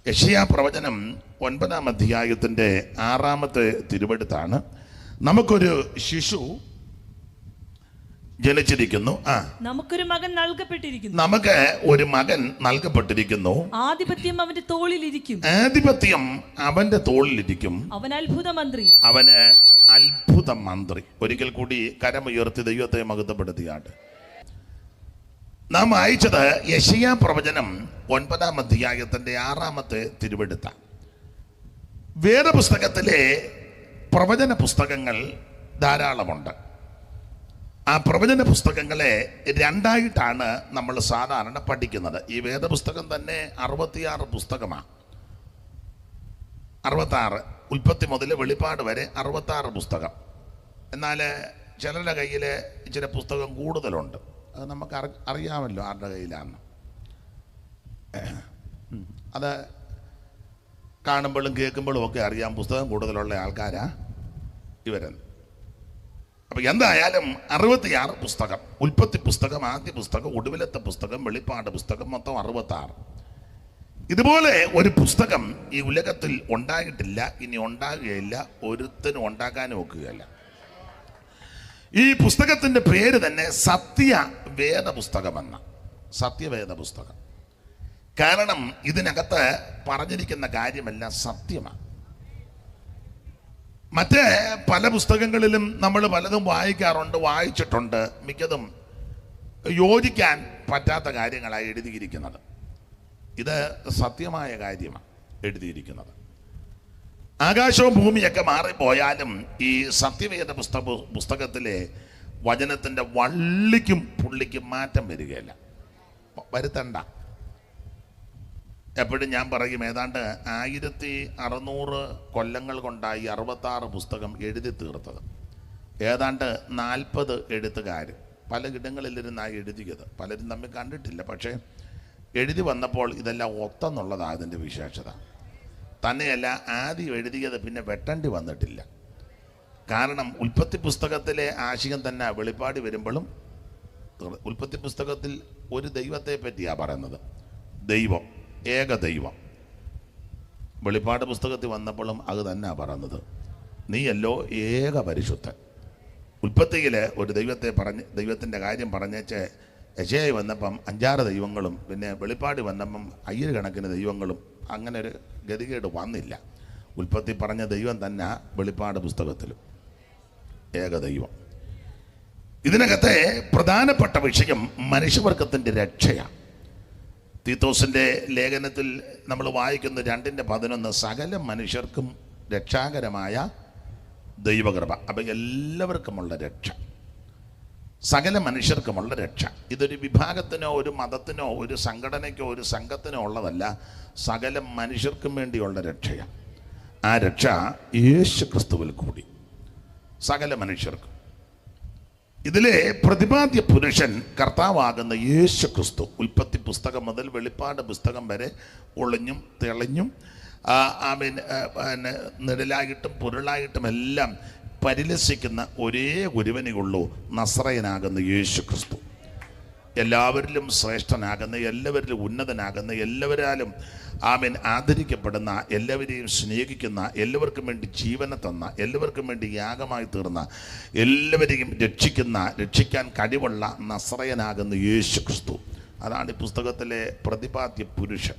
യെശയ്യാ പ്രവചനം 9-ാം അധ്യായത്തിൻ്റെ 6-ാമത്തെ തിരുവെടുത്താണ്. നമുക്കൊരു ശിശു ജനിച്ചിരിക്കുന്നു. നമുക്കൊരു മകൻ നൽകപ്പെട്ടിരിക്കുന്നു. നമുക്ക് ഒരു മകൻ നൽകപ്പെട്ടിരിക്കുന്നു. ആധിപത്യം അവന്റെ തോളിലിരിക്കും. ആധിപത്യം അവന്റെ തോളിലിരിക്കും. അവൻ അത്ഭുത മന്ത്രി. അവന് അത്ഭുത മന്ത്രി. ഒരിക്കൽ കൂടി കരമുയർത്തി ദൈവത്തെ മഹത്വപ്പെടുത്തിയാണ്. നാം വായിച്ചത് യെശയ്യാ പ്രവചനം 9-ാം അധ്യായത്തിൻ്റെ 6-ാമത്തെ തിരുവെടുത്ത. വേദപുസ്തകത്തിലെ പ്രവചന പുസ്തകങ്ങൾ ധാരാളമുണ്ട്. ആ പ്രവചന പുസ്തകങ്ങളെ രണ്ടായിട്ടാണ് നമ്മൾ സാധാരണ പഠിക്കുന്നത്. ഈ വേദപുസ്തകം തന്നെ 66 പുസ്തകമാണ്. 66, ഉൽപ്പത്തി മുതൽ വെളിപ്പാട് വരെ 66 പുസ്തകം. എന്നാൽ ചിലരുടെ കയ്യിൽ ഇച്ചിരി പുസ്തകം കൂടുതലുണ്ട്. അത് നമുക്ക് അറിയാമല്ലോ ആരുടെ കയ്യിലാണ്. അത് കാണുമ്പോഴും കേൾക്കുമ്പോഴും ഒക്കെ അറിയാം പുസ്തകം കൂടുതലുള്ള ആൾക്കാരാ ഇവരെന്ന്. അപ്പം എന്തായാലും 66 പുസ്തകം. ഉൽപ്പത്തി പുസ്തകം, ആദ്യ പുസ്തകം, ഒടുവിലത്തെ പുസ്തകം, വെളിപ്പാട് പുസ്തകം, മൊത്തം 66. ഇതുപോലെ ഒരു പുസ്തകം ഈ ഉലകത്തിൽ ഉണ്ടായിട്ടില്ല, ഇനി ഉണ്ടാകുകയില്ല, ഒരുത്തനും ഉണ്ടാക്കാനും ഒക്കുകയില്ല. ഈ പുസ്തകത്തിൻ്റെ പേര് തന്നെ സത്യവേദ പുസ്തകമെന്ന. സത്യവേദ പുസ്തകം. കാരണം ഇതിനകത്ത് പറഞ്ഞിരിക്കുന്ന കാര്യമെല്ലാം സത്യമാണ്. മറ്റേ പല പുസ്തകങ്ങളിലും നമ്മൾ പലതും വായിക്കാറുണ്ട്, വായിച്ചിട്ടുണ്ട്. മിക്കതും യോജിക്കാൻ പറ്റാത്ത കാര്യങ്ങളാണ് എഴുതിയിരിക്കുന്നത്. ഇത് സത്യമായ കാര്യമാണ് എഴുതിയിരിക്കുന്നത്. ആകാശവും ഭൂമിയൊക്കെ മാറിപ്പോയാലും ഈ സത്യവേദ പുസ്തകത്തിലെ വചനത്തിൻ്റെ വള്ളിക്കും പുള്ളിക്കും മാറ്റം വരികയില്ല, വരുത്തണ്ട. എപ്പോഴും ഞാൻ പറയും, ഏതാണ്ട് 1600 കൊല്ലങ്ങൾ കൊണ്ടായി 66 പുസ്തകം എഴുതി തീർത്തത്. ഏതാണ്ട് 40 എഴുത്തുകാർ പലയിടങ്ങളിലിരുന്നായി എഴുതിയത്. പലരും തമ്മിൽ കണ്ടിട്ടില്ല, പക്ഷേ എഴുതി വന്നപ്പോൾ ഇതെല്ലാം ഒത്തെന്നുള്ളതാണ് അതിൻ്റെ വിശേഷത. തന്നെയല്ല, ആദ്യം എഴുതിയത് പിന്നെ വെട്ടേണ്ടി വന്നിട്ടില്ല. കാരണം ഉൽപ്പത്തി പുസ്തകത്തിലെ ആശയം തന്നെ വെളിപ്പാട് വരുമ്പോഴും, ഉൽപ്പത്തി പുസ്തകത്തിൽ ഒരു ദൈവത്തെ പറ്റിയാണ് പറയുന്നത്, ദൈവം, ഏക ദൈവം. വെളിപ്പാട് പുസ്തകത്തിൽ വന്നപ്പോഴും അത് തന്നെയാണ് പറയുന്നത്, നീയല്ലോ ഏക പരിശുദ്ധൻ. ഉൽപ്പത്തിയിൽ ഒരു ദൈവത്തെ ദൈവത്തിൻ്റെ കാര്യം പറഞ്ഞേച്ച് യെശയ്യാ വന്നപ്പം 5-6 ദൈവങ്ങളും, പിന്നെ വെളിപ്പാട് വന്നപ്പം 1000 കണക്കിന് ദൈവങ്ങളും. അങ്ങനെ ഒരു ഗതികേട് വന്നില്ല. ഉൽപ്പത്തി പറഞ്ഞ ദൈവം തന്നെ വെളിപ്പാട് പുസ്തകത്തിലും ഏകദൈവം. ഇതിനകത്തെ പ്രധാനപ്പെട്ട വിഷയം മനുഷ്യവർഗത്തിൻ്റെ രക്ഷയാണ്. തീത്തോസിൻ്റെ ലേഖനത്തിൽ നമ്മൾ വായിക്കുന്ന 2:11 സകല മനുഷ്യർക്കും രക്ഷാകരമായ ദൈവകൃപ. അപ്പം എല്ലാവർക്കുമുള്ള രക്ഷ, സകല മനുഷ്യർക്കുമുള്ള രക്ഷ. ഇതൊരു വിഭാഗത്തിനോ ഒരു മതത്തിനോ ഒരു സംഘടനയ്ക്കോ ഒരു സംഘത്തിനോ ഉള്ളതല്ല, സകല മനുഷ്യർക്കും വേണ്ടിയുള്ള രക്ഷയാണ്. ആ രക്ഷ യേശു ക്രിസ്തുവിൽ കൂടി സകല മനുഷ്യർക്കും. ഇതിലെ പ്രതിപാദ്യ പുരുഷൻ കർത്താവാകുന്ന യേശു ക്രിസ്തു ഉൽപ്പത്തി പുസ്തകം മുതൽ വെളിപ്പാട് പുസ്തകം വരെ ഒളിഞ്ഞും തെളിഞ്ഞും നിഴലായിട്ടും പൊരുളായിട്ടും എല്ലാം പരിലസിക്കുന്ന ഒരേ ഒരുവനേയുള്ളൂ, നസ്രയനാകുന്ന യേശു ക്രിസ്തു. എല്ലാവരിലും ശ്രേഷ്ഠനാകുന്ന, എല്ലാവരിലും ഉന്നതനാകുന്ന, എല്ലാവരാലും ആദരിക്കപ്പെടുന്ന, എല്ലാവരെയും സ്നേഹിക്കുന്ന, എല്ലാവർക്കും വേണ്ടി ജീവനെ തന്ന, എല്ലാവർക്കും വേണ്ടി യാഗമായി തീർന്ന, എല്ലാവരെയും രക്ഷിക്കാൻ കഴിവുള്ള നസ്രയനാകുന്ന യേശു ക്രിസ്തു. അതാണ് ഈ പുസ്തകത്തിലെ പ്രതിപാദ്യ പുരുഷൻ.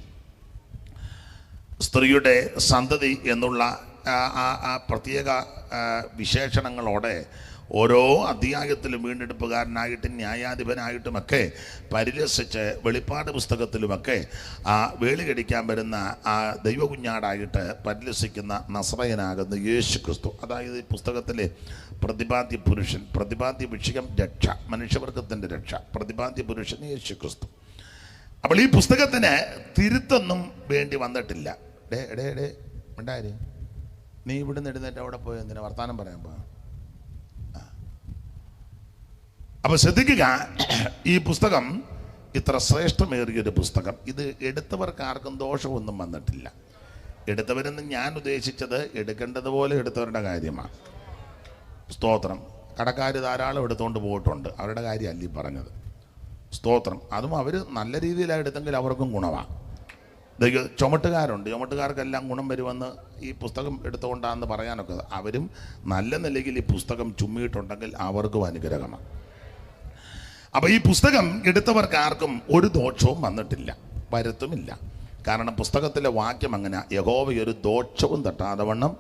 സ്ത്രീയുടെ സന്തതി എന്നുള്ള ആ പ്രത്യേക വിശേഷണങ്ങളോടെ ഓരോ അധ്യായത്തിലും വീണ്ടെടുപ്പുകാരനായിട്ടും ന്യായാധിപനായിട്ടുമൊക്കെ പരിലസിച്ച് വെളിപ്പാട് പുസ്തകത്തിലുമൊക്കെ ആ വേളികടിക്കാൻ വരുന്ന ആ ദൈവകുഞ്ഞാടായിട്ട് പരിലസിക്കുന്ന നസ്രയനാകുന്ന യേശു ക്രിസ്തു. അതായത് ഈ പുസ്തകത്തിലെ പ്രതിപാദ്യ പുരുഷൻ, പ്രതിപാദ്യ വിഷയം രക്ഷ, മനുഷ്യവർഗത്തിൻ്റെ രക്ഷ, പ്രതിപാദ്യ പുരുഷൻ യേശു ക്രിസ്തു. അപ്പോൾ ഈ പുസ്തകത്തിന് തിരുത്തൊന്നും വേണ്ടി വന്നിട്ടില്ല. ഉണ്ടായി, നീ ഇവിടുന്ന് എഴുന്നേറ്റ് അവിടെ പോയി എന്തിനാ വർത്താനം പറയാൻ പോ. അപ്പോൾ ശ്രദ്ധിക്കുക, ഈ പുസ്തകം ഇത്ര ശ്രേഷ്ഠമേറിയൊരു പുസ്തകം. ഇത് എടുത്തവർക്ക് ആർക്കും ദോഷമൊന്നും വന്നിട്ടില്ല. എടുത്തവരെന്ന് ഞാൻ ഉദ്ദേശിച്ചത് എടുക്കേണ്ടതുപോലെ എടുത്തവരുടെ കാര്യമാണ്. സ്തോത്രം. കടക്കാർ ധാരാളം എടുത്തുകൊണ്ട് പോയിട്ടുണ്ട്, അവരുടെ കാര്യമല്ല ഈ പറഞ്ഞത്. സ്തോത്രം. അതും അവർ നല്ല രീതിയിലാണ് എടുത്തെങ്കിൽ അവർക്കും ഗുണമാണ്. ചുമട്ടുകാർക്കെല്ലാം ഗുണം വരുമെന്ന് ഈ പുസ്തകം എടുത്തുകൊണ്ടാണെന്ന് പറയാനൊക്കെ. അവരും നല്ല നിലയിൽ ഈ പുസ്തകം ചുമ്മിയിട്ടുണ്ടെങ്കിൽ അവർക്കും അനുഗ്രഹമാണ്. അപ്പോൾ ഈ പുസ്തകം എടുത്തവർക്ക് ആർക്കും ഒരു ദോഷവും വന്നിട്ടില്ല, വരുത്തുമില്ല. കാരണം പുസ്തകത്തിലെ വാക്യം അങ്ങനെ, യഹോവ ഒരു ദോഷവും തട്ടാതെ വണ്ണം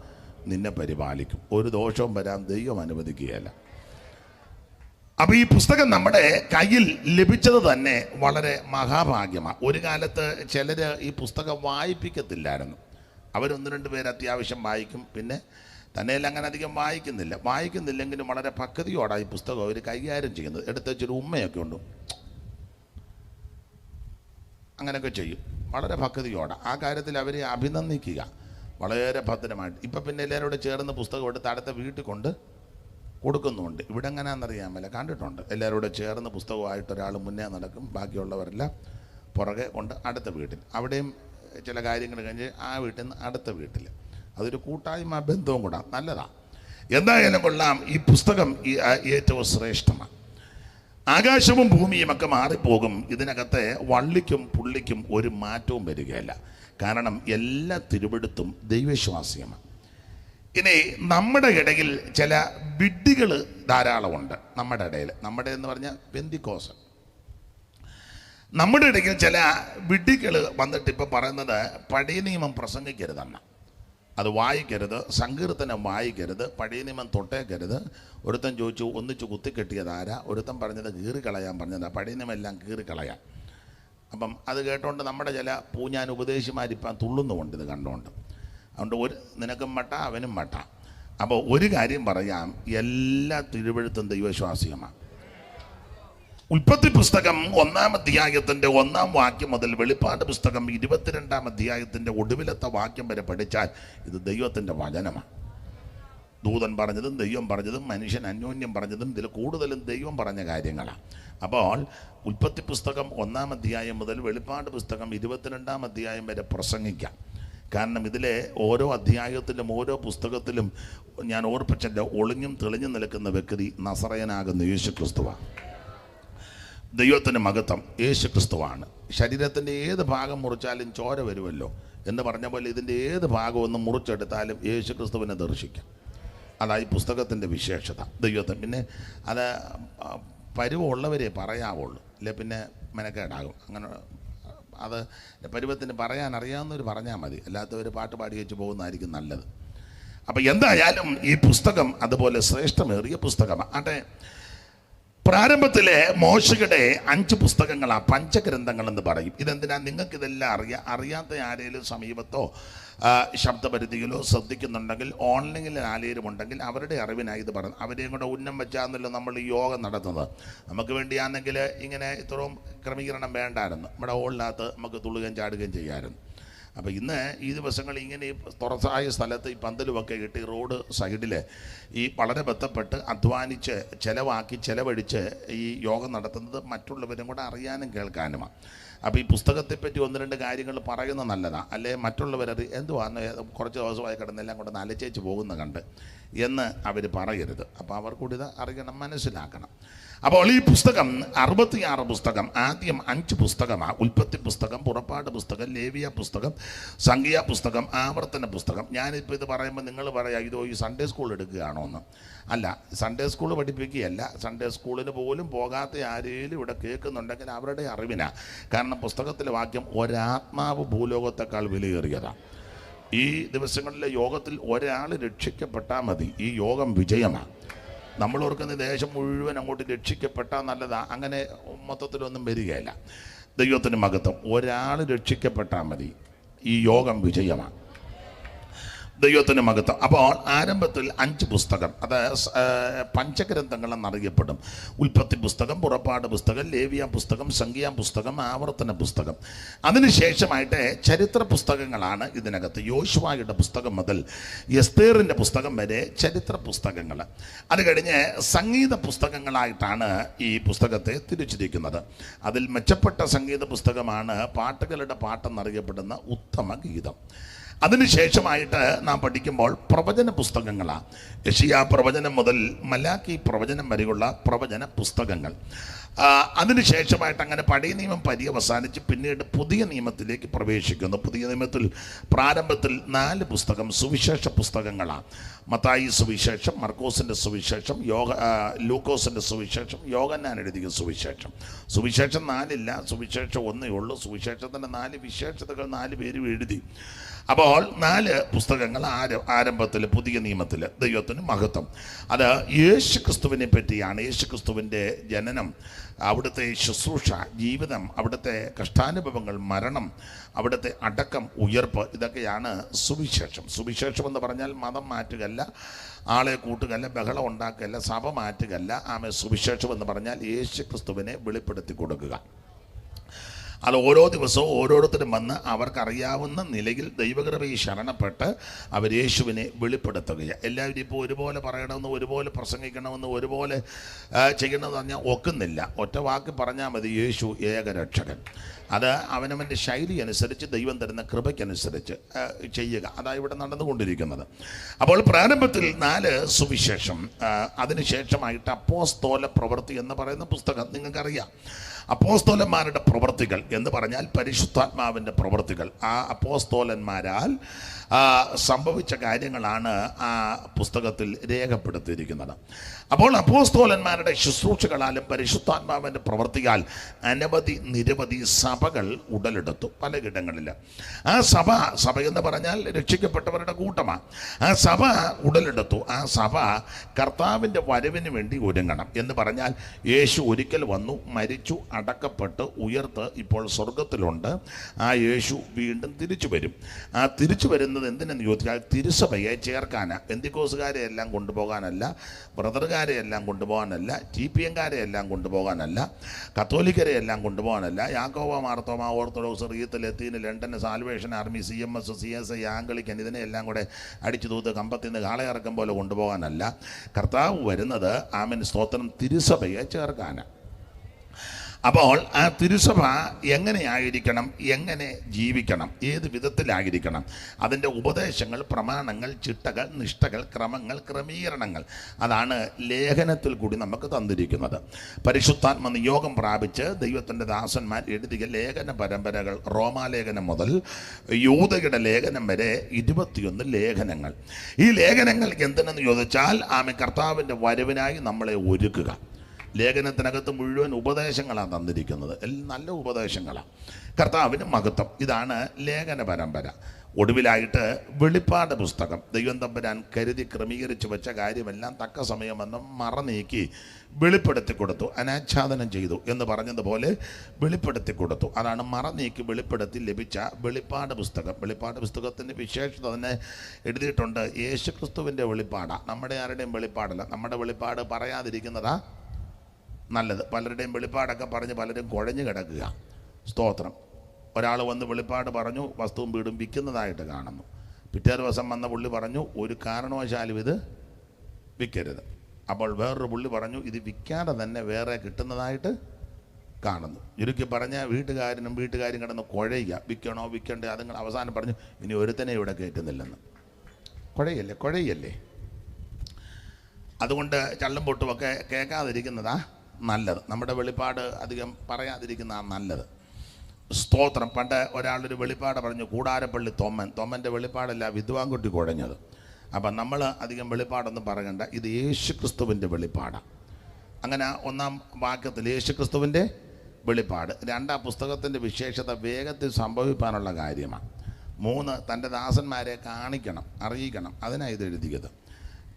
നിന്നെ പരിപാലിക്കും. ഒരു ദോഷവും വരാൻ ദൈവം അനുവദിക്കുകയില്ല. അപ്പോൾ ഈ പുസ്തകം നമ്മുടെ കയ്യിൽ ലഭിച്ചത് തന്നെ വളരെ മഹാഭാഗ്യമാണ്. ഒരു കാലത്ത് ചിലർ ഈ പുസ്തകം വായിപ്പിക്കത്തില്ലായിരുന്നു. അവരൊന്ന് രണ്ട് പേര് അത്യാവശ്യം വായിക്കും, പിന്നെ തന്നെയല്ല അങ്ങനെ അധികം വായിക്കുന്നില്ലെങ്കിലും വളരെ പക്വതയോടെ ഈ പുസ്തകം അവർ കൈകാര്യം ചെയ്യുന്നത്. എടുത്ത് വെച്ചൊരു ഉമ്മയൊക്കെ ഉണ്ട്, അങ്ങനെയൊക്കെ ചെയ്യും വളരെ പക്വതയോടെ. ആ കാര്യത്തിൽ അവരെ അഭിനന്ദിക്കുക, വളരെ ഭദ്രമായിട്ട്. ഇപ്പം പിന്നെ എല്ലാവരോടും ചേർന്ന് പുസ്തകം എടുത്ത് അടുത്ത വീട്ടിൽ കൊണ്ട് കൊടുക്കുന്നുണ്ട്. ഇവിടെ എങ്ങനെയാണെന്നറിയാമല്ല, കണ്ടിട്ടുണ്ട്. എല്ലാവരോടും ചേർന്ന് പുസ്തകമായിട്ട് ഒരാൾ മുന്നേ നടക്കും, ബാക്കിയുള്ളവരെല്ലാം പുറകെ കൊണ്ട് അടുത്ത വീട്ടിൽ. അവിടെയും ചില കാര്യങ്ങൾ കഴിഞ്ഞ് ആ വീട്ടിൽ നിന്ന് അടുത്ത വീട്ടിൽ. അതൊരു കൂട്ടായ്മ ബന്ധവും കൂടാ, നല്ലതാണ്. എന്തായാലും കൊള്ളാം, ഈ പുസ്തകം ഏറ്റവും ശ്രേഷ്ഠമാണ്. ആകാശവും ഭൂമിയും ഒക്കെ മാറിപ്പോകും, ഇതിനകത്തെ വള്ളിക്കും പുള്ളിക്കും ഒരു മാറ്റവും വരികയില്ല. കാരണം എല്ലാ തിരുവെടുത്തും ദൈവവിശ്വാസ്യമാണ്. ഇനി നമ്മുടെ ഇടയിൽ ചില വിഡ്ഢികൾ ധാരാളമുണ്ട്. നമ്മുടെ ഇടയിൽ, നമ്മുടെ എന്ന് പറഞ്ഞാൽ പെന്തിക്കോസ്, നമ്മുടെ ഇടയിൽ ചില വിഡ്ഢികൾ വന്നിട്ട് ഇപ്പം പറയുന്നത് പഴയ നിയമം പ്രസംഗിക്കരുതെന്ന്, അത് വായിക്കരുത്, സങ്കീർത്തനം വായിക്കരുത്, പഴയ നിയമം തൊട്ടേക്കരുത്. ഒരുത്തൻ ചോദിച്ചു ഒന്നിച്ച് കുത്തിക്കെട്ടിയതാരാ, ഒരുത്തൻ പറഞ്ഞത് കീറിക്കളയാൻ പറഞ്ഞതാ, പഴയ നിയമം എല്ലാം കീറിക്കളയാൻ. അപ്പം അത് കേട്ടോണ്ട് നമ്മുടെ ചില പൂഞ്ഞാൻ ഉപദേശിമാരിപ്പം തുള്ളുന്നുമുണ്ട് ഇത് കണ്ടുകൊണ്ട്. അതുകൊണ്ട് നിനക്കും മട്ട അവനും മട്ട. അപ്പോൾ ഒരു കാര്യം പറയാം, എല്ലാ തിരുവെഴുത്തും ദൈവവിശ്വാസികമാണ്. ഉൽപ്പത്തി പുസ്തകം 1-ാം അധ്യായത്തിൻ്റെ 1-ാം വാക്യം മുതൽ വെളിപ്പാട് പുസ്തകം 22-ാം അധ്യായത്തിൻ്റെ ഒടുവിലത്തെ വാക്യം വരെ പഠിച്ചാൽ ഇത് ദൈവത്തിൻ്റെ വചനമാണ്. ദൂതൻ പറഞ്ഞതും ദൈവം പറഞ്ഞതും മനുഷ്യൻ അന്യോന്യം പറഞ്ഞതും ഇതിൽ കൂടുതലും ദൈവം പറഞ്ഞ കാര്യങ്ങളാണ്. അപ്പോൾ ഉൽപ്പത്തി പുസ്തകം 1-ാം അധ്യായം മുതൽ വെളിപ്പാട് പുസ്തകം 22-ാം അധ്യായം വരെ പ്രസംഗിക്കാം. കാരണം ഇതിലെ ഓരോ അധ്യായത്തിലും ഓരോ പുസ്തകത്തിലും ഞാൻ ഓർപ്പിച്ചല്ല, ഒളിഞ്ഞും തെളിഞ്ഞും നിൽക്കുന്ന വ്യക്തി നസറയനാകുന്ന യേശു ക്രിസ്തുവാണ്. ദൈവത്തിൻ്റെ മഹത്വം യേശു ക്രിസ്തുവാണ്. ശരീരത്തിൻ്റെ ഏത് ഭാഗം മുറിച്ചാലും ചോര വരുമല്ലോ എന്ന് പറഞ്ഞ പോലെ ഇതിൻ്റെ ഏത് ഭാഗം ഒന്ന് മുറിച്ചെടുത്താലും യേശു ക്രിസ്തുവിനെ ദർശിക്കാം. അതായി പുസ്തകത്തിൻ്റെ വിശേഷത. ദൈവത്തിന് പിന്നെ അത് പരുവമുള്ളവരെ പറയാവുള്ളൂ, അല്ലെ പിന്നെ മെനക്കേടാകും. അങ്ങനെ അത് പരുവത്തിന് പറയാൻ അറിയാവുന്നവർ പറഞ്ഞാൽ മതി, അല്ലാത്തവർ പാട്ട് പാടി വെച്ച് പോകുന്നതായിരിക്കും നല്ലത്. അപ്പം എന്തായാലും ഈ പുസ്തകം അതുപോലെ ശ്രേഷ്ഠമേറിയ പുസ്തകമാണ്. ആട്ടെ, പ്രാരംഭത്തിലെ മോശയുടെ 5 പുസ്തകങ്ങളാണ് പഞ്ചഗ്രന്ഥങ്ങൾ എന്ന് പറയും. ഇതെന്തിനാ? നിങ്ങൾക്കിതെല്ലാം അറിയാത്ത ആരെങ്കിലും സമീപത്തോ ശബ്ദപരിധിയിലോ ശ്രദ്ധിക്കുന്നുണ്ടെങ്കിൽ, ഓൺലൈനിൽ ആരെങ്കിലും ഉണ്ടെങ്കിൽ അവരുടെ അറിവിനായി ഇത് പറഞ്ഞു. അവരെയും കൂടെ ഉന്നം വെച്ചാന്നല്ലോ നമ്മൾ ഈ യോഗം നടത്തുന്നത്. നമുക്ക് വേണ്ടിയാണെങ്കിൽ ഇങ്ങനെ ഇത്രയും ക്രമീകരണം വേണ്ടായിരുന്നു. നമ്മുടെ ഹോളിനകത്ത് നമുക്ക് തുള്ളുകയും ചാടുകയും ചെയ്യാമായിരുന്നു. അപ്പോൾ ഇന്ന് ഈ ദിവസങ്ങൾ ഇങ്ങനെ ഈ തുറസായ സ്ഥലത്ത് ഈ പന്തലുമൊക്കെ ഇട്ട് റോഡ് സൈഡിൽ ഈ വളരെ ബന്ധപ്പെട്ട് അധ്വാനിച്ച് ചെലവഴിച്ച് ഈ യോഗം നടത്തുന്നത് മറ്റുള്ളവരും കൂടെ അറിയാനും കേൾക്കാനുമാണ്. അപ്പോൾ ഈ പുസ്തകത്തെപ്പറ്റി 1-2 കാര്യങ്ങൾ പറയുന്നത് നല്ലതാണ്. അല്ലെ മറ്റുള്ളവരത് എന്തുവാന്ന് കുറച്ച് ദിവസമായി കിടന്നെല്ലാം കൂടെ അലച്ചേച്ച് പോകുന്ന കണ്ട് എന്ന് അവർ പറയരുത്. അപ്പോൾ അവർ കൂടി ഇത് അറിയണം, മനസ്സിലാക്കണം. അപ്പോൾ ഈ പുസ്തകം 66 പുസ്തകം, ആദ്യം 5 പുസ്തകമാണ്. ഉൽപ്പത്തി പുസ്തകം, പുറപ്പാട് പുസ്തകം, ലേവിയ പുസ്തകം, സംഖ്യാ പുസ്തകം, ആവർത്തന പുസ്തകം. ഞാനിപ്പോൾ ഇത് പറയുമ്പോൾ നിങ്ങൾ പറയാം ഇതോ ഈ സൺഡേ സ്കൂൾ എടുക്കുകയാണോ എന്ന്. അല്ല, സൺഡേ സ്കൂൾ പഠിപ്പിക്കുകയല്ല. സൺഡേ സ്കൂളിന് പോലും പോകാത്ത ആരെങ്കിലും ഇവിടെ കേൾക്കുന്നുണ്ടെങ്കിൽ അവരുടെ അറിവിനാണ്. കാരണം പുസ്തകത്തിലെ വാക്യം ഒരാത്മാവ് ഭൂലോകത്തെക്കാൾ വിലയേറിയതാണ്. ഈ ദിവസങ്ങളിലെ യോഗത്തിൽ ഒരാൾ രക്ഷിക്കപ്പെട്ടാൽ മതി, ഈ യോഗം വിജയമാണ്. നമ്മൾ ഓർക്കുന്ന ദേശം മുഴുവൻ അങ്ങോട്ട് രക്ഷിക്കപ്പെട്ടാൽ നല്ലതാണ്. അങ്ങനെ മൊത്തത്തിലൊന്നും വരികയില്ല. ദൈവത്തിന് മഹത്വം. ഒരാൾ രക്ഷിക്കപ്പെട്ടാൽ മതി, ഈ യോഗം വിജയമാണ്. ദൈവത്തിന് മഹത്വം. അപ്പോൾ ആരംഭത്തിൽ 5 പുസ്തകം, അത് പഞ്ചഗ്രന്ഥങ്ങൾ എന്നറിയപ്പെടും. ഉൽപ്പത്തി പുസ്തകം, പുറപ്പാട് പുസ്തകം, ലേവിയ പുസ്തകം, സംഖ്യാ പുസ്തകം, ആവർത്തന പുസ്തകം. അതിനുശേഷമായിട്ട് ചരിത്ര പുസ്തകങ്ങളാണ് ഇതിനകത്ത്. യോശുവയുടെ പുസ്തകം മുതൽ എസ്തേറിൻ്റെ പുസ്തകം വരെ ചരിത്ര പുസ്തകങ്ങൾ. അത് കഴിഞ്ഞ് സംഗീത പുസ്തകങ്ങളായിട്ടാണ് ഈ പുസ്തകത്തെ തിരിച്ചിരിക്കുന്നത്. അതിൽ മെച്ചപ്പെട്ട സംഗീത പുസ്തകമാണ് പാട്ടുകളുടെ പാട്ടെന്നറിയപ്പെടുന്ന ഉത്തമ ഗീതം. അതിനുശേഷമായിട്ട് നാം പഠിക്കുമ്പോൾ പ്രവചന പുസ്തകങ്ങളാണ്. യെശയ്യാ പ്രവചനം മുതൽ മലാക്കി പ്രവചനം വരെയുള്ള പ്രവചന പുസ്തകങ്ങൾ. അതിനുശേഷമായിട്ട് അങ്ങനെ പഴയ നിയമം പര്യവസാനിച്ച് പിന്നീട് പുതിയ നിയമത്തിലേക്ക് പ്രവേശിക്കുന്നു. പുതിയ നിയമത്തിൽ പ്രാരംഭത്തിൽ 4 പുസ്തകം സുവിശേഷ പുസ്തകങ്ങളാണ്. മത്തായി സുവിശേഷം, മർക്കോസിൻ്റെ സുവിശേഷം, ലൂക്കോസിൻ്റെ സുവിശേഷം, യോഹന്നാൻ എഴുതിയ സുവിശേഷം. സുവിശേഷം 4 ഇല്ല, സുവിശേഷം 1 ഉള്ളൂ. സുവിശേഷത്തിൻ്റെ 4 വിശേഷതകൾ 4 പേരും എഴുതി. അപ്പോൾ 4 പുസ്തകങ്ങൾ ആരംഭത്തിൽ പുതിയ നിയമത്തിൽ. ദൈവത്തിന് മഹത്വം. അത് യേശു ക്രിസ്തുവിനെ പറ്റിയാണ്. യേശു ക്രിസ്തുവിൻ്റെ ജനനം, അവിടുത്തെ ശുശ്രൂഷ, ജീവിതം, അവിടുത്തെ കഷ്ടാനുഭവങ്ങൾ, മരണം, അവിടുത്തെ അടക്കം, ഉയർപ്പ്, ഇതൊക്കെയാണ് സുവിശേഷം. സുവിശേഷം എന്ന് പറഞ്ഞാൽ മതം മാറ്റുകയല്ല, ആളെ കൂട്ടുകയല്ല, ബഹളം ഉണ്ടാക്കുകയല്ല, സഭ മാറ്റുകയല്ല. സുവിശേഷം എന്ന് പറഞ്ഞാൽ യേശു ക്രിസ്തുവിനെ വെളിപ്പെടുത്തി കൊടുക്കുക. അത് ഓരോ ദിവസവും ഓരോരുത്തരും വന്ന് അവർക്കറിയാവുന്ന നിലയിൽ ദൈവകൃപയിൽ ശരണപ്പെട്ട് അവർ യേശുവിനെ വെളിപ്പെടുത്തുകയാണ്. എല്ലാവരും ഇപ്പോൾ ഒരുപോലെ പറയണമെന്ന്, ഒരുപോലെ പ്രസംഗിക്കണമെന്ന്, ഒരുപോലെ ചെയ്യണമെന്ന് പറഞ്ഞാൽ ഒക്കുന്നില്ല. ഒറ്റ വാക്ക് പറഞ്ഞാൽ മതി, യേശു ഏകരക്ഷകൻ. അത് അവനവൻ്റെ ശൈലി അനുസരിച്ച്, ദൈവം തരുന്ന കൃപയ്ക്കനുസരിച്ച് ചെയ്യുക. അതാണ് ഇവിടെ നടന്നുകൊണ്ടിരിക്കുന്നത്. അപ്പോൾ പ്രാരംഭത്തിൽ 4 സുവിശേഷം, അതിനുശേഷമായിട്ട് അപ്പോസ്തോല പ്രവൃത്തി എന്ന് പറയുന്ന പുസ്തകം നിങ്ങൾക്കറിയാം. അപ്പോസ്തോലന്മാരുടെ പ്രവൃത്തികൾ എന്ന് പറഞ്ഞാൽ പരിശുദ്ധാത്മാവിൻ്റെ പ്രവൃത്തികൾ. ആ അപ്പോസ്തോലന്മാരാൽ സംഭവിച്ച കാര്യങ്ങളാണ് ആ പുസ്തകത്തിൽ രേഖപ്പെടുത്തിയിരിക്കുന്നത്. അപ്പോൾ അപ്പോസ്തോലന്മാരുടെ ശുശ്രൂഷകളാലും പരിശുദ്ധാത്മാവിൻ്റെ പ്രവൃത്തിയാൽ നിരവധി സഭകൾ ഉടലെടുത്തു പലയിടങ്ങളിൽ. ആ സഭ എന്ന് പറഞ്ഞാൽ രക്ഷിക്കപ്പെട്ടവരുടെ കൂട്ടമാണ്. ആ സഭ ഉടലെടുത്തു. ആ സഭ കർത്താവിൻ്റെ വരവിന് വേണ്ടി ഒരുങ്ങണം എന്ന് പറഞ്ഞാൽ യേശു ഒരിക്കൽ വന്നു, മരിച്ചു, അടക്കപ്പെട്ട്, ഉയർത്ത് ഇപ്പോൾ സ്വർഗത്തിലുണ്ട്. ആ യേശു വീണ്ടും തിരിച്ചു വരും. ആ തിരിച്ചു വരുന്നത് എന്തിനെന്ന് ചോദിച്ചാൽ തിരുസഭയെ ചേർക്കാനാണ്. പെന്തിക്കോസുകാരെ എല്ലാം കൊണ്ടുപോകാനല്ല, ബ്രദറുകാരെ എല്ലാം കൊണ്ടുപോകാനല്ല, TPM-കാരെ എല്ലാം കൊണ്ടുപോകാനല്ല, കത്തോലിക്കരെ എല്ലാം കൊണ്ടുപോകാനല്ല, യാക്കോബ, മാർത്തോമ, ഓർത്തഡോക്സ്, റീത്ത്, ലത്തീൻ, London, Salvation Army, CMS, CSI, Anglican, ഇതിനെല്ലാം കൂടെ അടിച്ചു തൂത്ത് കമ്പത്തിൽ നിന്ന് കാളയിറക്കം പോലെ കൊണ്ടുപോകാനല്ല. കർത്താവ് വരുന്നത് സ്തോത്രം തിരുസഭയെ ചേർക്കാനാണ്. അപ്പോൾ ആ തിരുസഭ എങ്ങനെയായിരിക്കണം, എങ്ങനെ ജീവിക്കണം, ഏത് വിധത്തിലായിരിക്കണം, അതിൻ്റെ ഉപദേശങ്ങൾ, പ്രമാണങ്ങൾ, ചിട്ടകൾ, നിഷ്ഠകൾ, ക്രമങ്ങൾ, ക്രമീകരണങ്ങൾ, അതാണ് ലേഖനത്തിൽ കൂടി നമുക്ക് തന്നിരിക്കുന്നത്. പരിശുദ്ധാത്മ നിയോഗം പ്രാപിച്ച് ദൈവത്തിൻ്റെ ദാസന്മാർ എഴുതിയ ലേഖന പരമ്പരകൾ, റോമാലേഖനം മുതൽ യൂദയുടെ ലേഖനം വരെ 21 ലേഖനങ്ങൾ. ഈ ലേഖനങ്ങൾ എന്തിനെന്ന് ചോദിച്ചാൽ കർത്താവിൻ്റെ വരവിനായി നമ്മളെ ഒരുക്കുക. ലേഖനത്തിനകത്ത് മുഴുവൻ ഉപദേശങ്ങളാണ് തന്നിരിക്കുന്നത്. എല്ലാം നല്ല ഉപദേശങ്ങളാണ്. കർത്താവിന് മഹത്വം. ഇതാണ് ലേഖന പരമ്പര. ഒടുവിലായിട്ട് വെളിപ്പാട് പുസ്തകം. ദൈവം തമ്പുരാൻ കരുതി ക്രമീകരിച്ച് വെച്ച കാര്യമെല്ലാം തക്ക സമയം വന്ന് മറനീക്കി വെളിപ്പെടുത്തി കൊടുത്തു, അനാച്ഛാദനം ചെയ്തു എന്ന് പറഞ്ഞതുപോലെ വെളിപ്പെടുത്തി കൊടുത്തു. അതാണ് മറനീക്കി വെളിപ്പെടുത്തി ലഭിച്ച വെളിപ്പാട് പുസ്തകം. വെളിപ്പാട് പുസ്തകത്തിൻ്റെ വിശേഷത തന്നെ എഴുതിയിട്ടുണ്ട്. യേശുക്രിസ്തുവിൻ്റെ വെളിപ്പാടാണ്, നമ്മുടെ ആരുടെയും വെളിപ്പാടല്ല. നമ്മുടെ വെളിപ്പാട് പറയാതിരിക്കുന്നതാ നല്ലത്. പലരുടെയും വെളിപ്പാടൊക്കെ പറഞ്ഞ് പലരും കുഴഞ്ഞു കിടക്കുക. സ്തോത്രം. ഒരാൾ വന്ന് വെളിപ്പാട് പറഞ്ഞു, വസ്തുവും വീടും വിൽക്കുന്നതായിട്ട് കാണുന്നു. പിറ്റേ ദിവസം വന്ന പുള്ളി പറഞ്ഞു, ഒരു കാരണവശാലും ഇത് വിൽക്കരുത്. അപ്പോൾ വേറൊരു പുള്ളി പറഞ്ഞു, ഇത് വിൽക്കാതെ തന്നെ വേറെ കിട്ടുന്നതായിട്ട് കാണുന്നു. ചുരുക്കി പറഞ്ഞാൽ വീട്ടുകാരും കിടന്ന് കുഴയുക, വിൽക്കണോ വിൽക്കണ്ടേ. അതുങ്ങൾ അവസാനം പറഞ്ഞു, ഇനി ഒരുത്തനെ ഇവിടെ കയറ്റുന്നില്ലെന്ന്. കുഴയല്ലേ. അതുകൊണ്ട് ചള്ളും പൊട്ടുമൊക്കെ കേൾക്കാതിരിക്കുന്നതാ നല്ലത്. നമ്മുടെ വെളിപ്പാട് അധികം പറയാതിരിക്കുന്നതാണ് നല്ലത്. സ്തോത്രം. പണ്ട് ഒരാളൊരു വെളിപ്പാട് പറഞ്ഞു, കൂടാരപ്പള്ളി തൊമ്മൻ്റെ വെളിപ്പാടല്ല വിദ്വാൻകുട്ടി കുഴഞ്ഞത്. അപ്പം നമ്മൾ അധികം വെളിപ്പാടൊന്നും പറയണ്ട, ഇത് യേശുക്രിസ്തുവിൻ്റെ വെളിപ്പാടാണ്. അങ്ങനെ 1-ാം വാക്യത്തിൽ യേശുക്രിസ്തുവിൻ്റെ വെളിപ്പാട്. 2-ാം പുസ്തകത്തിൻ്റെ വിശേഷത വേഗത്തിൽ സംഭവിക്കാനുള്ള കാര്യമാണ്. 3 തൻ്റെ ദാസന്മാരെ കാണിക്കണം, അറിയിക്കണം. അതിനാണ് ഇത് എഴുതിയത്.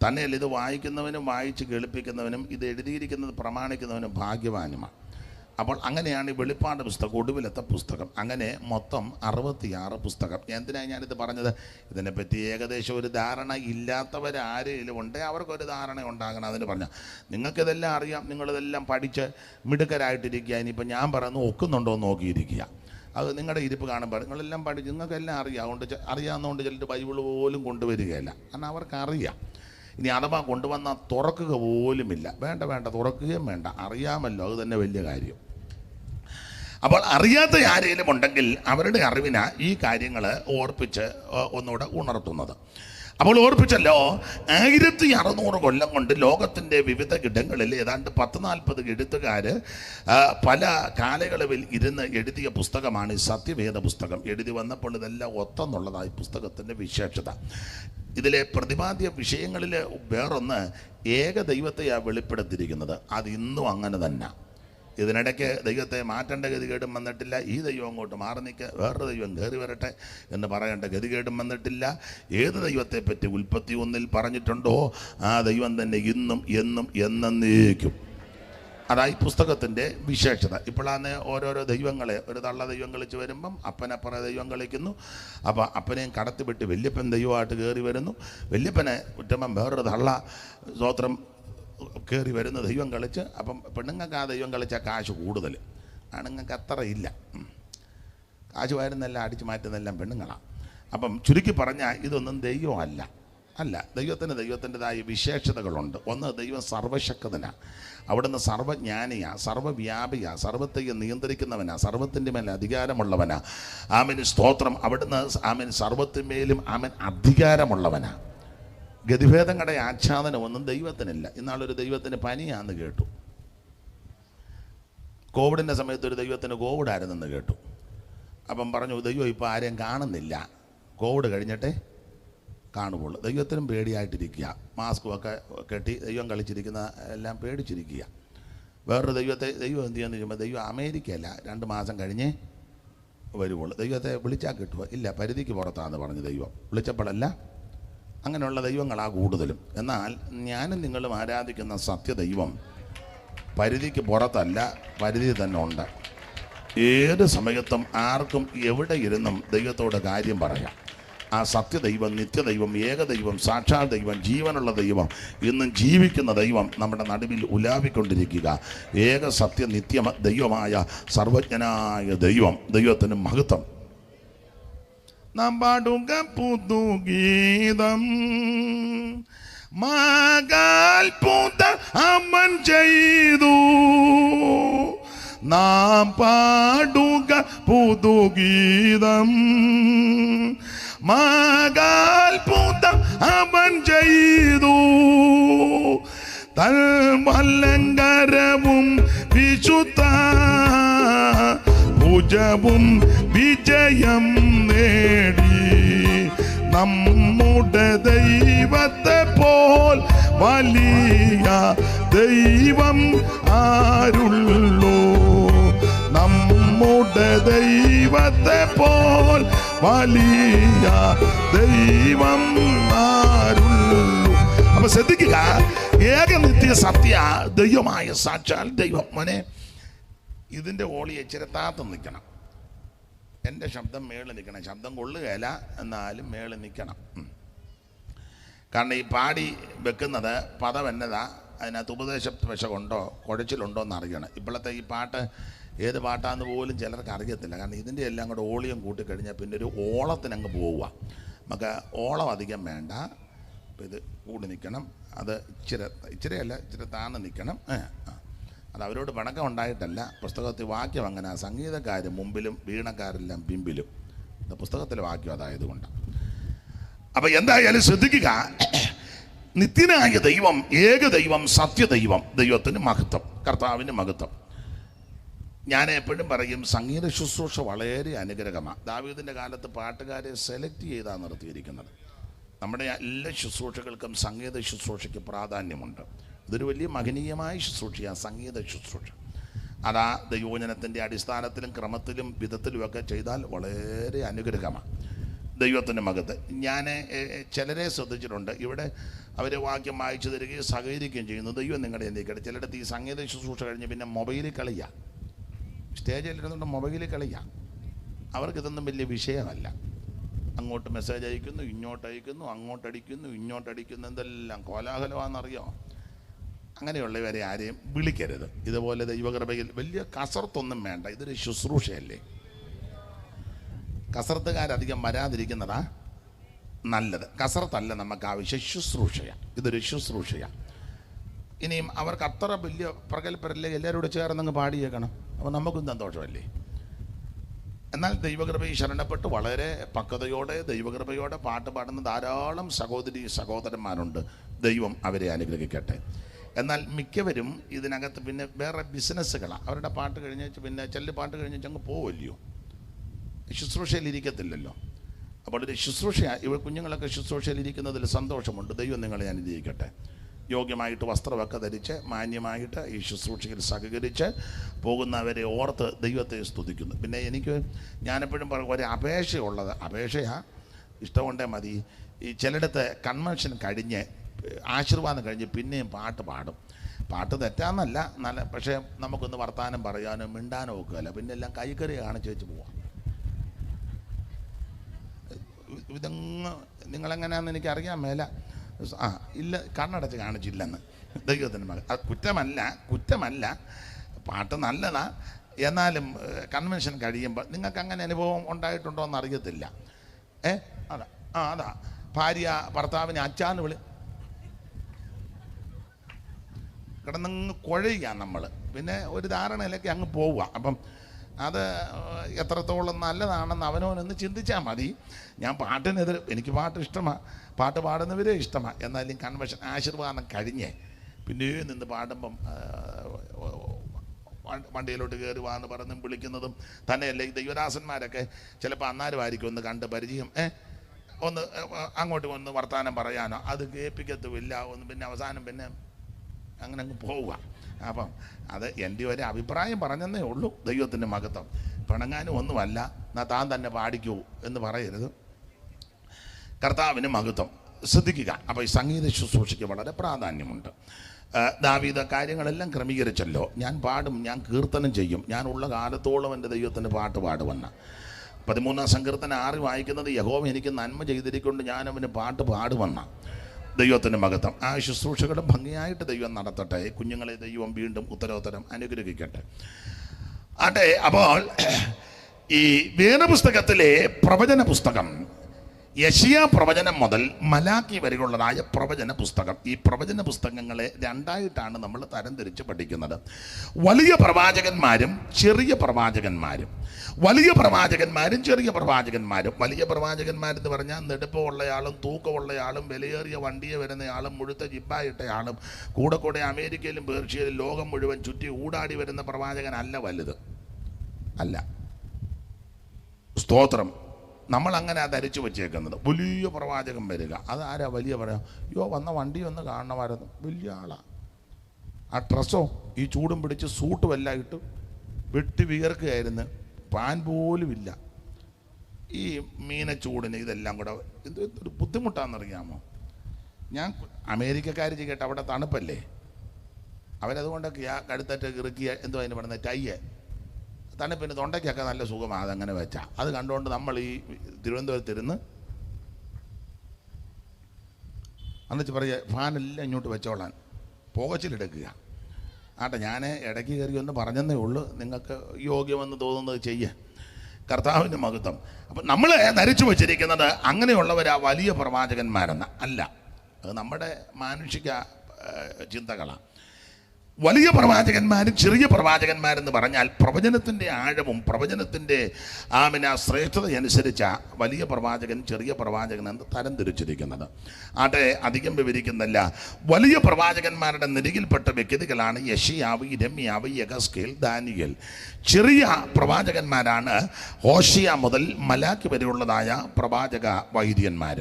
തന്നെയല്ല, ഇത് വായിക്കുന്നവനും വായിച്ച് കേൾപ്പിക്കുന്നവനും ഇത് എഴുതിയിരിക്കുന്നത് പ്രമാണിക്കുന്നവനും ഭാഗ്യവാനുമാണ്. അപ്പോൾ അങ്ങനെയാണ് ഈ വെളിപ്പാട് പുസ്തകം ഒടുവിലത്തെ പുസ്തകം. അങ്ങനെ മൊത്തം 66 പുസ്തകം. എന്തിനാണ് ഞാനിത് പറഞ്ഞത്? ഇതിനെപ്പറ്റി ഏകദേശം ഒരു ധാരണ ഇല്ലാത്തവരാരെങ്കിലും ഉണ്ടേ അവർക്കൊരു ധാരണ ഉണ്ടാകണം. അതിന് പറഞ്ഞാൽ നിങ്ങൾക്കിതെല്ലാം അറിയാം, നിങ്ങളിതെല്ലാം പഠിച്ച് മിടുക്കരായിട്ടിരിക്കുക. ഇനിയിപ്പോൾ ഞാൻ പറയുന്നത് ഒക്കുന്നുണ്ടോ എന്ന് നോക്കിയിരിക്കുക. അത് നിങ്ങളുടെ ഇരിപ്പ് കാണുമ്പോൾ നിങ്ങളെല്ലാം പഠിച്ച് നിങ്ങൾക്കെല്ലാം അറിയാം. അതുകൊണ്ട് അറിയാവുന്നതുകൊണ്ട് ചിലർ ബൈബിൾ പോലും കൊണ്ടുവരികയില്ല. കാരണം അവർക്കറിയാം. ഇനി അഥവാ കൊണ്ടുവന്നാൽ തുറക്കുക പോലുമില്ല. വേണ്ട, തുറക്കുകയും വേണ്ട. അറിയാമല്ലോ, അത് തന്നെ വലിയ കാര്യം. അപ്പോൾ അറിയാത്ത ആരെങ്കിലും ഉണ്ടെങ്കിൽ അവരുടെ അറിവിനാ ഈ കാര്യങ്ങൾ ഓർപ്പിച്ച് ഒന്നുകൂടെ ഉണർത്തുന്നത്. അപ്പോൾ ഓർപ്പിച്ചല്ലോ, 1600 കൊല്ലം കൊണ്ട് ലോകത്തിൻ്റെ വിവിധ ഇടങ്ങളിൽ ഏതാണ്ട് 40 എഴുത്തുകാർ പല കാലയളവിൽ ഇരുന്ന് എഴുതിയ പുസ്തകമാണ് ഈ സത്യവേദ പുസ്തകം. എഴുതി വന്നപ്പോൾ ഇതെല്ലാം ഒത്തെന്നുള്ളതായി പുസ്തകത്തിൻ്റെ വിശേഷത. ഇതിലെ പ്രതിപാദ്യ വിഷയങ്ങളിൽ വേറൊന്ന്, ഏക ദൈവത്തെയാണ് വെളിപ്പെടുത്തിയിരിക്കുന്നത്. അത് ഇന്നും അങ്ങനെ തന്നെ. ഇതിനിടയ്ക്ക് ദൈവത്തെ മാറ്റേണ്ട ഗതികേടും വന്നിട്ടില്ല. ഈ ദൈവം അങ്ങോട്ട് മാറി നിൽക്കുക, വേറൊരു ദൈവം കയറി വരട്ടെ എന്ന് പറയേണ്ട ഗതികേടും വന്നിട്ടില്ല. ഏത് ദൈവത്തെപ്പറ്റി ഉൽപ്പത്തി 1 പറഞ്ഞിട്ടുണ്ടോ ആ ദൈവം തന്നെ ഇന്നും എന്നും എന്നേക്കും. അതായി പുസ്തകത്തിൻ്റെ വിശേഷത. ഇപ്പോഴാണ് ഓരോരോ ദൈവങ്ങളെ, ഒരു തള്ള ദൈവം കളിച്ച് വരുമ്പം അപ്പനപ്പുറം ദൈവം കളിക്കുന്നു. അപ്പോൾ അപ്പനെയും കടത്തിവിട്ട് വല്യപ്പൻ ദൈവമായിട്ട് കയറി വരുന്നു. വല്യപ്പനെ കുറ്റമ്പം വേറൊരു തള്ള സ്തോത്രം കയറി വരുന്ന ദൈവം കളിച്ച്. അപ്പം പെണ്ണുങ്ങൾക്ക് ആ ദൈവം കളിച്ചാൽ കാശ് കൂടുതൽ, ആണുങ്ങൾക്ക് അത്ര ഇല്ല. കാശ് വരുന്നെല്ലാം അടിച്ചു മാറ്റുന്നതെല്ലാം പെണ്ണുങ്ങളാണ്. അപ്പം ചുരുക്കി പറഞ്ഞാൽ ഇതൊന്നും ദൈവമല്ല. ദൈവത്തിൻ്റെതായ വിശേഷതകളുണ്ട്. ഒന്ന്, ദൈവം സർവശക്തനാണ്. അവിടുന്ന് സർവജ്ഞാനിയാണ്, സർവ്വവ്യാപിയാണ്, സർവത്തെയും നിയന്ത്രിക്കുന്നവനാണ്, സർവത്തിൻ്റെ മേൽ അധികാരമുള്ളവനാണ്. ആമേൻ സ്തോത്രം. അവിടുന്ന് ആമേൻ സർവത്തിന്മേലും ആമേൻ അധികാരമുള്ളവനാണ്. ഗതിഭേദങ്ങളുടെ ആച്ഛാദനമൊന്നും ദൈവത്തിനില്ല. ഇന്നാളൊരു ദൈവത്തിന് പനിയാണെന്ന് കേട്ടു. കോവിഡിൻ്റെ സമയത്ത് ഒരു ദൈവത്തിന് കോവിഡായിരുന്നെന്ന് കേട്ടു. അപ്പം പറഞ്ഞു, ദൈവം ഇപ്പോൾ ആരെയും കാണുന്നില്ല, കോവിഡ് കഴിഞ്ഞിട്ടേ കാണുകയുള്ളൂ. ദൈവത്തിനും പേടിയായിട്ടിരിക്കുക, മാസ്കുമൊക്കെ കെട്ടി ദൈവം കളിച്ചിരിക്കുന്ന എല്ലാം പേടിച്ചിരിക്കുക. വേറൊരു ദൈവം എന്ത് ചെയ്യുമെന്ന് ചോദിക്കുമ്പോൾ, ദൈവം അമേരിക്കയല്ല, 2 മാസം കഴിഞ്ഞേ വരുവുള്ളൂ. ദൈവത്തെ വിളിച്ചാൽ കിട്ടുക ഇല്ല, പരിധിക്ക് പുറത്താണെന്ന് പറഞ്ഞു ദൈവം. വിളിച്ചപ്പോഴല്ല. അങ്ങനെയുള്ള ദൈവങ്ങളാണ് കൂടുതലും. എന്നാൽ ഞാനും നിങ്ങളും ആരാധിക്കുന്ന സത്യദൈവം പരിധിക്ക് പുറത്തല്ല, പരിധി തന്നെ ഉണ്ട്. ഏത് സമയത്തും ആർക്കും എവിടെ ഇരുന്നും ദൈവത്തോട് കാര്യം പറയാം. ആ സത്യദൈവം, നിത്യദൈവം, ഏകദൈവം, സാക്ഷാൽ ദൈവം, ജീവനുള്ള ദൈവം, ഇന്നും ജീവിക്കുന്ന ദൈവം നമ്മുടെ നടുവിൽ ഉലാവിക്കൊണ്ടിരിക്കുക. ഏക സത്യ നിത്യ ദൈവമായ സർവജ്ഞനായ ദൈവം, ദൈവത്തിന് മഹത്വം. നാം പാടുക പുതുഗീതം, മകാത്ഭുത അവൻ ചെയ്തു. നാം പാടുക പുതുഗീതം, മകാത്ഭുതം അവൻ ചെയ്തു. തൽമലങ്കരവും വിശുദ്ധ ഭുജവും വിജയം നേടി. നമ്മുടെ ദൈവത്തെ പോൽ വലിയ ദൈവം ആരുള്ളൂ? നമ്മുടെ ദൈവത്തെ പോൽ വലിയ ദൈവം ആരുള്ളൂ? അപ്പൊ ശ്രദ്ധിക്കുക, ഏകനിത്യ സത്യ ദൈവമായ സാക്ഷാൽ ദൈവം. മോനെ, ഇതിൻ്റെ ഓളി ഇച്ചിരി താത്ത് നിൽക്കണം. എൻ്റെ ശബ്ദം മേളിൽ നിൽക്കണം. ശബ്ദം കൊള്ളുകയില്ല, എന്നാലും മേളിൽ നിൽക്കണം. കാരണം ഈ പാടി വെക്കുന്നത് പദം എന്നതാ, അതിനകത്ത് ഉപദേശ പെശകുണ്ടോ കുഴച്ചിലുണ്ടോ എന്ന് അറിയണം. ഇപ്പോഴത്തെ ഈ പാട്ട് ഏത് പാട്ടാന്ന് പോലും ചിലർക്ക് അറിയത്തില്ല. കാരണം ഇതിൻ്റെ എല്ലാം കൂടെ ഓളിയം കൂട്ടിക്കഴിഞ്ഞാൽ പിന്നെ ഒരു ഓളത്തിനങ്ങ് പോവുക. നമുക്ക് ഓളം അധികം വേണ്ട. അപ്പം ഇത് കൂടി നിൽക്കണം. അത് ഇച്ചിരി താന്ന് നിൽക്കണം. അത് അവരോട് പിണക്കം ഉണ്ടായിട്ടല്ല. പുസ്തകത്തിൽ വാക്യം അങ്ങനെ, സംഗീതക്കാർ മുമ്പിലും വീണക്കാരെല്ലാം പിമ്പിലും. പുസ്തകത്തിലെ വാക്യം അതായതുകൊണ്ട്. അപ്പം എന്തായാലും ശ്രദ്ധിക്കുക, നിത്യനായ ദൈവം, ഏകദൈവം, സത്യദൈവം, ദൈവത്തിന് മഹത്വം, കർത്താവിന് മഹത്വം. ഞാൻ എപ്പോഴും പറയും, സംഗീത ശുശ്രൂഷ വളരെ അനുഗ്രഹമാണ്. ദാവീദിൻ്റെ കാലത്ത് പാട്ടുകാരെ സെലക്ട് ചെയ്താണ് നിർത്തിയിരിക്കുന്നത്. നമ്മുടെ എല്ലാ ശുശ്രൂഷകൾക്കും സംഗീത ശുശ്രൂഷയ്ക്ക് പ്രാധാന്യമുണ്ട്. ഇതൊരു വലിയ മഹനീയമായ ശുശ്രൂഷയാണ് സംഗീത ശുശ്രൂഷ. അതാ ദൈവവചനത്തിൻ്റെ അടിസ്ഥാനത്തിലും ക്രമത്തിലും വിധത്തിലുമൊക്കെ ചെയ്താൽ വളരെ അനുഗ്രഹമാണ്. ദൈവത്തിൻ്റെ മഹത്വം. ഞാൻ ചിലരെ ശ്രദ്ധിച്ചിട്ടുണ്ട്, ഇവിടെ അവർ വാക്യം വായിച്ചു തരികയും സഹകരിക്കുകയും ചെയ്യുന്നു. ദൈവം നിങ്ങളുടെ എന്തൊക്കെയാണ്. ചിലയിടത്ത് ഈ സംഗീത ശുശ്രൂഷ കഴിഞ്ഞ് പിന്നെ മൊബൈലിൽ കളിയാ, സ്റ്റേജിലിരുന്നുകൊണ്ട് മൊബൈലിൽ കളിയാ. അവർക്കിതൊന്നും വലിയ വിഷയമല്ല. അങ്ങോട്ട് മെസ്സേജ് അയക്കുന്നു, ഇങ്ങോട്ട് അയക്കുന്നു, അങ്ങോട്ടടിക്കുന്നു, ഇങ്ങോട്ടടിക്കുന്നു, എന്തെല്ലാം കോലാഹലമാണെന്നറിയോ? അങ്ങനെയുള്ളവരെ ആരെയും വിളിക്കരുത്. ഇതുപോലെ ദൈവകൃപയിൽ വലിയ കസർത്തൊന്നും വേണ്ട. ഇതൊരു ശുശ്രൂഷയല്ലേ. കസർത്തുകാരധികം വരാതിരിക്കുന്നതാ നല്ലത്. കസർത്തല്ല നമുക്ക് ആവശ്യം, ശുശ്രൂഷയാണ്. ഇതൊരു ശുശ്രൂഷയാണ്. ഇനിയും അവർക്ക് അത്ര വലിയ പ്രഗത്ഭരല്ലേ, എല്ലാവരോട് ചേർന്നങ്ങ് പാടിയേക്കണം. അപ്പോൾ നമുക്കും സന്തോഷമല്ലേ. എന്നാൽ ദൈവകൃപയിൽ ശരണപ്പെട്ട് വളരെ പക്വതയോടെ ദൈവകൃപയോടെ പാട്ട് പാടുന്ന ധാരാളം സഹോദരി സഹോദരന്മാരുണ്ട്. ദൈവം അവരെ അനുഗ്രഹിക്കട്ടെ. എന്നാൽ മിക്കവരും ഇതിനകത്ത് പിന്നെ വേറെ ബിസിനസ്സുകളാണ്. അവരുടെ പാട്ട് കഴിഞ്ഞ് പിന്നെ പാട്ട് കഴിഞ്ഞ് അങ്ങ് പോവല്ലയോ, ശുശ്രൂഷയിലിരിക്കത്തില്ലല്ലോ. അപ്പോൾ ഒരു ശുശ്രൂഷ, ഇവർ കുഞ്ഞുങ്ങളൊക്കെ ശുശ്രൂഷയിലിരിക്കുന്നതിൽ സന്തോഷമുണ്ട്. ദൈവം നിങ്ങളെ അനുഗ്രഹിക്കട്ടെ. യോഗ്യമായിട്ട് വസ്ത്രമൊക്കെ ധരിച്ച് മാന്യമായിട്ട് ഈ ശുശ്രൂഷയിൽ സഹകരിച്ച് പോകുന്നവരെ ഓർത്ത് ദൈവത്തെ സ്തുതിക്കുന്നു. പിന്നെ ഞാനെപ്പോഴും ഒരു അപേക്ഷയുള്ളത്, ഇഷ്ടമുണ്ടേ മതി. ഈ ചിലയിടത്ത് കൺവെൻഷൻ കഴിഞ്ഞ് ആശീർവാദം കഴിഞ്ഞ് പിന്നെയും പാട്ട് പാടും. പാട്ട് തെറ്റാന്നല്ല, നല്ല, പക്ഷേ നമുക്കൊന്ന് വർത്താനം പറയാനോ മിണ്ടാനോ ഒക്കെയല്ല. പിന്നെ എല്ലാം കൈക്കറി കാണിച്ച് വെച്ച് പോവാം. ഇതങ്ങ് നിങ്ങളെങ്ങനെയാണെന്ന് എനിക്കറിയാൻ മേല. ഇല്ല, കണ്ണടച്ച് കാണിച്ചില്ലെന്ന്. ദൈവത്തിൻ്റെ മകൻ. അത് കുറ്റമല്ല, പാട്ട് നല്ലതാ. എന്നാലും കൺവെൻഷൻ കഴിയുമ്പോൾ നിങ്ങൾക്ക് അങ്ങനെ അനുഭവം ഉണ്ടായിട്ടുണ്ടോ എന്ന് അറിയത്തില്ല. അതാ ഭാര്യ ഭർത്താവിനെ അച്ചാന്ന് കിടന്നങ്ങ് കുഴയുക നമ്മൾ. പിന്നെ ഒരു ധാരണയിലേക്ക് അങ്ങ് പോവുക. അപ്പം അത് എത്രത്തോളം നല്ലതാണെന്ന് അവനവനൊന്ന് ചിന്തിച്ചാൽ മതി. ഞാൻ പാട്ടിനെതിരെ, എനിക്ക് പാട്ട് ഇഷ്ടമാണ്, പാട്ട് പാടുന്നവരെ ഇഷ്ടമാണ്. എന്നാലും കൺവെൻഷൻ ആശീർവാദം കഴിഞ്ഞ് പിന്നെ നിന്ന് പാടുമ്പം വണ്ടിയിലോട്ട് കയറി വാന്ന് പറഞ്ഞും വിളിക്കുന്നതും തന്നെയല്ലേ. ഈ ദൈവദാസന്മാരൊക്കെ ചിലപ്പോൾ അന്നാരുമായിരിക്കും ഒന്ന് കണ്ട് പരിചയം, ഒന്ന് അങ്ങോട്ട് വന്ന് വർത്തമാനം പറയാനോ, അത് കേൾപ്പിക്കത്തുമില്ല. ഒന്ന് പിന്നെ അവസാനം പിന്നെ അങ്ങനെ അങ്ങ് പോവുക. അപ്പം അത് എൻ്റെ ഒരു അഭിപ്രായം പറഞ്ഞതേ ഉള്ളൂ. ദൈവത്തിൻ്റെ മഹത്വം. പിണങ്ങാനും ഒന്നുമല്ല. എന്നാൽ താൻ തന്നെ പാടിക്കൂ എന്ന് പറയരുത്. കർത്താവിന് മഹത്വം. ശ്രദ്ധിക്കുക. അപ്പോൾ ഈ സംഗീത ശുശ്രൂഷയ്ക്ക് വളരെ പ്രാധാന്യമുണ്ട്. ദാവീദ് കാര്യങ്ങളെല്ലാം ക്രമീകരിച്ചല്ലോ. ഞാൻ പാടും, ഞാൻ കീർത്തനം ചെയ്യും, ഞാൻ ഉള്ള കാലത്തോളം എൻ്റെ ദൈവത്തിൻ്റെ പാട്ട് പാടുവെന്ന 13-ാം സങ്കീർത്തനം 6 വായിക്കുന്നത്, യഹോവ എനിക്ക് നന്മ ചെയ്തിരിക്കൊണ്ട് ഞാൻ അവന് പാട്ട് പാടുവെന്ന. ദൈവത്തിൻ്റെ മഹത്വം. ആ ശുശ്രൂഷകളും ഭംഗിയായിട്ട് ദൈവം നടത്തട്ടെ. കുഞ്ഞുങ്ങളെ ദൈവം വീണ്ടും ഉത്തരോത്തരം അനുഗ്രഹിക്കട്ടെ. അപ്പോൾ ഈ വേദപുസ്തകത്തിലെ പ്രവചന പുസ്തകം, യെശയ്യാ പ്രവചനം മുതൽ മലാക്കി വരെയുള്ളതായ പ്രവചന പുസ്തകം, ഈ പ്രവചന പുസ്തകങ്ങളെ രണ്ടായിട്ടാണ് നമ്മൾ തരംതിരിച്ച് പഠിക്കുന്നത്. വലിയ പ്രവാചകന്മാരും ചെറിയ പ്രവാചകന്മാരും. വലിയ പ്രവാചകന്മാരും ചെറിയ പ്രവാചകന്മാരും. വലിയ പ്രവാചകന്മാരെന്ന് പറഞ്ഞാൽ നെടുപ്പമുള്ളയാളും തൂക്കമുള്ളയാളും വിലയേറിയ വണ്ടിയെ വരുന്നയാളും മുഴുത്ത ജിബ്ബായിട്ടയാളും കൂടെ അമേരിക്കയിലും പേർഷ്യയിലും ലോകം മുഴുവൻ ചുറ്റി ഊടാടി വരുന്ന പ്രവാചകനല്ല വലുത്. അല്ല. സ്തോത്രം. നമ്മളങ്ങനെ ധരിച്ചു വച്ചേക്കുന്നത്. വലിയ പ്രവാചകൻ വരിക, അതാരാ വലിയ പറയാം? വന്ന വണ്ടി ഒന്ന് കാണണമായിരുന്നു, വലിയ ആളാ. ആ ഡ്രസ്സോ ഈ ചൂടും പിടിച്ച് സൂട്ടും എല്ലാം ഇട്ട് വെട്ടി വിയർക്കുകയായിരുന്നു, പാൻ പോലും ഇല്ല. ഈ മീനച്ചൂടിന് ഇതെല്ലാം കൂടെ എന്തൊരു ബുദ്ധിമുട്ടാണെന്നറിയാമോ? ഞാൻ അമേരിക്കക്കാർ ചെയ്യട്ടെ, അവിടെ തണുപ്പല്ലേ, അവരതുകൊണ്ടൊക്കെ കടുത്തറ്റ് ഇറുക്കിയ എന്തോ അതിന് പറയുന്നത് ടയ്യ്, തണുപ്പിന് തൊണ്ടയ്ക്കൊക്കെ നല്ല സുഖമാണ് അതങ്ങനെ വെച്ചാൽ. അത് കണ്ടുകൊണ്ട് നമ്മൾ ഈ തിരുവനന്തപുരത്തിരുന്ന് എന്നിട്ട് പറയുക ഫാനെല്ലാം ഇങ്ങോട്ട് വെച്ചോളാൻ, പുകച്ചിലെടുക്കുക. ഞാൻ ഇടയ്ക്ക് കയറി ഒന്ന് പറഞ്ഞതേ ഉള്ളൂ, നിങ്ങൾക്ക് യോഗ്യമെന്ന് തോന്നുന്നത് ചെയ്യുക. കർത്താവിൻ്റെ മഹത്വം. അപ്പം നമ്മൾ ധരിച്ചു വച്ചിരിക്കുന്നത് അങ്ങനെയുള്ളവരാ വലിയ പ്രവാചകന്മാരെന്ന് അല്ല. അത് നമ്മുടെ മാനുഷിക ചിന്തകളാണ്. വലിയ പ്രവാചകന്മാരും ചെറിയ പ്രവാചകന്മാരെന്ന് പറഞ്ഞാൽ പ്രവചനത്തിൻ്റെ ആഴവും പ്രവചനത്തിൻ്റെ ശ്രേഷ്ഠതയനുസരിച്ച വലിയ പ്രവാചകൻ ചെറിയ പ്രവാചകൻ എന്ന് തരംതിരിച്ചിരിക്കുന്നത്. അധികം വിവരിക്കുന്നില്ല. വലിയ പ്രവാചകന്മാരുടെ നിരയിൽപ്പെട്ട വ്യക്തികളാണ് യെശയ്യാവ്, യിരെമ്യാവ്, യെഹെസ്കേൽ, ദാനിയേൽ. ചെറിയ പ്രവാചകന്മാരാണ് ഹോശിയ മുതൽ മലാക്കി വരെയുള്ളതായ പ്രവാചക വൈദ്യന്മാർ.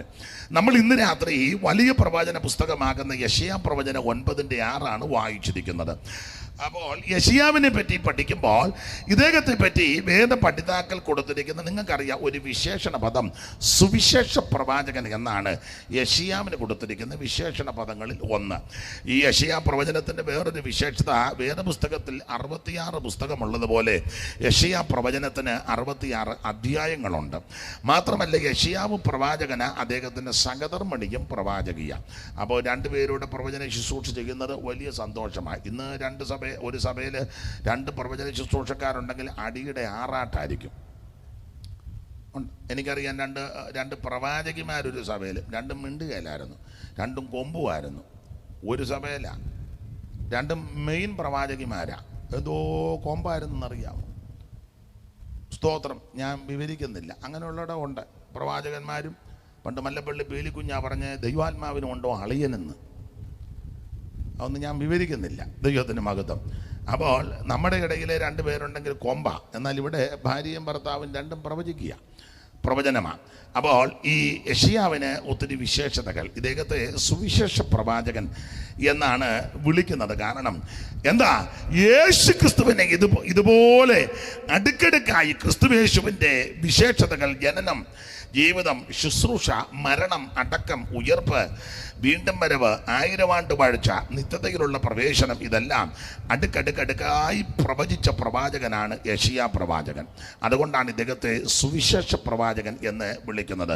നമ്മൾ ഇന്ന് രാത്രി വലിയ പ്രവചന പുസ്തകമാകുന്ന യെശയ്യാ പ്രവചനം 9:6 വായിച്ചിരിക്കുന്നത്. അപ്പോൾ യെശയ്യാവിനെ പറ്റി പഠിക്കുമ്പോൾ ഇദ്ദേഹത്തെ പറ്റി വേദ പഠിതാക്കൾ കൊടുത്തിരിക്കുന്ന നിങ്ങൾക്കറിയാം ഒരു വിശേഷണ പദം സുവിശേഷ പ്രവാചകൻ എന്നാണ് യെശയ്യാവിന് കൊടുത്തിരിക്കുന്ന വിശേഷണ പദങ്ങളിൽ ഒന്ന്. ഈ യെശയ്യാ പ്രവചനത്തിൻ്റെ വേറൊരു വിശേഷത, വേദപുസ്തകത്തിൽ 66 പുസ്തകമുള്ളതുപോലെ യെശയ്യാ പ്രവചനത്തിന് 66 അധ്യായങ്ങളുണ്ട്. മാത്രമല്ല യെശയ്യാവ് പ്രവാചകന് അദ്ദേഹത്തിൻ്റെ സഹധർമ്മിണിയും പ്രവാചകിയ. അപ്പോൾ രണ്ടുപേരുടെ പ്രവചന ശുശ്രൂഷ ചെയ്യുന്നത് വലിയ സന്തോഷമായി. ഇന്ന് ഒരു സഭയിൽ 2 പ്രവചന ശുശ്രൂഷക്കാരുണ്ടെങ്കിൽ അടിയുടെ ആറാട്ടായിരിക്കും. എനിക്കറിയാം രണ്ട് പ്രവാചകിമാരൊരു സഭയിൽ, 2 മിണ്ടുകയിലായിരുന്നു, 2 കൊമ്പുമായിരുന്നു. ഒരു സഭയിലാണ് 2 മെയിൻ പ്രവാചകിമാരാ, എന്തോ കൊമ്പായിരുന്നെന്നറിയാമോ? സ്തോത്രം. ഞാൻ വിവരിക്കുന്നില്ല. അങ്ങനെയുള്ളവിടെ ഉണ്ട്. പ്രവാചകന്മാരും പണ്ട് മല്ലപ്പള്ളി പേലിക്കുഞ്ഞാ പറഞ്ഞ ദൈവാത്മാവിനുണ്ടോ അളിയനെന്ന്, അതൊന്നും ഞാൻ വിവരിക്കുന്നില്ല. ദൈവത്തിന് മഹത്വം. അപ്പോൾ നമ്മുടെ ഇടയിൽ 2 പേരുണ്ടെങ്കിൽ കൊമ്പ, എന്നാൽ ഇവിടെ ഭാര്യയും ഭർത്താവും രണ്ടും പ്രവചനമാണ്. അപ്പോൾ ഈ യെശയ്യാവിന് ഒത്തിരി വിശേഷതകൾ. ഇദ്ദേഹത്തെ സുവിശേഷ പ്രവാചകൻ എന്നാണ് വിളിക്കുന്നത്. കാരണം എന്താ, യേശു ക്രിസ്തുവിനെ ഇതുപോലെ അടുക്കടുക്കായി ക്രിസ്തുയേശുവിൻ്റെ വിശേഷതകൾ, ജനനം, ജീവിതം, ശുശ്രൂഷ, മരണം, അടക്കം, ഉയർപ്പ്, വീണ്ടും വരവ്, 1000 ആണ്ട് വാഴ്ച, നിത്യതയിലുള്ള പ്രവേശനം, ഇതെല്ലാം അടുക്കടുക്കടുക്കായി പ്രവചിച്ച പ്രവാചകനാണ് യെശയ്യാ പ്രവാചകൻ. അതുകൊണ്ടാണ് ഇദ്ദേഹത്തെ സുവിശേഷ പ്രവാചകൻ എന്ന് വിളിക്കുന്നത്.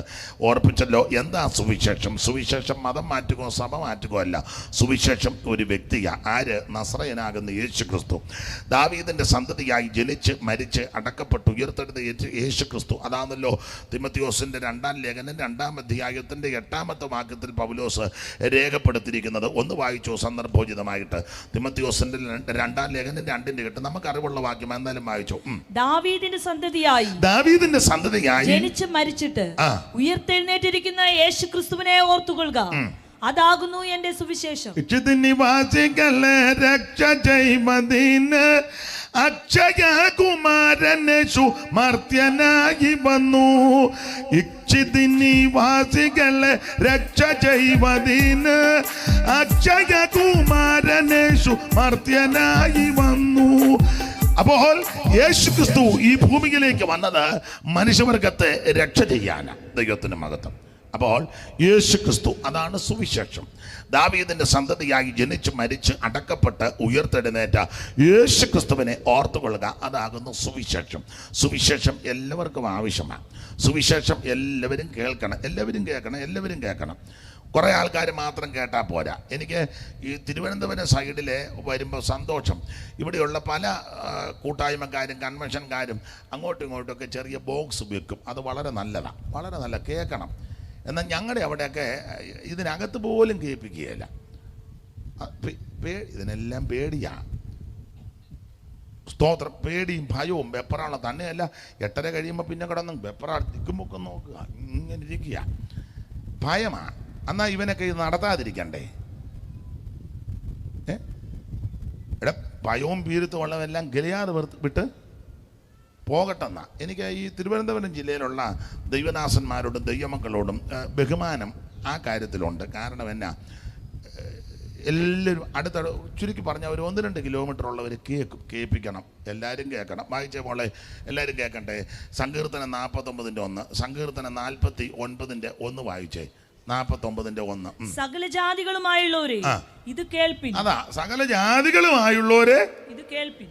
ഓർപ്പിച്ചല്ലോ, എന്താ സുവിശേഷം? സുവിശേഷം മതം മാറ്റുകയോ സഭ മാറ്റുകയോ അല്ല. സുവിശേഷം ഒരു വ്യക്തിയാണ്. ആര്? നസ്രയനാകുന്ന യേശു ക്രിസ്തു. ദാവീദിൻ്റെ സന്തതിയായി ജനിച്ച് മരിച്ച് അടക്കപ്പെട്ട് ഉയർത്തെടുത്ത യേശു ക്രിസ്തു. അതാണല്ലോ തിമോത്തിയോസിൻ്റെ 2-ാം ലേഖനം 2-ാം അധ്യായത്തിൻ്റെ 8-ാമത്തെ വാക്യത്തിൽ പൗലോസ് രേഖപ്പെടുത്തിയിരിക്കുന്നത്. ഒന്ന് വായിച്ചോ സന്ദർഭോചിതമായിട്ട്. തിമോത്തിയോസിന്റെ 2-ാം ലേഖനം 2:8. നമുക്ക് അറിവുള്ള വാക്യം എന്തായാലും വായിച്ചോ. ദാവീദിന്റെ സന്തതിയായി ജനിച്ച് മരിച്ചിട്ട് ഉയർത്തെഴുന്നേറ്റിരിക്കുന്ന യേശു ക്രിസ്തുവിനെ ഓർത്തുകൊള്ളുക, അതാകുന്നു എന്റെ സുവിശേഷം. അക്ഷയ കുമാരനേശു മർത്യനായി വന്നു, നിവാസികളെ രക്ഷ ചെയ്വതിന്. അക്ഷയ കുമാരനേശു മർത്യനായി വന്നു. അപ്പോൾ യേശു ക്രിസ്തു ഈ ഭൂമിയിലേക്ക് വന്നത് മനുഷ്യവർഗത്തെ രക്ഷ ചെയ്യാനാണ്. ദൈവത്തിന് മഹത്വം. അപ്പോൾ യേശു ക്രിസ്തു, അതാണ് സുവിശേഷം. ദാവീദിന്റെ സന്തതിയായി ജനിച്ച് മരിച്ച് അടക്കപ്പെട്ട് ഉയർത്തെഴുന്നേറ്റ യേശു ക്രിസ്തുവിനെ ഓർത്തുകൊള്ളുക, അതാകുന്നു സുവിശേഷം. സുവിശേഷം എല്ലാവർക്കും ആവശ്യമാണ്. സുവിശേഷം എല്ലാവരും കേൾക്കണം. കുറേ ആൾക്കാർ മാത്രം കേട്ടാൽ പോരാ. എനിക്ക് ഈ തിരുവനന്തപുരം സൈഡിൽ വരുമ്പോൾ സന്തോഷം. ഇവിടെയുള്ള പല കൂട്ടായ്മക്കാരും കൺവെൻഷൻകാരും അങ്ങോട്ടും ഇങ്ങോട്ടുമൊക്കെ ചെറിയ ബോക്സ് വെക്കും. അത് വളരെ നല്ലതാണ്, കേൾക്കണം. എന്നാൽ ഞങ്ങളുടെ അവിടെയൊക്കെ ഇതിനകത്ത് പോലും കേൾപ്പിക്കുകയില്ല. ഇതിനെല്ലാം പേടിയാണ്. സ്തോത്രം. പേടിയും ഭയവും വെപ്പറാണ്. തന്നെയല്ല, 8:30 കഴിയുമ്പോൾ പിന്നെ കിടന്നും വെപ്പറാടിക്കുമ്പോൾ നോക്കുക, ഇങ്ങനെ ഇരിക്കുക, ഭയമാണ്. എന്നാൽ ഇവനൊക്കെ ഇത് നടത്താതിരിക്കണ്ടേ? ഭയവും ഭീരുത്വം ഉള്ളതെല്ലാം ഗലിയാദ് വിട്ട് പോകട്ടെന്ന. എനിക്ക് ഈ തിരുവനന്തപുരം ജില്ലയിലുള്ള ദൈവദാസന്മാരോടും ദൈവമക്കളോടും ബഹുമാനം ആ കാര്യത്തിലുണ്ട്. കാരണം എന്നാ, എല്ലാവരും ചുരുക്കി പറഞ്ഞാൽ ഒരു 1-2 കിലോമീറ്റർ ഉള്ളവർ കേൾപ്പിക്കണം. എല്ലാവരും കേൾക്കണം. വായിച്ച പോലെ എല്ലാവരും കേൾക്കട്ടെ. സങ്കീർത്തനം 49:1, സങ്കീർത്തനം 49:1 വായിച്ചേ. 49:1. സകല ജാതികളുമായുള്ളവരെ ഇത് കേൾപ്പിൻ. അതാ, സകല ജാതികളുമായുള്ളവരെ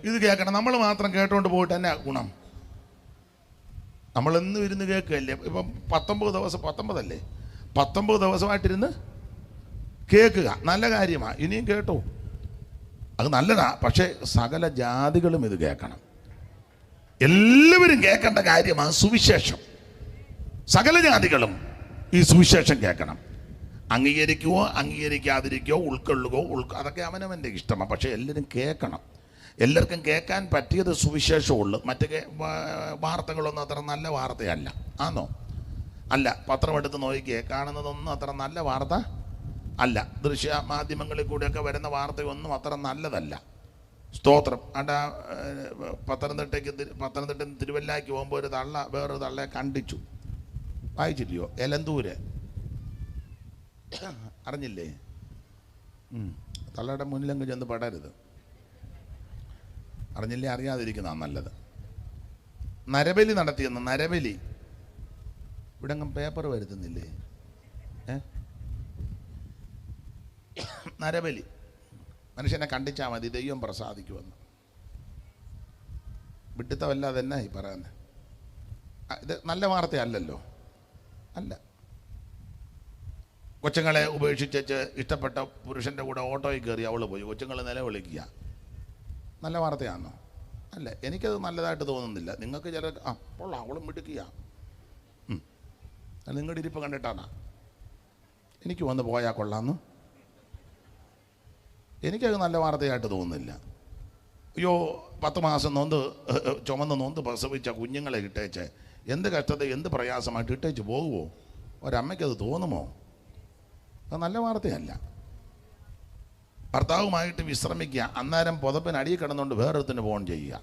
ഇത് കേൾക്കണം. നമ്മൾ മാത്രം കേട്ടോണ്ട് പോയിട്ട് എന്നാ ഗുണം? നമ്മളെന്നും ഇരുന്ന് കേൾക്കുകയല്ലേ. ഇപ്പം 19 ദിവസം, 19 ദിവസമായിട്ടിരുന്ന് കേൾക്കുക നല്ല കാര്യമാണ്. ഇനിയും കേട്ടോ, അത് നല്ലതാ. പക്ഷേ സകല ജാതികളും ഇത് കേൾക്കണം. എല്ലാവരും കേൾക്കേണ്ട കാര്യമാണ് സുവിശേഷം. സകല ജാതികളും ഈ സുവിശേഷം കേൾക്കണം. അംഗീകരിക്കുവോ അംഗീകരിക്കാതിരിക്കുകയോ ഉൾക്കൊള്ളുകയോ അതൊക്കെ അവനവൻ്റെ ഇഷ്ടമാണ്. പക്ഷേ എല്ലാവരും കേൾക്കണം. എല്ലാവർക്കും കേൾക്കാൻ പറ്റിയത് സുവിശേഷമുള്ളൂ. മറ്റേ വാർത്തകളൊന്നും അത്ര നല്ല വാർത്തയല്ല. ആണോ? അല്ല. പത്രം എടുത്ത് നോക്കിയേ, കാണുന്നതൊന്നും അത്ര നല്ല വാർത്ത അല്ല. ദൃശ്യ മാധ്യമങ്ങളിൽ കൂടെയൊക്കെ വരുന്ന വാർത്തയൊന്നും അത്ര നല്ലതല്ല. സ്തോത്രം. പത്തനംതിട്ട തിരുവല്ലായ്ക്ക് പോകുമ്പോൾ ഒരു തള്ള വേറൊരു തള്ളയെ കണ്ടിച്ചു. വായിച്ചില്ലയോ? എലന്തൂര്, അറിഞ്ഞില്ലേ? തള്ളയുടെ മുന്നിലങ്ങ് ചെന്ന് പെടരുത്. അറിഞ്ഞില്ലേ? അറിയാതിരിക്കുന്നതാണ് നല്ലത്. നരബലി നടത്തിയെന്ന്. നരബലി ഇവിടെ അങ്ങ് പേപ്പർ വരുത്തുന്നില്ലേ? നരബലി. മനുഷ്യനെ കണ്ടിച്ചാൽ മതി, ദൈവം പ്രസാദിക്കുമെന്ന്. വിട്ടിത്തമല്ല അതെന്നാ ഈ പറയുന്നത്. ഇത് നല്ല വാർത്തയല്ലല്ലോ. അല്ല. കൊച്ചുങ്ങളെ ഉപേക്ഷിച്ച് ഇഷ്ടപ്പെട്ട പുരുഷൻ്റെ കൂടെ ഓട്ടോയിൽ കയറി അവൾ പോയി. കൊച്ചുങ്ങൾ നിലവിളിക്കുക. നല്ല വാർത്തയാണോ? അല്ല. എനിക്കത് നല്ലതായിട്ട് തോന്നുന്നില്ല. നിങ്ങൾക്ക് ചില കൊള്ളാം, അവളും മിടുക്കുക, നിങ്ങളുടെ ഇരിപ്പ് കണ്ടിട്ടാണ് എനിക്ക് വന്ന് പോയാൽ കൊള്ളാമെന്ന്. എനിക്കത് നല്ല വാർത്തയായിട്ട് തോന്നുന്നില്ല. അയ്യോ 10 മാസം ചുമന്ന് നൊന്ത് പ്രസവിച്ച കുഞ്ഞുങ്ങളെ ഇട്ടേച്ച് എന്ത് കഷ്ടത എന്ത് പ്രയാസമായിട്ട് ഇട്ടേച്ച് പോകുമോ? ഒരമ്മയ്ക്കത് തോന്നുമോ? അത് നല്ല വാർത്തയല്ല. ഭർത്താവുമായിട്ട് വിശ്രമിക്കുക, അന്നേരം പുതപ്പിന് അടിയിൽ കിടന്നുകൊണ്ട് വേറൊരുത്തിന് ഫോൺ ചെയ്യുക.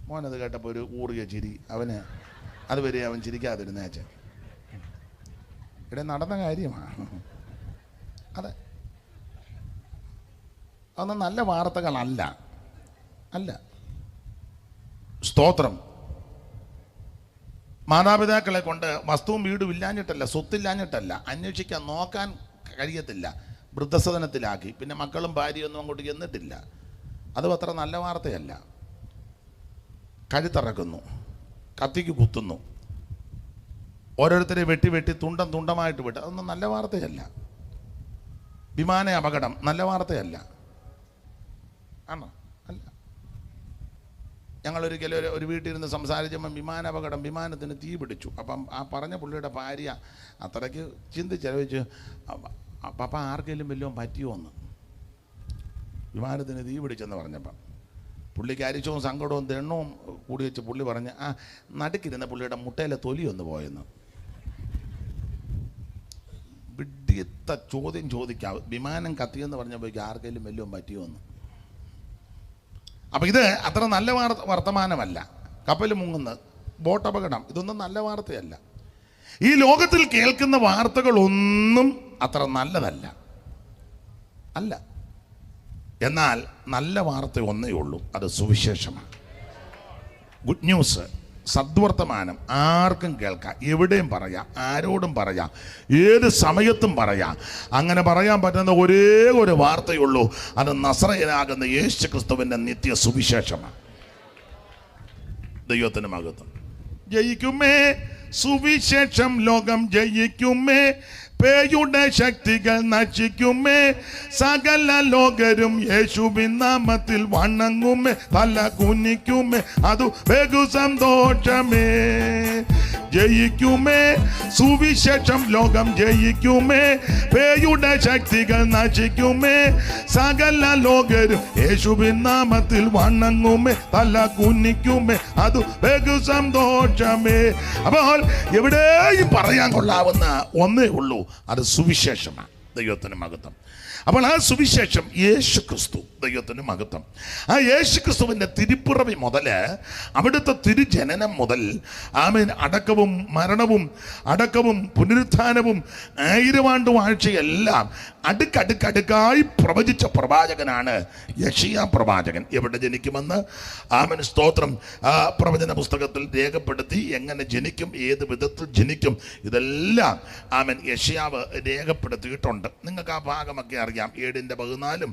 മോനത് കേട്ടപ്പോൾ ഒരു ഊറിയ ചിരി, അവന് അതുവരെ അവൻ ചിരിക്കാതിരുന്നേച്ച്. ഇവിടെ നടന്ന കാര്യമാണ്. അതെ, അതൊന്നും നല്ല വാർത്തകളല്ല. അല്ല. സ്തോത്രം. മാതാപിതാക്കളെ കൊണ്ട് വസ്തുവും വീടും ഇല്ലാഞ്ഞിട്ടല്ല, സ്വത്തില്ലാഞ്ഞിട്ടല്ല, അന്വേഷിക്കാൻ നോക്കാൻ കഴിയത്തില്ല, വൃദ്ധസദനത്തിലാക്കി. പിന്നെ മക്കളും ഭാര്യയൊന്നും അങ്ങോട്ട് ചെന്നിട്ടില്ല. അതും അത്ര നല്ല വാർത്തയല്ല. കഴുത്തിറക്കുന്നു, കത്തിക്ക് കുത്തുന്നു, ഓരോരുത്തരെ വെട്ടി തുണ്ടം തുണ്ടമായിട്ട് വിട്ട്, അതൊന്നും നല്ല വാർത്തയല്ല. വിമാന അപകടം നല്ല വാർത്തയല്ല. ആണോ? അല്ല. ഞങ്ങളൊരിക്കലും ഒരു വീട്ടിൽ ഇരുന്ന് സംസാരിച്ചപ്പം വിമാനാപകടം, വിമാനത്തിന് തീ പിടിച്ചു. അപ്പം ആ പറഞ്ഞ പുള്ളിയുടെ ഭാര്യ അത്രയ്ക്ക് ചിന്തിച്ചു, പപ്പ ആർക്കെങ്കിലും വല്ലതും പറ്റിയോ എന്ന്. വിമാനത്തിന് തീ പിടിച്ചെന്ന് പറഞ്ഞപ്പം പുള്ളിക്ക് അരിച്ചവും സങ്കടവും ദണ്ണവും കൂടി വെച്ച് പുള്ളി പറഞ്ഞ് ആ നടുക്കിരുന്ന പുള്ളിയുടെ മുട്ടയിലെ തൊലി ഒന്ന് പോയെന്ന്. വിഡ്ഢിത്ത ചോദ്യം ചോദിക്കാം. വിമാനം കത്തിയെന്ന് പറഞ്ഞപ്പോഴേക്ക് ആർക്കെങ്കിലും വല്ലതും പറ്റിയോ എന്ന്. അപ്പം ഇത് അത്ര നല്ല വർത്തമാനമല്ല. കപ്പൽ മുങ്ങുന്ന, ബോട്ട് അപകടം, ഇതൊന്നും നല്ല വാർത്തയല്ല. ഈ ലോകത്തിൽ കേൾക്കുന്ന വാർത്തകളൊന്നും അത്ര നല്ലതല്ല. അല്ല. എന്നാൽ നല്ല വാർത്ത ഒന്നേ ഉള്ളൂ, അത് സുവിശേഷമാണ്. ഗുഡ് ന്യൂസ്, സദ്വർത്തമാനം ആർക്കും കേൾക്കാം, എവിടെയും പറയാം, ആരോടും പറയാം, ഏത് സമയത്തും പറയാം. അങ്ങനെ പറയാൻ പറ്റുന്ന ഒരേ ഒരു വാർത്തയുള്ളൂ, അത് നസറയനാകുന്ന യേശു ക്രിസ്തുവിൻ്റെ നിത്യ സുവിശേഷമാണ്. ദൈവത്തിന് മഹത്വം. ജയിക്കുമേ സുവിശേഷം, ലോകം ജയിക്കുമേ, പേയുടെ ശക്തികൾ നശിക്കുമേ, സകല ലോകരും യേശുവിൻ നാമത്തിൽ വണങ്ങുമേ, തല കുനിക്കുമേ, അതു ബഹു സന്തോഷമേ. ജയിക്കുമേ സുവിശേഷം, ലോകം ജയിക്കുമേ, പേയുടെ ശക്തികൾ നശിക്കുമേ, സകല ലോകരും യേശുവിൻ നാമത്തിൽ വണങ്ങുമേ, തല കുനിക്കുമേ, അതു ബഹു സന്തോഷമേ. അപ്പോൾ എവിടെയും പറയാൻ കൊള്ളാവുന്ന ഒന്നേ ഉള്ളൂ, അത് സുവിശേഷമാണ്. ദൈവത്തിന് മഹത്വം. അപ്പോൾ ആ സുവിശേഷം യേശു ക്രിസ്തു, ദൈവത്തിന് മഹത്വം. ആ യേശു ക്രിസ്തുവിൻ്റെ തിരുപ്പിറവി മുതൽ, അവിടുത്തെ തിരുജനനം മുതൽ, ആമേൻ, അടക്കവും മരണവും അടക്കവും പുനരുത്ഥാനവും 1000 ആണ്ട് വാഴ്ചയെല്ലാം അടുക്കടുക്കടുക്കായി പ്രവചിച്ച പ്രവാചകനാണ് യെശയ്യാ പ്രവാചകൻ. എവിടെ ജനിക്കുമെന്ന്, ആമേൻ, സ്തോത്രം, പ്രവചന പുസ്തകത്തിൽ രേഖപ്പെടുത്തി. എങ്ങനെ ജനിക്കും, ഏത് വിധത്തിൽ ജനിക്കും, ഇതെല്ലാം ആമേൻ യെശയ്യാവ് രേഖപ്പെടുത്തിയിട്ടുണ്ട്. നിങ്ങൾക്ക് ആ ഭാഗമൊക്കെ അറിയാം. 7:14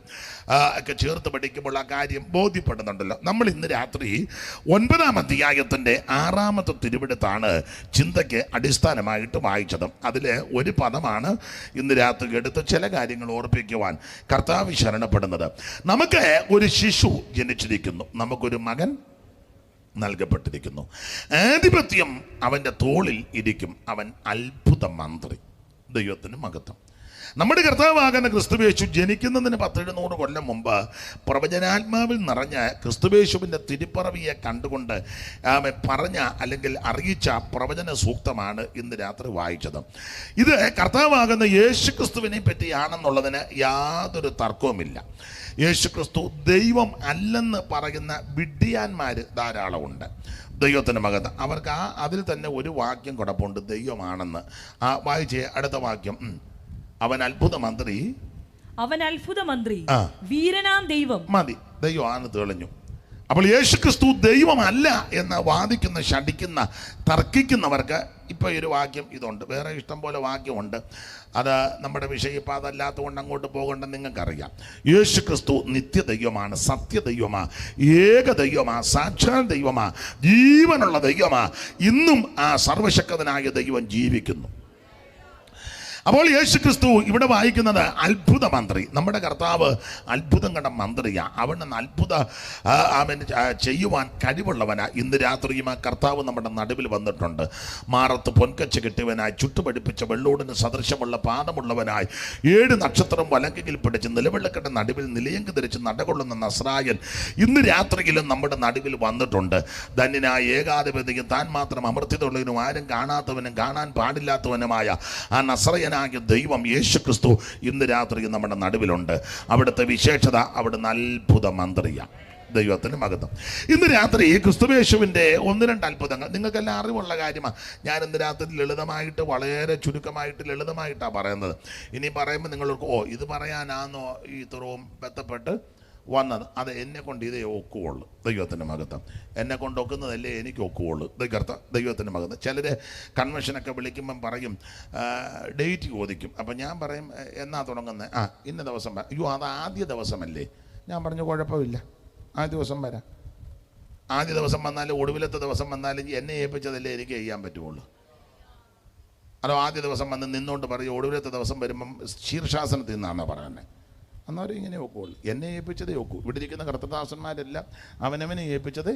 ഒക്കെ ചേർത്ത് പഠിക്കുമ്പോൾ ആ കാര്യം ബോധ്യപ്പെടുന്നുണ്ടല്ലോ. നമ്മൾ ഇന്ന് രാത്രി 9-ാം അധ്യായത്തിൻ്റെ 6-ാമത്തെ തിരുവെടുത്താണ് ചിന്തയ്ക്ക് അടിസ്ഥാനമായിട്ട് വായിച്ചത്. അതിൽ ഒരു പദമാണ് ഇന്ന് രാത്രി എടുത്ത് ചില കാര്യങ്ങൾ ഓർപ്പിക്കുവാൻ കർത്താവ് ശരണപ്പെടുന്നത്. നമുക്ക് ഒരു ശിശു ജനിച്ചിരിക്കുന്നു, നമുക്കൊരു മകൻ നൽകപ്പെട്ടിരിക്കുന്നു. ആധിപത്യം അവൻ്റെ തോളിൽ ഇരിക്കും, അവൻ അത്ഭുത മന്ത്രി. ദൈവത്തിന് മഹത്വം. നമ്മുടെ കർത്താവാകുന്ന ക്രിസ്തുവേശു ജനിക്കുന്നതിന് 1700 കൊല്ലം മുമ്പ് പ്രവചനാത്മാവിൽ നിറഞ്ഞ ക്രിസ്തുവേശുവിൻ്റെ തിരുപ്പിറവിയെ കണ്ടുകൊണ്ട് പറഞ്ഞ അല്ലെങ്കിൽ അറിയിച്ച പ്രവചന സൂക്തമാണ് ഇന്ന് രാത്രി വായിച്ചത്. ഇത് കർത്താവാകുന്ന യേശു ക്രിസ്തുവിനെ പറ്റിയാണെന്നുള്ളതിന് യാതൊരു തർക്കവുമില്ല. യേശു ക്രിസ്തു ദൈവം അല്ലെന്ന് പറയുന്ന വിഡ്ഢിയാന്മാർ ധാരാളമുണ്ട്. ദൈവത്തിൻ്റെ മകത്ത് അവർക്ക് അതിൽ തന്നെ ഒരു വാക്യം കുഴപ്പമുണ്ട്, ദൈവമാണെന്ന്. വായിച്ചേ അടുത്ത വാക്യം. അവൻ അത്ഭുത മന്ത്രി, അവൻ അത്ഭുത മന്ത്രി, വീരനാം ദൈവം. മതി, ദൈവമാണ് തെളിഞ്ഞു. അപ്പോൾ യേശു ക്രിസ്തു ദൈവമല്ല എന്ന് വാദിക്കുന്ന, ശഠിക്കുന്ന, തർക്കിക്കുന്നവർക്ക് ഇപ്പോൾ ഒരു വാക്യം ഇതുണ്ട്. വേറെ ഇഷ്ടം പോലെ വാക്യമുണ്ട്. അത് നമ്മുടെ വിഷയം ഇപ്പം അതല്ലാത്തതുകൊണ്ട് അങ്ങോട്ട് പോകേണ്ടെന്ന് നിങ്ങൾക്കറിയാം. യേശു ക്രിസ്തു നിത്യദൈവമാണ്, സത്യദൈവമാണ്, ഏകദൈവമാണ്, സാക്ഷാൽ ദൈവമാണ്, ജീവനുള്ള ദൈവമാണ്. ഇന്നും ആ സർവശക്തനായ ദൈവം ജീവിക്കുന്നു. അപ്പോൾ യേശു ക്രിസ്തു ഇവിടെ വായിക്കുന്നത് അത്ഭുത മന്ത്രി. നമ്മുടെ കർത്താവ് അത്ഭുതം കണ്ട മന്ത്രിയാ. അവിടുന്ന് അത്ഭുത ചെയ്യുവാൻ കഴിവുള്ളവനാ. ഇന്ന് രാത്രിയും ആ കർത്താവ് നമ്മുടെ നടുവിൽ വന്നിട്ടുണ്ട്. മാറത്ത് പൊൻകച്ച കെട്ടിയവനായി, ചുട്ടുപടിപ്പിച്ച വെള്ളോടിന് സദൃശമുള്ള പാദമുള്ളവനായി, 7 നക്ഷത്രം വലങ്കയിൽ പിടിച്ച് നിലവിളക്കയുടെ നടുവിൽ നിലയങ്കി ധരിച്ച് നടകൊള്ളുന്ന നസ്രായൻ ഇന്ന് രാത്രിയിലും നമ്മുടെ നടുവിൽ വന്നിട്ടുണ്ട്. ധന്യനായ ഏകാധിപതിയും താൻ മാത്രം അമർത്യതയുള്ളവനും ആരും കാണാത്തവനും കാണാൻ പാടില്ലാത്തവനുമായ ആ നസ്രയനായ ദൈവം യേശു ക്രിസ്തു ഇന്ന് രാത്രി നമ്മുടെ നടുവിലുണ്ട്. അവിടുത്തെ വിശേഷത അവിടുന്ന് അത്ഭുത മന്ത്രിയാണ്. ദൈവത്തിന് മഹത്വം. ഇന്ന് രാത്രി ക്രിസ്തുയേശുവിൻ്റെ 1-2 അത്ഭുതങ്ങൾ നിങ്ങൾക്കെല്ലാം അറിവുള്ള കാര്യമാണ്. ഞാൻ ഇന്ന് രാത്രി ലളിതമായിട്ട്, വളരെ ചുരുക്കമായിട്ട് ലളിതമായിട്ടാണ് പറയുന്നത്. ഇനി പറയുമ്പോൾ നിങ്ങൾക്ക് ഇത് പറയാനാണോ ഈ ഇത്രയും ബന്ധപ്പെട്ട് വന്നത്? അത് എന്നെ കൊണ്ട് ഇതേ ഒക്കുള്ളൂ. ദൈവത്തിൻ്റെ മഹത്വം. എന്നെ കൊണ്ട് ഒക്കുന്നതല്ലേ എനിക്ക് ഒക്കുള്ളൂ. ദൈവത്തിൻ്റെ മഹത്വം. ചിലർ കൺവെൻഷനൊക്കെ വിളിക്കുമ്പം പറയും, ഡേറ്റ് ചോദിക്കും. അപ്പം ഞാൻ പറയും, എന്നാ തുടങ്ങുന്നത്? ഇന്ന ദിവസം. അയ്യോ, അത് ആദ്യ ദിവസമല്ലേ? ഞാൻ പറഞ്ഞു, കുഴപ്പമില്ല, ആദ്യ ദിവസം വരാം. ആദ്യ ദിവസം വന്നാലും ഒടുവിലത്തെ ദിവസം വന്നാലും എന്നെ ഏൽപ്പിച്ചതല്ലേ എനിക്ക് ചെയ്യാൻ പറ്റുള്ളൂ. അതോ ആദ്യ ദിവസം വന്ന് നിന്നുകൊണ്ട് പറയും, ഒടുവിലത്തെ ദിവസം വരുമ്പം ശീർഷാസനത്തിൽ നിന്നാണ് പറയുന്നത്. അന്നവരും ഇങ്ങനെ ഒക്കുള്ളൂ. എന്നെ ഏൽപ്പിച്ചതേ ഒക്കൂ. ഇവിടെ ഇരിക്കുന്ന കർത്തദാസന്മാരെല്ലാം അവനവനെ ഏൽപ്പിച്ചത്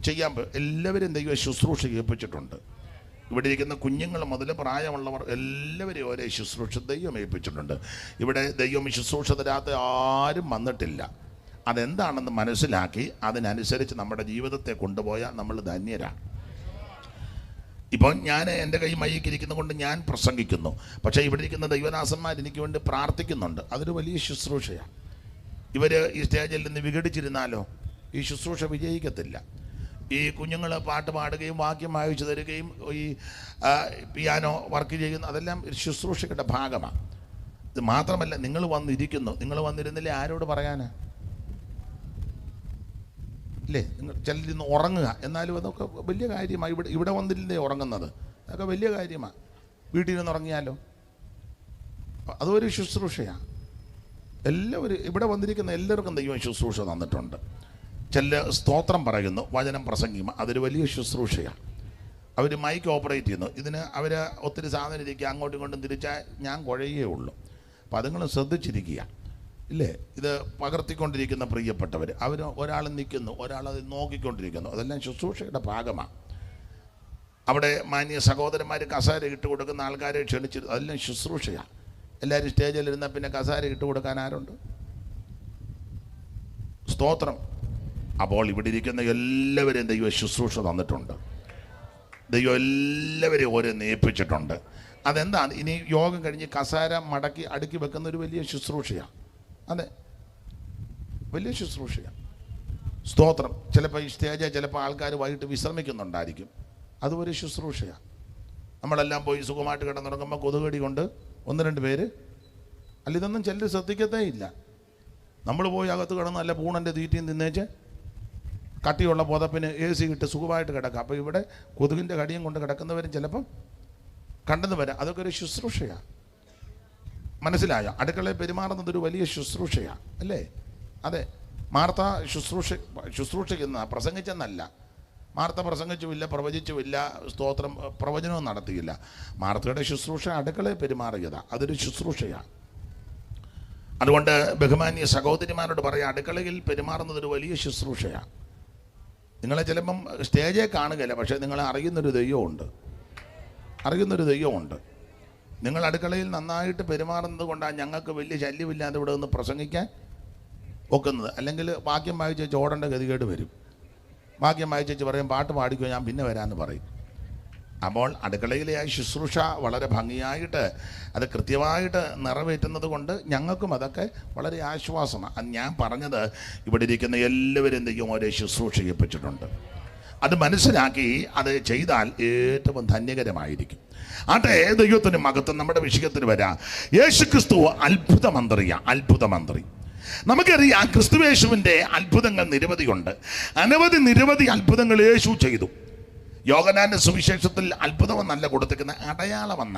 ചെയ്യാൻ എല്ലാവരും ദൈവം ശുശ്രൂഷ ഏൽപ്പിച്ചിട്ടുണ്ട്. ഇവിടെ ഇരിക്കുന്ന കുഞ്ഞുങ്ങൾ മുതൽ പ്രായമുള്ളവർ എല്ലാവരെയും ഒരേ ശുശ്രൂഷ ദൈവം ഏൽപ്പിച്ചിട്ടുണ്ട്. ഇവിടെ ദൈവം ശുശ്രൂഷ തരാത്ത ആരും വന്നിട്ടില്ല. അതെന്താണെന്ന് മനസ്സിലാക്കി അതിനനുസരിച്ച് നമ്മുടെ ജീവിതത്തെ കൊണ്ടുപോയാൽ നമ്മൾ ധന്യരാണ്. ഇപ്പോൾ ഞാൻ എൻ്റെ കൈ മയ്യിക്കിരിക്കുന്നത് കൊണ്ട് ഞാൻ പ്രസംഗിക്കുന്നു. പക്ഷേ ഇവിടെ ഇരിക്കുന്ന ദൈവദാസന്മാർ എനിക്ക് വേണ്ടി പ്രാർത്ഥിക്കുന്നുണ്ട്. അതൊരു വലിയ ശുശ്രൂഷയാണ്. ഇവർ ഈ സ്റ്റേജിൽ നിന്ന് വിഘടിച്ചിരുന്നാലോ ഈ ശുശ്രൂഷ വിജയിക്കത്തില്ല. ഈ കുഞ്ഞുങ്ങൾ പാട്ട് പാടുകയും വാക്യം വായിച്ചു തരികയും ഈ പിയാനോ വർക്ക് ചെയ്യുന്നു, അതെല്ലാം ശുശ്രൂഷയുടെ ഭാഗമാണ്. ഇത് മാത്രമല്ല, നിങ്ങൾ വന്നിരിക്കുന്നു. നിങ്ങൾ വന്നിരുന്നില്ലേ ആരോട് പറയാനാ? അല്ലേ? നിങ്ങൾ ചിലരിന്ന് ഉറങ്ങുക, എന്നാലും അതൊക്കെ വലിയ കാര്യമാണ്. ഇവിടെ വന്നിരുന്നേ ഉറങ്ങുന്നത്, അതൊക്കെ വലിയ കാര്യമാണ്. വീട്ടിൽ നിന്ന് ഉറങ്ങിയാലോ അതൊരു ശുശ്രൂഷയാണ്. എല്ലാവരും ഇവിടെ വന്നിരിക്കുന്ന എല്ലാവർക്കും ദൈവം ശുശ്രൂഷ തന്നിട്ടുണ്ട്. ചില സ്തോത്രം പറയുന്നു, വചനം പ്രസംഗിക്കും, അതൊരു വലിയ ശുശ്രൂഷയാണ്. അവർ മൈക്ക് ഓപ്പറേറ്റ് ചെയ്യുന്നു. ഇതിന് അവർ ഒത്തിരി സാധനം ഇരിക്കുക, അങ്ങോട്ടും ഇങ്ങോട്ടും തിരിച്ചാൽ ഞാൻ കുഴയേ ഉള്ളൂ. അപ്പോൾ അതുങ്ങൾ ശ്രദ്ധിച്ചിരിക്കുക. ഇല്ലേ? ഇത് പകർത്തിക്കൊണ്ടിരിക്കുന്ന പ്രിയപ്പെട്ടവർ, അവർ ഒരാൾ നിൽക്കുന്നു, ഒരാളത് നോക്കിക്കൊണ്ടിരിക്കുന്നു, അതെല്ലാം ശുശ്രൂഷയുടെ ഭാഗമാണ്. അവിടെ മാന്യ സഹോദരന്മാർ കസേര ഇട്ട് കൊടുക്കുന്ന ആൾക്കാരെ ക്ഷണിച്ച്, അതെല്ലാം ശുശ്രൂഷയാണ്. എല്ലാവരും സ്റ്റേജിലിരുന്നാൽ പിന്നെ കസേര ഇട്ട് കൊടുക്കാൻ ആരുണ്ട്? സ്തോത്രം. അപ്പോൾ ഇവിടെ ഇരിക്കുന്ന എല്ലാവരെയും ദൈവം ശുശ്രൂഷ തന്നിട്ടുണ്ട്. ദൈവം എല്ലാവരെയും ഓരോ ഏൽപ്പിച്ചിട്ടുണ്ട്. അതെന്താണ്? ഇനി യോഗം കഴിഞ്ഞ് കസേര മടക്കി അടുക്കി വെക്കുന്ന ഒരു വലിയ ശുശ്രൂഷയാണ്. അതെ, വലിയ ശുശ്രൂഷയാണ്. സ്തോത്രം. ചിലപ്പോൾ ഈ സ്റ്റേജിൽ ചിലപ്പോൾ ആൾക്കാർ വൈകിട്ട് വിശ്രമിക്കുന്നുണ്ടായിരിക്കും, അതുപോലെ ശുശ്രൂഷയാണ്. നമ്മളെല്ലാം പോയി സുഖമായിട്ട് കിടന്നുറങ്ങുമ്പോൾ കൊതുകടി കൊണ്ട് 1-2 പേര് അല്ല, ഇതൊന്നും ചിലർ ശ്രദ്ധിക്കത്തേ ഇല്ല. നമ്മൾ പോയി അകത്ത് കിടന്ന് നല്ല പൂണൻ്റെ തീറ്റയും തിന്നേച്ച് കട്ടിയുള്ള പുതപ്പിന് AC ഇട്ട് സുഖമായിട്ട് കിടക്കുക. അപ്പോൾ ഇവിടെ കൊതുകിൻ്റെ കടിയും കൊണ്ട് കിടക്കുന്നവരും ചിലപ്പം കണ്ടെന്ന് വരാം. അതൊക്കെ ഒരു ശുശ്രൂഷയാണ്. മനസ്സിലായോ? അടുക്കളയിൽ പെരുമാറുന്നതൊരു വലിയ ശുശ്രൂഷയാണ്, അല്ലേ? അതെ. മാർത്ത ശുശ്രൂഷിക്കുന്ന പ്രസംഗിച്ചെന്നല്ല. മാർത്ത പ്രസംഗിച്ചുമില്ല, പ്രവചിച്ചുമില്ല, സ്തോത്രം പ്രവചനവും നടത്തിയില്ല. മാർത്തയുടെ ശുശ്രൂഷ അടുക്കളയിൽ പെരുമാറിയതാണ്, അതൊരു ശുശ്രൂഷയാണ്. അതുകൊണ്ട് ബഹുമാന്യ സഹോദരിമാരോട് പറയാം, അടുക്കളയിൽ പെരുമാറുന്നതൊരു വലിയ ശുശ്രൂഷയാണ്. നിങ്ങളെ ചിലപ്പം സ്റ്റേജേ കാണുകയില്ല, പക്ഷേ നിങ്ങളെ അറിയുന്നൊരു ദൈവമുണ്ട്. നിങ്ങൾ അടുക്കളയിൽ നന്നായിട്ട് പെരുമാറുന്നത് കൊണ്ടാണ് ഞങ്ങൾക്ക് വലിയ ശല്യമില്ലാതെ ഇവിടെ നിന്ന് പ്രസംഗിക്കാൻ ഒക്കുന്നത്. അല്ലെങ്കിൽ വാക്യം വായിച്ച് ഓടേണ്ട ഗതികേട് വരും. വാക്യം വായിച്ച് പറയും, പാട്ട് പാടിക്കോ, ഞാൻ പിന്നെ വരാമെന്ന് പറയും. അപ്പോൾ അടുക്കളയിലെ ആ ശുശ്രൂഷ വളരെ ഭംഗിയായിട്ട് അത് കൃത്യമായിട്ട് നിറവേറ്റുന്നത് കൊണ്ട് ഞങ്ങൾക്കും അതൊക്കെ വളരെ ആശ്വാസമാണ്. അത് ഞാൻ പറഞ്ഞത്, ഇവിടെ ഇരിക്കുന്ന എല്ലാവരും ദൈവം ഒരേ ശുശ്രൂഷ ഏൽപ്പിച്ചിട്ടുണ്ട്. അത് മനസ്സിലാക്കി അത് ചെയ്താൽ ഏറ്റവും ധന്യകരമായിരിക്കും. ആട്ടെ, ദൈവത്തിന് മഹത്വം. നമ്മുടെ വിഷയത്തിന് വരാം. യേശു ക്രിസ്തു അത്ഭുത മന്ത്രി. നമുക്കറിയാം, ക്രിസ്തുയേശുവിൻ്റെ അത്ഭുതങ്ങൾ നിരവധിയുണ്ട്. നിരവധി അത്ഭുതങ്ങൾ യേശു ചെയ്തു. യോഹന്നാന്റെ സുവിശേഷത്തിൽ അത്ഭുതം എന്നല്ല കൊടുത്തിരിക്കുന്ന അടയാളം.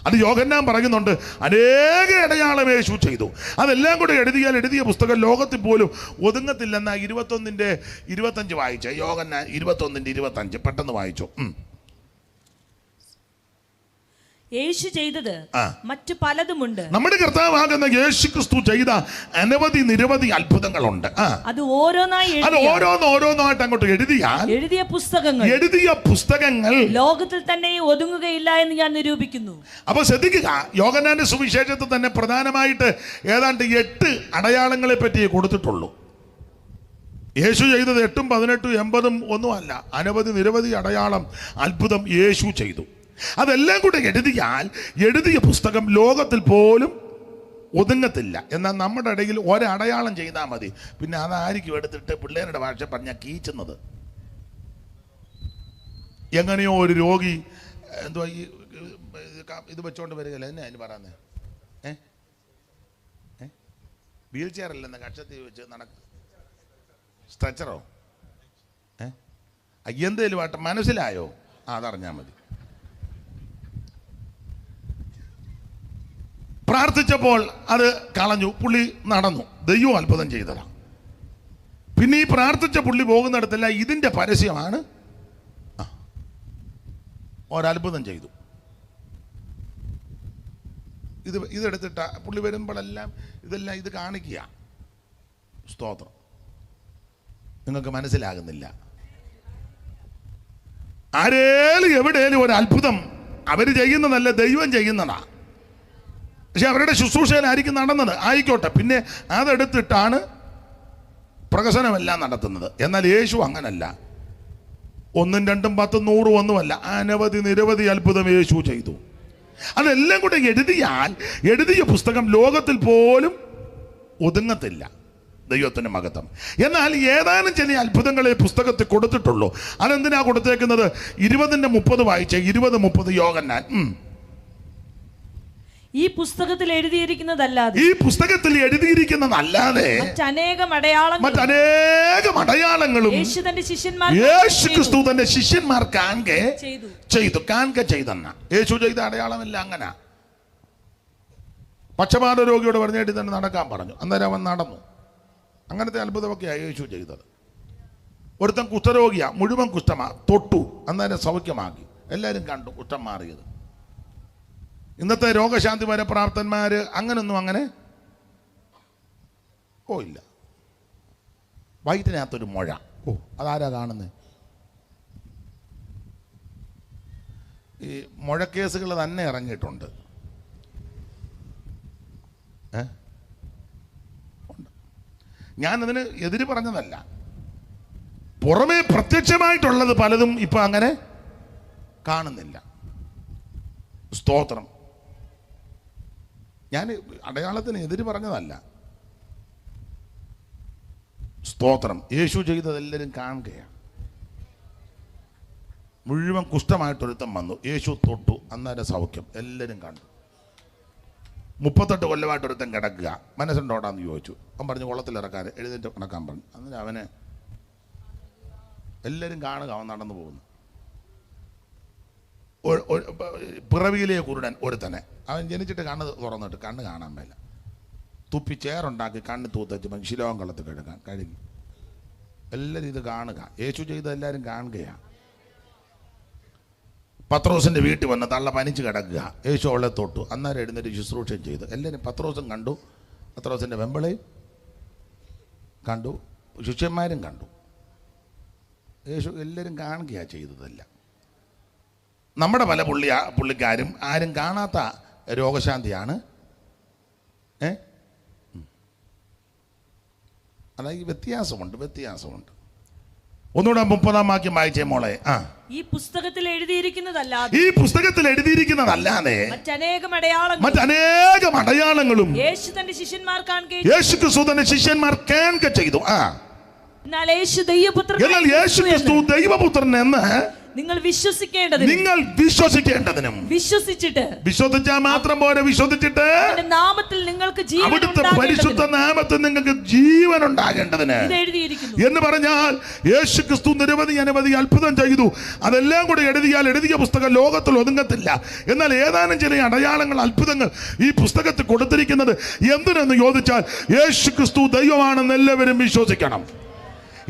അത് യോഹന്നാൻ പറയുന്നുണ്ട്, അനേക അടയാളം യേശു ചെയ്തു. അതെല്ലാം കൂടെ എഴുതിയ പുസ്തകം ലോകത്തിൽ പോലും ഒതുങ്ങത്തില്ലെന്ന 21:25 വായിച്ച യോഹന്നാൻ 21:25 പെട്ടെന്ന് വായിച്ചു. യേശു ചെയ്തത് ആ. മറ്റു പലതുമുണ്ട്. നമ്മുടെ കർത്താവാകുന്ന യേശു ക്രിസ്തു ചെയ്ത അനവധി നിരവധി അത്ഭുതങ്ങളുണ്ട്. അത് ഓരോന്നായിട്ട് അങ്ങോട്ട് എഴുതിയ പുസ്തകങ്ങൾ ലോകത്തിൽ തന്നെ ഒതുങ്ങുകയില്ല എന്ന് ഞാൻ നിരൂപിക്കുന്നു. അപ്പൊ ശ്രദ്ധിക്കുക, യോഹന്നാന്റെ സുവിശേഷത്തിൽ തന്നെ പ്രധാനമായിട്ട് ഏതാണ്ട് 8 അടയാളങ്ങളെ പറ്റി കൊടുത്തിട്ടുള്ളൂ. യേശു ചെയ്തത് 8, 18, 80 ഒന്നുമല്ല, അനവധി നിരവധി അടയാളം അത്ഭുതം യേശു ചെയ്തു. അതെല്ലാം കൂടെ എഴുതിയ പുസ്തകം ലോകത്തിൽ പോലും ഒതുങ്ങത്തില്ല. എന്നാൽ നമ്മുടെ ഇടയിൽ ഒരടയാളം ചെയ്താൽ മതി, പിന്നെ അതായിരിക്കും എടുത്തിട്ട് പിള്ളേരുടെ ഭാഷ പറഞ്ഞാൽ കീച്ചുന്നത്. എങ്ങനെയോ ഒരു രോഗി എന്തോ ഇത് വെച്ചോണ്ട് വരികയല്ല, എന്നെ അതിന് പറയുന്നത് വീൽ ചെയറല്ലെന്ന് കക്ഷത്തിൽ വെച്ച് സ്ട്രെച്ചറോ എന്തേലും ആട്ടെ, മനസ്സിലായോ? അതറിഞ്ഞാൽ മതി. പ്രാർത്ഥിച്ചപ്പോൾ അത് കളഞ്ഞു, പുള്ളി നടന്നു. ദൈവം അത്ഭുതം ചെയ്തതാണ്. പിന്നെ ഈ പ്രാർത്ഥിച്ച പുള്ളി പോകുന്നിടത്തല്ല ഇതിൻ്റെ പരസ്യമാണ്. ഒരത്ഭുതം ചെയ്തു. ഇതെടുത്തിട്ട പുള്ളി വരുമ്പോഴെല്ലാം ഇത് കാണിക്കുക. സ്തോത്രം. നിങ്ങൾക്ക് മനസ്സിലാകുന്നില്ല. ആരേലും എവിടെയും ഒരു അത്ഭുതം അവർ ചെയ്യുന്നതല്ല, ദൈവം ചെയ്യുന്നതാ. പക്ഷെ അവരുടെ ശുശ്രൂഷയിലായിരിക്കും നടന്നത്, ആയിക്കോട്ടെ. പിന്നെ അതെടുത്തിട്ടാണ് പ്രകസനമെല്ലാം നടത്തുന്നത്. എന്നാൽ യേശു അങ്ങനല്ല. 1, 2, 10, 100 ഒന്നുമല്ല, അനവധി നിരവധി അത്ഭുതം യേശു ചെയ്തു. അതെല്ലാം കൂടെ എഴുതിയ പുസ്തകം ലോകത്തിൽ പോലും ഒതുങ്ങത്തില്ല. ദൈവത്തിന് മഹത്വം. എന്നാൽ ഏതാനും ചില അത്ഭുതങ്ങളെ പുസ്തകത്തിൽ കൊടുത്തിട്ടുള്ളൂ. അതെന്തിനാ കൊടുത്തേക്കുന്നത്? 20-30 വായിച്ച 20-30 യോഹന്നാൻ. ഈ പുസ്തകത്തിൽ എഴുതിയിരിക്കുന്നതല്ലാതെ മറ്റനേകം അടയാളങ്ങളും യേശു ക്രിസ്തു തന്റെ ശിഷ്യന്മാർ ചെയ്തെന്ന. യേശു ചെയ്ത അടയാളമില്ല. അങ്ങനെ പക്ഷപാത രോഗിയോട് പറഞ്ഞിട്ട് തന്നെ നടക്കാൻ പറഞ്ഞു, അന്നേരം അവൻ നടന്നു. അങ്ങനത്തെ അത്ഭുതമൊക്കെയാണ് യേശു ചെയ്തത്. ഒരുത്തൻ കുഷ്ഠരോഗിയാ, മുഴുവൻ കുഷ്ഠമാ, തൊട്ടു, അന്നേരം സൗഖ്യമാക്കി. എല്ലാവരും കണ്ടു കുഷ്ഠം മാറിയത്. ഇന്നത്തെ രോഗശാന്തി വരെ പ്രാപ്തന്മാർ അങ്ങനെ ഇല്ല. വയറ്റിനകത്തൊരു മുഴ, അതാരാ കാണുന്നത്? ഈ മുഴക്കേസുകൾ തന്നെ ഇറങ്ങിയിട്ടുണ്ട്. ഞാനതിന് എതിര് പറഞ്ഞതല്ല. പുറമേ പ്രത്യക്ഷമായിട്ടുള്ളത് പലതും ഇപ്പൊ അങ്ങനെ കാണുന്നില്ല. സ്തോത്രം. ഞാൻ അടയാളത്തിന് എതിര് പറഞ്ഞതല്ല. സ്തോത്രം. യേശു ചെയ്തതെല്ലാവരും കാണുകയാണ്. മുഴുവൻ കുഷ്ഠമായിട്ടൊരുത്തം വന്നു, യേശു തൊട്ടു, അന്നേരം സൗഖ്യം. എല്ലാവരും കണ്ടു. 38 കൊല്ലമായിട്ടൊരുത്തം കിടക്കുക, മനസ്സുണ്ടോടാന്ന് ചോദിച്ചു. അവൻ പറഞ്ഞു കുളത്തിലിറക്കാൻ, എഴുന്നേറ്റ് കിടക്കാൻ പറഞ്ഞു. അന്നേരം അവനെ എല്ലാവരും കാണുക, അവൻ നടന്നു പോകുന്നു. പിറവിയിലെ കുരുടൻ ഒരുത്തനെ, അവൻ ജനിച്ചിട്ട് കണ്ണ് തുറന്നിട്ട് കണ്ണ് കാണാൻ മേല, തുപ്പി ചേറുണ്ടാക്കി കണ്ണ് തൂത്തച്ച് ശിലോകം കള്ളത്തിൽ കഴുകി. എല്ലാവരും ഇത് കാണുക. യേശു ചെയ്ത് എല്ലാവരും കാണുകയാണ്. പത്രോസിന്റെ വീട്ടിൽ വന്ന് തള്ള പനിച്ച് കിടക്കുക, യേശു അവളെ തൊട്ടു, അന്നേരം എഴുന്നേറ്റ് ശുശ്രൂഷയും ചെയ്തു. എല്ലാവരും പത്രോസും കണ്ടു, പത്രോസിന്റെ വെമ്പളയും കണ്ടു, ശിഷ്യന്മാരും കണ്ടു. യേശു എല്ലാവരും കാണുകയാണ് ചെയ്തതല്ല. നമ്മുടെ പല പുള്ളിക്കാരും ആരും കാണാത്ത രോഗശാന്തിയാണ്. അതായത് വ്യത്യാസമുണ്ട്. ഒന്നുകൂടെ 30-ാം വാക്യം വായിച്ചേ മോളെ. ഈ പുസ്തകത്തിൽ എഴുതിയിരിക്കുന്നതല്ലാതെ മറ്റനേകം അടയാളങ്ങളും യേശു തന്റെ ശിഷ്യന്മാർ കാണുക ചെയ്തു. എന്നാൽ യേശു ക്രിസ്തു ദൈവപുത്രൻ എന്ന് നിങ്ങൾ വിശ്വസിക്കേണ്ടതിനും വിശ്വസിച്ചാൽ മാത്രം പോരെ, വിശ്വസിച്ചിട്ട് അവിടുത്തെ പരിശുദ്ധ നാമത്തിൽ നിങ്ങൾക്ക് ജീവൻ ഉണ്ടാകേണ്ടതിന് എന്ന് പറഞ്ഞാൽ യേശു ക്രിസ്തു നിരവധി അത്ഭുതം ചെയ്തു. അതെല്ലാം കൂടെ എഴുതിയ പുസ്തകം ലോകത്തിൽ ഒതുങ്ങത്തില്ല. എന്നാൽ ഏതാനും ചില അടയാളങ്ങൾ, അത്ഭുതങ്ങൾ ഈ പുസ്തകത്തിൽ കൊടുത്തിരിക്കുന്നത് എന്തിനെന്ന് ചോദിച്ചാൽ യേശു ക്രിസ്തു ദൈവമാണെന്ന് എല്ലാവരും വിശ്വസിക്കണം.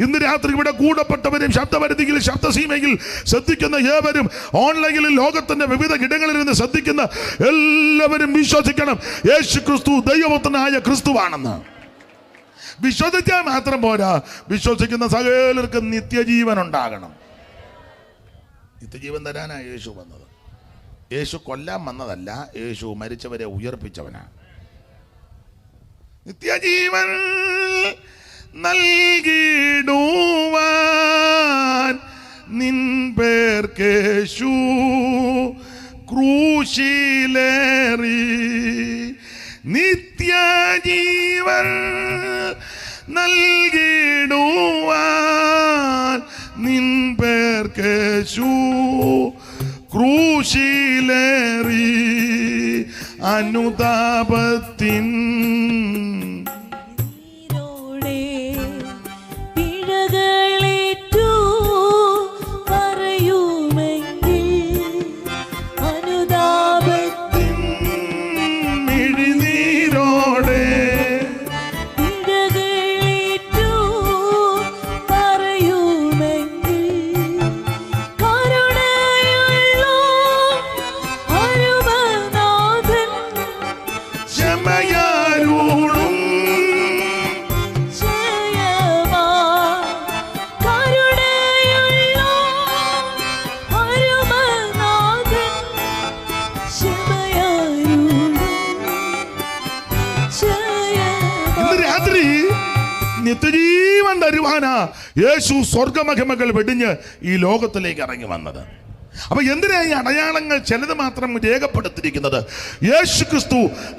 ഇന്ന് രാത്രി ഇവിടെ കൂടപ്പെട്ടവരും ശബ്ദപരിധിയിൽ ശബ്ദസീമയിൽ ശ്രദ്ധിക്കുന്ന ഏവരും ഓൺലൈനിൽ ലോകത്തിന്റെ വിവിധ ഇടങ്ങളിൽ നിന്ന് ശ്രദ്ധിക്കുന്ന എല്ലാവരും വിശ്വസിക്കണം, യേശു ക്രിസ്തു ദൈവപുത്രനായ ക്രിസ്തുവാണെന്ന്. വിശ്വസിച്ചാൽ മാത്രം പോരാ, വിശ്വസിക്കുന്ന സകലർക്കും നിത്യജീവൻ ഉണ്ടാകണം. നിത്യജീവൻ തരാനാണ് യേശു വന്നത്. യേശു കൊല്ലാൻ വന്നതല്ല, യേശു മരിച്ചവരെ ഉയർപ്പിച്ചവനാണ്. നിത്യജീവൻ നൽകിടുവാൻ നിൻ പേർക്കേശു ക്രൂശിലേറി. നിത്യജീവൻ നൽകിടുവാൻ നിൻ പേർക്കേശു ക്രൂശിലേറി. അനുതാപത്തിൻ നിത്യജീവൻ തരുവാനാ യേശു സ്വർഗമഹിമകൾ വെടിഞ്ഞ് ഈ ലോകത്തിലേക്ക് ഇറങ്ങി വന്നത്. അപ്പൊ എന്തിനാ ഈ അടയാളങ്ങൾ ചിലത് മാത്രം രേഖപ്പെടുത്തിയിരിക്കുന്നത്? യേശു ക്രിസ്തു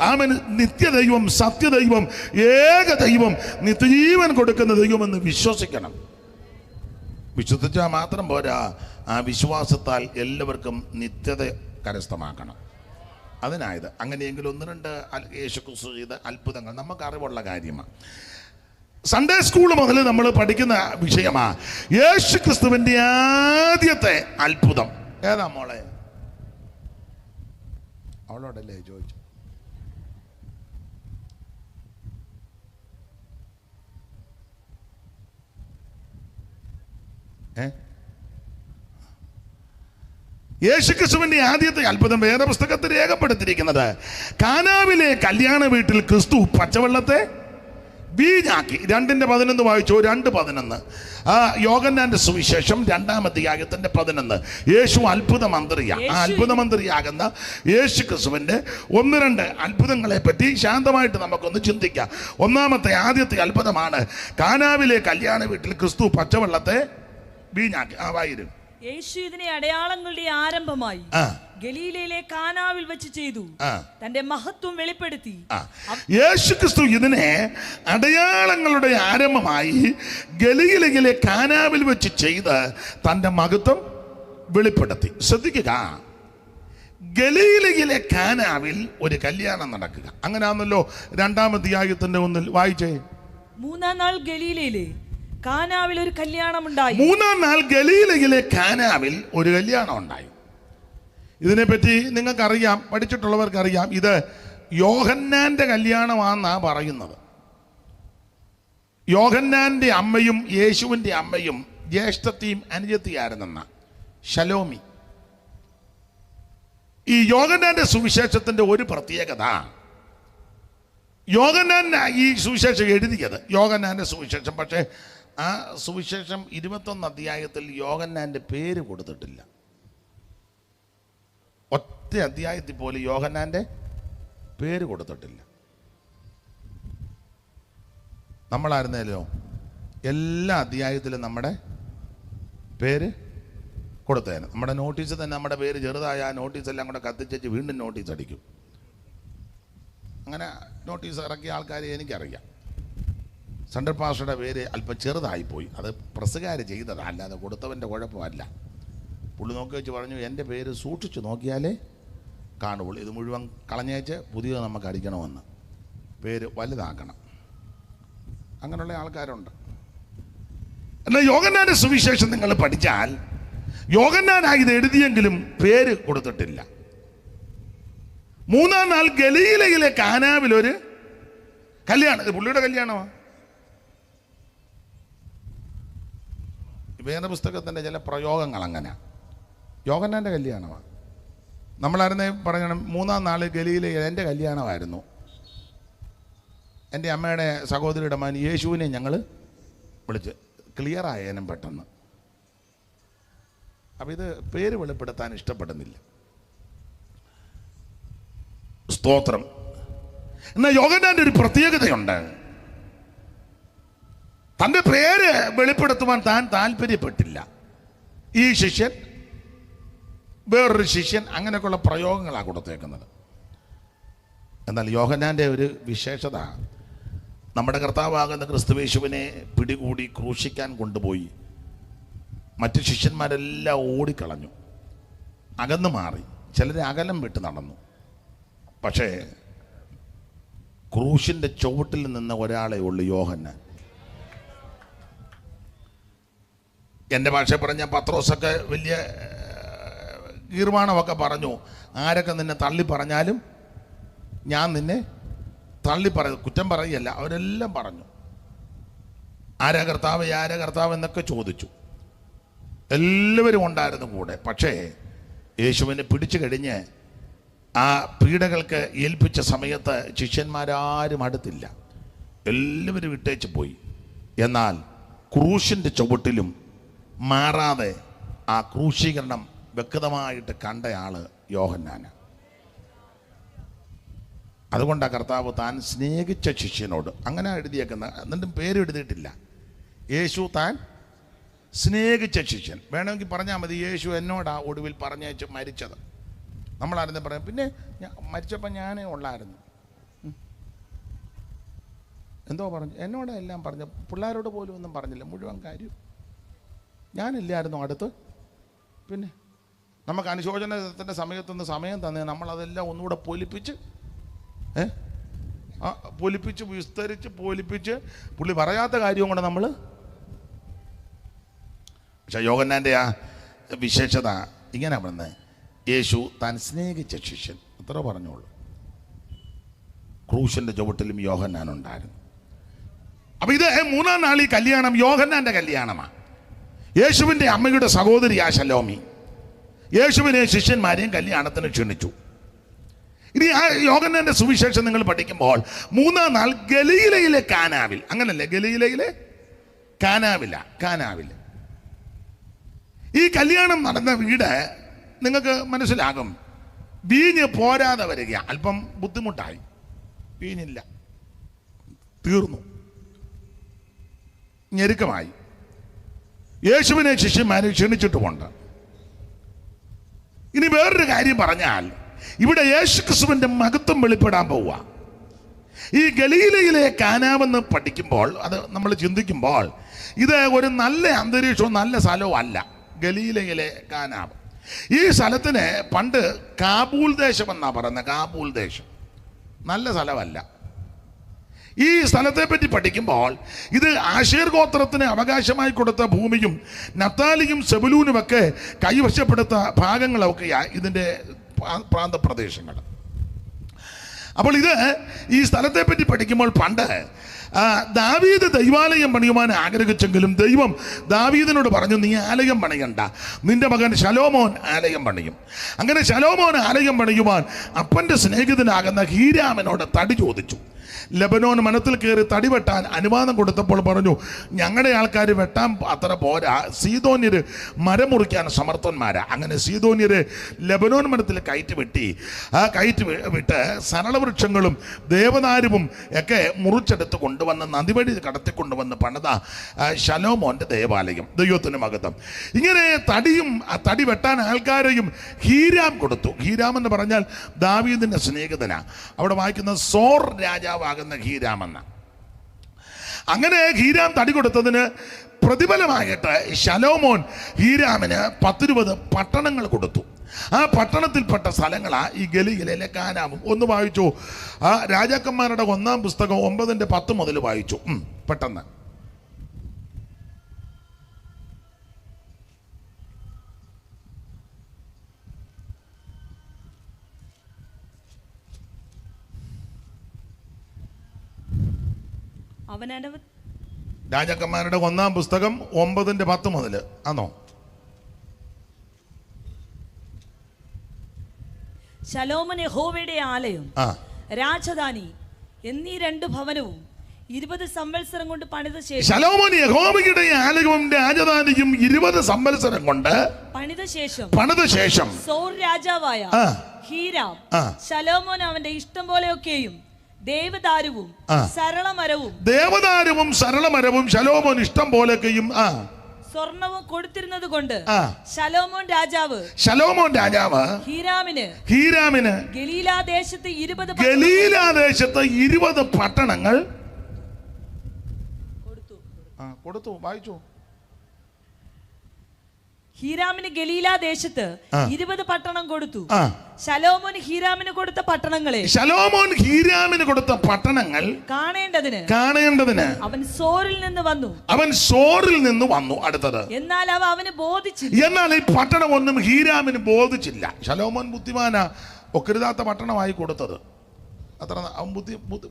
ആമൻ നിത്യദൈവം, സത്യദൈവം, ഏക ദൈവം, നിത്യജീവൻ കൊടുക്കുന്ന ദൈവമെന്ന് വിശ്വസിക്കണം. വിശ്വസിച്ചാൽ മാത്രം പോരാ, ആ വിശ്വാസത്താൽ എല്ലാവർക്കും നിത്യത കരസ്ഥമാക്കണം. അതിനായത് അങ്ങനെയെങ്കിലും ഒന്ന് രണ്ട് യേശു ക്രിസ്തു ചെയ്ത അത്ഭുതങ്ങൾ നമുക്ക് അറിവുള്ള കാര്യമാണ്. സൺഡേ സ്കൂൾ മുതൽ നമ്മൾ പഠിക്കുന്ന വിഷയമാ യേശു ക്രിസ്തുവിന്റെ ആദ്യത്തെ അത്ഭുതം. ഏതാ മോളെ? അവളോടല്ലേ ചോദിച്ചു. യേശു ക്രിസ്തുവിന്റെ ആദ്യത്തെ അത്ഭുതം വേറെ പുസ്തകത്തിൽ രേഖപ്പെടുത്തിയിരിക്കുന്നത് കാനാവിലെ കല്യാണ വീട്ടിൽ ക്രിസ്തു പച്ചവെള്ളത്തെ വീഞ്ഞാക്കി. 2:11 വായിച്ചോ. 2:11 യോഹന്നാന്റെ സുവിശേഷം 2-ാം അധ്യായത്തിന്റെ 11. യേശു അത്ഭുത മന്ത്രിയാ. ആ അത്ഭുത മന്ത്രിയാകുന്ന യേശു ക്രിസ്തുവിന്റെ 1-2 അത്ഭുതങ്ങളെ പറ്റി ശാന്തമായിട്ട് നമുക്കൊന്ന് ചിന്തിക്കാം. ഒന്നാമത്തെ ആദ്യത്തെ അത്ഭുതമാണ് കാനാവിലെ കല്യാണ വീട്ടിൽ ക്രിസ്തു പച്ചവെള്ളത്തെ വീഞ്ഞാക്കി. വായിരും. യേശു ഇതിനെ അടയാളങ്ങളുടെ ആരംഭമായി ഗലീലയിലെ കാനാവിൽ വെച്ച് ചെയ്തു, തന്റെ മഹത്വം വെളിപ്പെടുത്തി. യേശു ക്രിസ്തു ഇതിനെ അടയാളങ്ങളുടെ ആരംഭമായി ഗലീലയിലെ കാനാവിൽ വെച്ച് ചെയ്ത് തന്റെ മഹത്വം വെളിപ്പെടുത്തി. ശ്രദ്ധിക്കുക, ഗലീലയിലെ കാനാവിൽ ഒരു കല്യാണം നടക്കുക. അങ്ങനെയാണല്ലോ 2-ാം അധ്യായത്തിന്റെ 1 വായിച്ചേ. 3-ാം നാൾ ഗലീലയിലെ കാനാവിൽ ഒരു കല്യാണം ഉണ്ടായി. 3-ാം നാൾ ഗലീലയിലെ കാനാവിൽ ഒരു കല്യാണം ഉണ്ടായി. ഇതിനെപ്പറ്റി നിങ്ങൾക്കറിയാം, പഠിച്ചിട്ടുള്ളവർക്കറിയാം. ഇത് യോഹന്നാന്റെ കല്യാണമാണെന്നാ പറയുന്നത്. യോഹന്നാന്റെ അമ്മയും യേശുവിൻ്റെ അമ്മയും ജ്യേഷ്ഠത്തെയും അനുജത്തിയായിരുന്നെന്ന ശലോമി. ഈ യോഹന്നാന്റെ സുവിശേഷത്തിന്റെ ഒരു പ്രത്യേകത, യോഹന്നാൻ ഈ സുവിശേഷം എഴുതിയത് യോഹന്നാന്റെ സുവിശേഷം, പക്ഷേ ആ സുവിശേഷം 21 അധ്യായത്തിൽ യോഹന്നാന്റെ പേര് കൊടുത്തിട്ടില്ല. ഒറ്റ അധ്യായത്തിൽ പോലും യോഹന്നാന്റെ പേര് കൊടുത്തിട്ടില്ല. നമ്മളായിരുന്നല്ലോ എല്ലാ അധ്യായത്തിലും നമ്മുടെ പേര് കൊടുത്തേനെ. നമ്മുടെ നോട്ടീസ് തന്നെ നമ്മുടെ പേര് ചെറുതായ ആ നോട്ടീസെല്ലാം കൂടെ കത്തിച്ചു വീണ്ടും നോട്ടീസ് അടിക്കും. അങ്ങനെ നോട്ടീസ് ഇറക്കിയ ആൾക്കാരെ എനിക്കറിയാം. സെൻട്രൽ പാസ്റ്ററുടെ പേര് അല്പം ചെറുതായിപ്പോയി. അത് പ്രസ്സുകാർ ചെയ്തതാണ്, അല്ലാതെ കൊടുത്തവൻ്റെ കുഴപ്പമല്ല. പുള്ളി നോക്കി വെച്ച് പറഞ്ഞു, എൻ്റെ പേര് സൂക്ഷിച്ച് നോക്കിയാലേ കാണുള്ളൂ, ഇത് മുഴുവൻ കളഞ്ഞേച്ച് പുതിയത് നമുക്ക് അടിക്കണമെന്ന്, പേര് വലുതാക്കണം. അങ്ങനെയുള്ള ആൾക്കാരുണ്ട്. എന്നാൽ യോഹന്നാന്റെ സുവിശേഷം നിങ്ങൾ പഠിച്ചാൽ യോഹന്നാനായി ഇത് എഴുതിയെങ്കിലും പേര് കൊടുത്തിട്ടില്ല. 3-ാം നാൾ ഗലീലയിലെ കാനാവിലൊരു കല്യാണം. ഇത് പുള്ളിയുടെ കല്യാണമാണ്. വേദപുസ്തകത്തിൻ്റെ ചില പ്രയോഗങ്ങൾ അങ്ങനെ. യോഹന്നാൻ്റെ കല്യാണമാണ്. നമ്മളായിരുന്നേ പറയണം, 3-ാം നാൾ ഗലീലയിൽ എൻ്റെ കല്യാണമായിരുന്നു. എൻ്റെ അമ്മയുടെ സഹോദരിയുടെ മകൻ യേശുവിനെ ഞങ്ങൾ വിളിച്ച് ക്ലിയർ ആയേനും പെട്ടെന്ന്. അപ്പം ഇത് പേര് വെളിപ്പെടുത്താൻ ഇഷ്ടപ്പെടുന്നില്ല. സ്തോത്രം. എന്നാൽ യോഹന്നാൻ്റെ ഒരു പ്രത്യേകതയുണ്ട്. തൻ്റെ പേര് വെളിപ്പെടുത്തുവാൻ താൻ താല്പര്യപ്പെട്ടില്ല. ഈ ശിഷ്യൻ, വേറൊരു ശിഷ്യൻ, അങ്ങനെയൊക്കെയുള്ള പ്രയോഗങ്ങളാണ് കൊടുത്തേക്കുന്നത്. എന്നാൽ യോഹന്നാൻ്റെ ഒരു വിശേഷത, നമ്മുടെ കർത്താവാകുന്ന ക്രിസ്തുയേശുവിനെ പിടികൂടി ക്രൂശിക്കാൻ കൊണ്ടുപോയി മറ്റു ശിഷ്യന്മാരെല്ലാം ഓടിക്കളഞ്ഞു, അകന്നു മാറി, ചിലർ അകലം വിട്ട് നടന്നു. പക്ഷേ ക്രൂശിൻ്റെ ചുവട്ടിൽ നിന്ന് ഒരാളെ ഉള്ളു, യോഹന്നാൻ. എൻ്റെ ഭാഷ പറഞ്ഞ പത്രോസൊക്കെ വലിയ ഗീർവാണമൊക്കെ പറഞ്ഞു, ആരൊക്കെ നിന്നെ തള്ളി പറഞ്ഞാലും ഞാൻ നിന്നെ കുറ്റം പറയല്ല. അവരെല്ലാം പറഞ്ഞു, ആരാ കർത്താവ് എന്നൊക്കെ ചോദിച്ചു. എല്ലാവരും ഉണ്ടായിരുന്നു കൂടെ. പക്ഷേ യേശുവിനെ പിടിച്ചു കഴിഞ്ഞ് ആ പീഡകൾക്ക് ഏൽപ്പിച്ച സമയത്ത് ശിഷ്യന്മാരാരും അടുത്തില്ല, എല്ലാവരും വിട്ടേച്ച് പോയി. എന്നാൽ ക്രൂശിൻ്റെ ചുവട്ടിലും മാറാതെ ആ ക്രൂശീകരണം വ്യക്തമായിട്ട് കണ്ടയാള് യോഹന്നാന്. അതുകൊണ്ടാണ് കർത്താവ് താൻ സ്നേഹിച്ച ശിഷ്യനോട് അങ്ങനെ എഴുതിയേക്കുന്നത്. എന്നിട്ടും പേര് എഴുതിയിട്ടില്ല. യേശു താൻ സ്നേഹിച്ച ശിഷ്യൻ. വേണമെങ്കിൽ പറഞ്ഞാൽ മതി, യേശു എന്നോടാ ഒടുവിൽ പറഞ്ഞേച്ച് മരിച്ചത്. നമ്മളായിരുന്നു പറയാം, പിന്നെ മരിച്ചപ്പോൾ ഞാനേ ഉള്ളായിരുന്നു. എന്തോ പറഞ്ഞു, എന്നോട് എല്ലാം പറഞ്ഞു, പിള്ളേരോട് പോലും ഒന്നും പറഞ്ഞില്ല. മുഴുവൻ കാര്യം ഞാനില്ലായിരുന്നു അടുത്ത്. പിന്നെ നമുക്ക് അനുശോചനത്തിൻ്റെ സമയത്തൊന്ന് സമയം തന്നെ നമ്മളതെല്ലാം ഒന്നുകൂടെ പൊലിപ്പിച്ച് വിസ്തരിച്ച് പുള്ളി പറയാത്ത കാര്യവും കൂടെ നമ്മൾ. പക്ഷെ യോഹന്നാൻ്റെ ആ വിശേഷത ഇങ്ങനെ പറഞ്ഞത്, യേശു താൻ സ്നേഹിച്ച ശിഷ്യൻ, അത്ര പറഞ്ഞോളൂ. ക്രൂശിൻ്റെ ചുവട്ടിലും യോഹന്നാൻ ഉണ്ടായിരുന്നു. അപ്പം ഇത് 3-ാം നാൾ ഈ കല്യാണം യോഹന്നാൻ്റെ കല്യാണമാണ്. യേശുവിൻ്റെ അമ്മയുടെ സഹോദരിയാ ശലോമി യേശുവിനെ ശിഷ്യന്മാരെയും കല്യാണത്തിന് ക്ഷണിച്ചു. ഇനി ആ യോഹന്നാന്റെ സുവിശേഷം നിങ്ങൾ പഠിക്കുമ്പോൾ 3-ാം നാൾ ഗലീലയിലെ കാനാവിൽ, അങ്ങനല്ലേ, ഗലീലയിലെ കാനാവിൽ ഈ കല്യാണം നടന്ന വീട് നിങ്ങൾക്ക് മനസ്സിലാകും. വീഞ്ഞ് പോരാതെ വരിക, അല്പം ബുദ്ധിമുട്ടായി, വീഞ്ഞില്ല, തീർന്നു, ഞെരുക്കമായി. യേശുവിനെ ശിഷ്യന്മാരെ ക്ഷണിച്ചിട്ടുമുണ്ട്. ഇനി വേറൊരു കാര്യം പറഞ്ഞാൽ, ഇവിടെ യേശുക്രിസ്തുവിന്റെ മഹത്വം വെളിപ്പെടാൻ പോവുക. ഈ ഗലീലയിലെ കാനാവെന്ന് പഠിക്കുമ്പോൾ, അത് നമ്മൾ ചിന്തിക്കുമ്പോൾ, ഇത് ഒരു നല്ല അന്തരീക്ഷവും നല്ല സ്ഥലവും അല്ല. ഗലീലയിലെ കാനാവ്, ഈ സ്ഥലത്തിന് പണ്ട് കാബൂൽ ദേശം എന്നാ പറയുന്നത്. കാബൂൽ ദേശം നല്ല സ്ഥലമല്ല. ഈ സ്ഥലത്തെ പറ്റി പഠിക്കുമ്പോൾ, ഇത് ആശേർ ഗോത്രത്തിന് അവകാശമായി കൊടുത്ത ഭൂമിയും നഫ്താലിയും സെബുലൂനുമൊക്കെ കൈവശപ്പെടുത്ത ഭാഗങ്ങളൊക്കെയാണ് ഇതിൻ്റെ പ്രാന്തപ്രദേശങ്ങൾ. അപ്പോൾ ഇത് ഈ സ്ഥലത്തെ പറ്റി പഠിക്കുമ്പോൾ, പണ്ട് ദാവീദ് ദൈവാലയം പണിയുവാൻ ആഗ്രഹിച്ചെങ്കിലും ദൈവം ദാവീദിനോട് പറഞ്ഞു, നീ ആലയം പണിയണ്ട, നിന്റെ മകൻ ശലോമോൻ ആലയം പണിയും. അങ്ങനെ ശലോമോൻ ആലയം പണിയുവാൻ അപ്പൻ്റെ സ്നേഹിതനാകുന്ന ഹീരാമിനോട് തടി ചോദിച്ചു. ലെബനോൻ വനത്തിൽ കയറി തടി വെട്ടാൻ അനുവാദം കൊടുത്തപ്പോൾ പറഞ്ഞു, ഞങ്ങളുടെ ആൾക്കാർ വെട്ടാൻ അത്ര പോരാ, സീദോന്യർ മരം മുറിക്കാൻ സമർത്ഥന്മാരാ. അങ്ങനെ സീദോന്യർ ലെബനോൻ വനത്തിൽ കയറ്റി വെട്ടി. ആ കയറ്റി വിട്ട് സരളവൃക്ഷങ്ങളും ദേവദാരുവും ഒക്കെ മുറിച്ചെടുത്ത് കൊണ്ടുവന്ന് നദിവഴി കടത്തിക്കൊണ്ടുവന്ന് പണിത ശലോമോന്റെ ദേവാലയം. ദൈവത്തിന് മഹത്വം. ഇങ്ങനെ തടി വെട്ടാൻ ആൾക്കാരെയും ഹീരാം കൊടുത്തു. ഹീരാം എന്ന് പറഞ്ഞാൽ ദാവീദിന്റെ സ്നേഹിതനാ. അവിടെ വായിക്കുന്ന സോർ രാജാവാകുന്ന ഹീരാമെന്ന. അങ്ങനെ ഹീരാം തടി കൊടുത്തതിന് പ്രതിഫലമായിട്ട് ശലോമോൻ ഹീരാമിന് 10-20 പട്ടണങ്ങൾ കൊടുത്തു. ആ പട്ടണത്തിൽപ്പെട്ട സ്ഥലങ്ങളാ ഈ ഗലീലയിലെ കാനാവും. ഒന്ന് വായിച്ചു, ആ രാജാക്കന്മാരുടെ 1-ാം പുസ്തകം 9:10 മുതൽ വായിച്ചു പെട്ടെന്ന്. രാജാക്കന്മാരുടെ 1-ാം പുസ്തകം 9:10 മുതൽ ആണോ? ശലോമോൻ യഹോവയുടെ ആലയം, രാജധാനി എന്നീ 2 ഭവനവും 20 സംവത്സരം കൊണ്ട് പണിത ശേഷം ശലോമോൻ യഹോവയുടെ ആലയവും രാജധാനിയും 20 സംവത്സരം കൊണ്ട് പണിത ശേഷം സോർ രാജാവായ ഹീരാം ശലോമോൻ അവന്റെ ഇഷ്ടം പോലെയൊക്കെയും ദേവദാരുവും സരളമരവും ശലോമോൻ ഇഷ്ടം പോലെയൊക്കെയും സ്വർണവും കൊടുത്തിരുന്നത് കൊണ്ട് ശലോമോൻ രാജാവ് ഹീരാമിന് ഗലീലാ ദേശത്ത് 20 പട്ടണങ്ങൾ കൊടുത്തു. വായിച്ചു. ഹീരാമിന് ഗലീലാ ദേശത്ത് 20 പട്ടണം കൊടുത്തു. ശലോമോൻ ഹീരാമിന് കൊടുത്ത പട്ടണങ്ങൾ കാണേണ്ടതിന് അവൻ സോറിൽ നിന്ന് വന്നു. അടുത്തത്, എന്നാൽ ഈ പട്ടണമൊന്നും ഹീരാമിന് ബോധിച്ചില്ല. ശലോമോൻ ബുദ്ധിമാനാ, ഒക്കരുതാത്ത പട്ടണമായി കൊടുത്തത്. അത്ര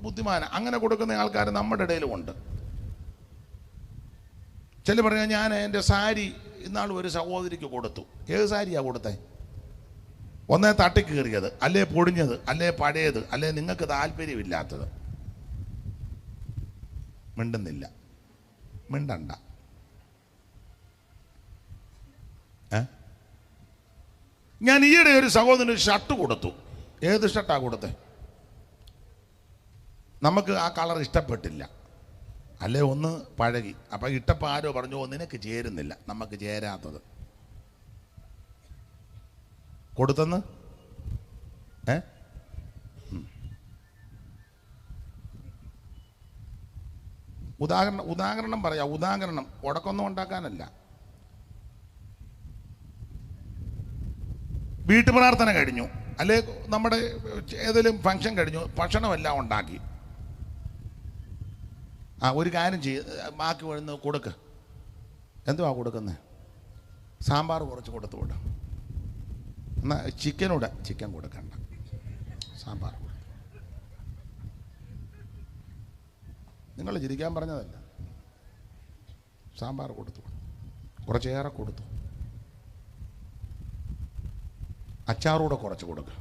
ബുദ്ധിമാന. അങ്ങനെ കൊടുക്കുന്ന ആൾക്കാർ നമ്മുടെ ഇടയിലും ഉണ്ട്. ചില പറഞ്ഞാൽ ഞാൻ എൻ്റെ സാരി ഇന്നാൾ ഒരു സഹോദരിക്ക് കൊടുത്തു. ഏത് സാരിയാണ് കൊടുത്തേ? ഒന്നേ തട്ടിക്കേറിയത്, അല്ലേ പൊടിഞ്ഞത്, അല്ലേ പഴയത്, അല്ലേ നിങ്ങൾക്ക് താല്പര്യമില്ലാത്തത്. മിണ്ടണ്ട. ഞാൻ ഈയിടെ ഒരു സഹോദരന് ഷർട്ട് കൊടുത്തു. ഏത് ഷർട്ടാണ് കൊടുത്തേ? നമുക്ക് ആ കളർ ഇഷ്ടപ്പെട്ടില്ല, അല്ലേ ഒന്ന് പഴകി. അപ്പം ഇട്ടപ്പോൾ ആരോ പറഞ്ഞു, നിനക്ക് ചേരുന്നില്ല, നമുക്ക് ചേരാത്തത് കൊടുത്തെന്ന്. ഉദാഹരണം പറയാം. ഉടക്കൊന്നും ഉണ്ടാക്കാനല്ല. വീട്ടു പ്രാർത്ഥന കഴിഞ്ഞു, അല്ലേ നമ്മുടെ ഏതെങ്കിലും ഫംഗ്ഷൻ കഴിഞ്ഞു, ഭക്ഷണമെല്ലാം ഉണ്ടാക്കി. ഒരു കാര്യം ബാക്കി വഴുന്ന് കൊടുക്ക്. എന്തുവാ കൊടുക്കുന്നത്? സാമ്പാർ കുറച്ച് കൊടുത്തു വിട. എന്നാൽ ചിക്കൻ കൊടുക്കണ്ട, സാമ്പാർ. നിങ്ങൾ ചിരിക്കാൻ പറഞ്ഞതല്ല. സാമ്പാർ കൊടുത്തു, കുറച്ചേറെ കൊടുത്തു. അച്ചാറൂടെ കുറച്ച് കൊടുക്കുക.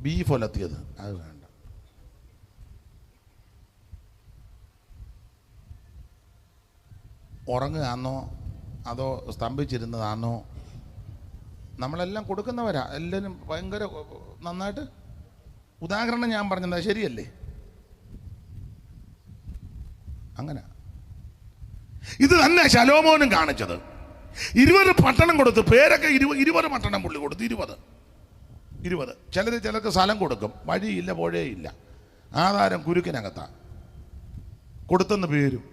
ബീഫ് ഒലത്തിയത് അത് വേണ്ട. ഉറങ്ങുകയാണോ അതോ സ്തംഭിച്ചിരുന്നതാണോ? നമ്മളെല്ലാം കൊടുക്കുന്നവരാ, എല്ലാവരും ഭയങ്കര നന്നായിട്ട്. ഉദാഹരണം ഞാൻ പറഞ്ഞത് ശരിയല്ലേ? അങ്ങനെ ഇത് തന്നെ ശലോമോനും കാണിച്ചത്. 20 പട്ടണം കൊടുത്തു. പേരൊക്കെ 20 പട്ടണം പുള്ളി കൊടുത്തു. 20. ചിലർക്ക് സ്ഥലം കൊടുക്കും, വഴിയില്ല, പുഴയില്ല, ആധാരം കുരുക്കിനകത്താ. കൊടുത്തെന്ന് പേരും.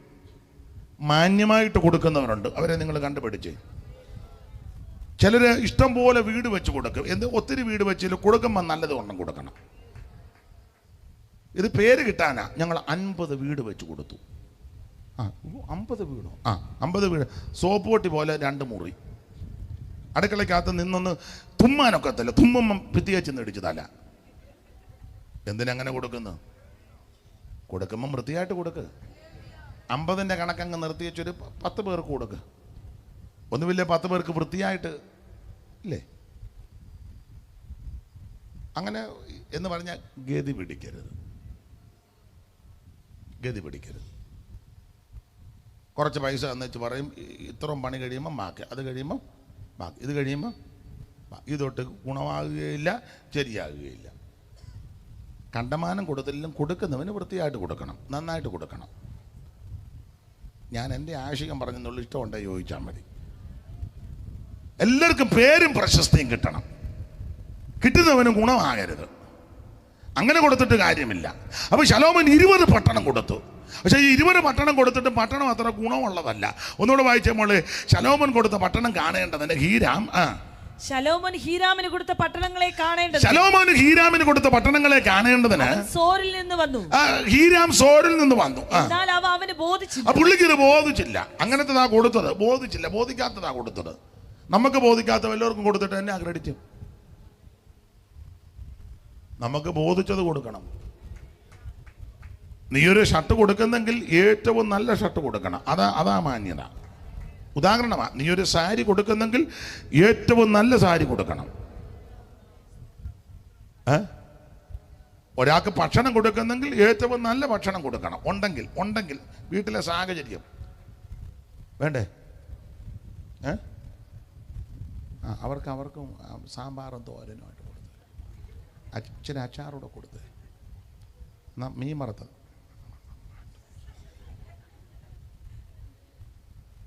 മാന്യമായിട്ട് കൊടുക്കുന്നവരുണ്ട്, അവരെ നിങ്ങൾ കണ്ടുപിടിച്ചേ. ചിലർ ഇഷ്ടം പോലെ വീട് വെച്ച് കൊടുക്കും. ഒത്തിരി വീട് വെച്ചില്ല, കൊടുക്കുമ്പോൾ നല്ലത് ഒന്നും കൊടുക്കണം. ഇത് പേര് കിട്ടാനാ. ഞങ്ങൾ 50 വീട് വെച്ച് കൊടുത്തു. 50 വീടോ? 50 വീട്. സോപ്പ് പൊട്ടി പോലെ 2 മുറി. അടുക്കളയ്ക്കകത്ത് നിന്നൊന്ന് തുമ്മാനൊക്കത്തില്ല, തുമ്മുമ്പം ഭിത്തിയച്ചെന്ന് ഇടിച്ചു തല. എന്തിനങ്ങനെ കൊടുക്കുന്നു? കൊടുക്കുമ്പം വൃത്തിയായിട്ട് കൊടുക്ക്. 50ൻ്റെ കണക്കങ്ങ് നിർത്തി വെച്ചൊരു 10 പേർക്ക് കൊടുക്ക്. ഒന്നുമില്ലേ 10 പേർക്ക് വൃത്തിയായിട്ട് ഇല്ലേ? അങ്ങനെ എന്ന് പറഞ്ഞാൽ ഗതി പിടിക്കരുത്. കുറച്ച് പൈസ എന്നുവെച്ച് പറയും, ഇത്രയും പണി കഴിയുമ്പോൾ ബാക്കി, അത് കഴിയുമ്പോൾ ബാക്കി, ഇത് കഴിയുമ്പോൾ ഇതൊട്ട് ഗുണമാകുകയില്ല, ശരിയാകുകയില്ല. കണ്ടമാനം കൊടുത്തില്ലെങ്കിലും കൊടുക്കുന്നവന് വൃത്തിയായിട്ട് കൊടുക്കണം, നന്നായിട്ട് കൊടുക്കണം. ഞാൻ എൻ്റെ ആശയം പറഞ്ഞെന്നുള്ള ഇഷ്ടമുണ്ടോ ചോദിച്ചാൽ മതി. എല്ലാവർക്കും പേരും പ്രശസ്തിയും കിട്ടണം, കിട്ടുന്നവനും ഗുണമാകരുത്. അങ്ങനെ കൊടുത്തിട്ട് കാര്യമില്ല. അപ്പോൾ ശലോമോൻ 20 പട്ടണം കൊടുത്തു. പക്ഷേ ഈ 20 പട്ടണം കൊടുത്തിട്ട് പട്ടണം അത്ര ഗുണമുള്ളതല്ല. ഒന്നുകൂടെ വായിച്ച മോളെ, ശലോമോൻ കൊടുത്ത പട്ടണം കാണേണ്ടതിന് ശലോമോൻ ഹീരാമിന് കൊടുത്ത പട്ടണങ്ങളെ കാണേണ്ടതിന് സോറിൽ നിന്ന് വന്നു. ഹീരാം സോറിൽ നിന്ന് വന്നു. എന്നാൽ അവന് ബോധിച്ചില്ല. പുള്ളിക്ക് ഇത് ബോധിച്ചില്ല. അങ്ങനത്തെതാ കൊടുത്തത്, ബോധിക്കാത്തതാ കൊടുത്തത്. നമുക്ക് ബോധിക്കാത്ത എല്ലാവർക്കും കൊടുത്തിട്ട് എന്നെ ക്രെഡിറ്റ്. നമുക്ക് ബോധിച്ചത് കൊടുക്കണം. നീ ഒരു ഷർട്ട് കൊടുക്കുന്നെങ്കിൽ ഏറ്റവും നല്ല ഷർട്ട് കൊടുക്കണം. അതാ മാന്യത. ഉദാഹരണമാണ്, നീ ഒരു സാരി കൊടുക്കുന്നെങ്കിൽ ഏറ്റവും നല്ല സാരി കൊടുക്കണം. ഒരാൾക്ക് ഭക്ഷണം കൊടുക്കുന്നെങ്കിൽ ഏറ്റവും നല്ല ഭക്ഷണം കൊടുക്കണം. ഉണ്ടെങ്കിൽ വീട്ടിലെ സാഹചര്യം വേണ്ടേ? അവർക്കും സാമ്പാറും തോരനുമായിട്ട് കൊടുത്ത്, അച്ഛന് അച്ചാറൂടെ കൊടുത്ത്, മീൻ വറുത്തത്,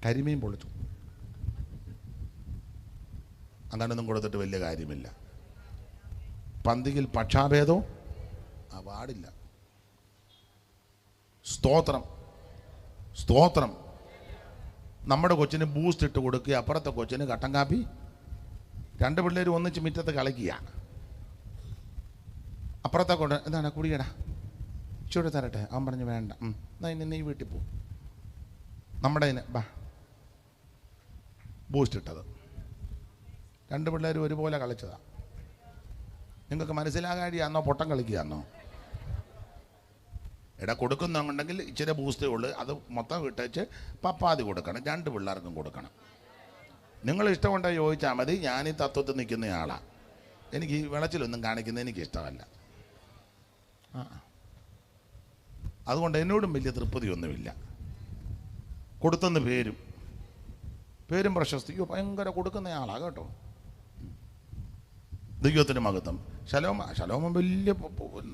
കരിമീൻ പൊളിച്ചു, അങ്ങനൊന്നും കൊടുത്തിട്ട് വലിയ കാര്യമില്ല. പന്തിയിൽ പക്ഷാഭേദവും പാടില്ല. സ്തോത്രം. നമ്മുടെ കൊച്ചിന് ബൂസ്റ്റ് ഇട്ട് കൊടുക്കുക, അപ്പുറത്തെ കൊച്ചിന് കട്ടൻ കാപ്പി. 2 പിള്ളേർ ഒന്നിച്ച് മുറ്റത്ത് കളിക്കുക. അപ്പുറത്തെ കൊണ്ട് എന്താണ് കുടിയടാ, ചൂട് തരട്ടെ. അവൻ പറഞ്ഞു വേണ്ട. എന്നാ ഇനി നീ വീട്ടിൽ പോ. നമ്മുടെ ബൂസ്റ്റ് ഇട്ടത്. 2 പിള്ളേർ ഒരുപോലെ കളിച്ചതാ. നിങ്ങൾക്ക് മനസ്സിലാകാടിയാന്നോ പൊട്ടം കളിക്കുകയാന്നോ? കൊടുക്കുന്നുണ്ടെങ്കിൽ ഇച്ചിരി ബൂസ്റ്റേ ഉള്ളൂ, അത് മൊത്തം വിട്ടേച്ച് പപ്പാതി കൊടുക്കണം. 2 പിള്ളേർക്കും കൊടുക്കണം. നിങ്ങൾ ഇഷ്ടമുണ്ടോ ചോദിച്ചാൽ മതി. ഞാൻ ഈ തത്വത്തിൽ നിൽക്കുന്നയാളാണ്. എനിക്ക് ഈ വിളച്ചിലൊന്നും കാണിക്കുന്നത് എനിക്കിഷ്ടമല്ല. അതുകൊണ്ട് എന്നോടും വലിയ തൃപ്തിയൊന്നുമില്ല. കൊടുത്തെന്ന് പേരും പ്രശസ്തിയോ ഭയങ്കര കൊടുക്കുന്നയാളാണ് കേട്ടോ. ദൈവത്തിന് മഹത്വം. ശലോമോൻ വലിയ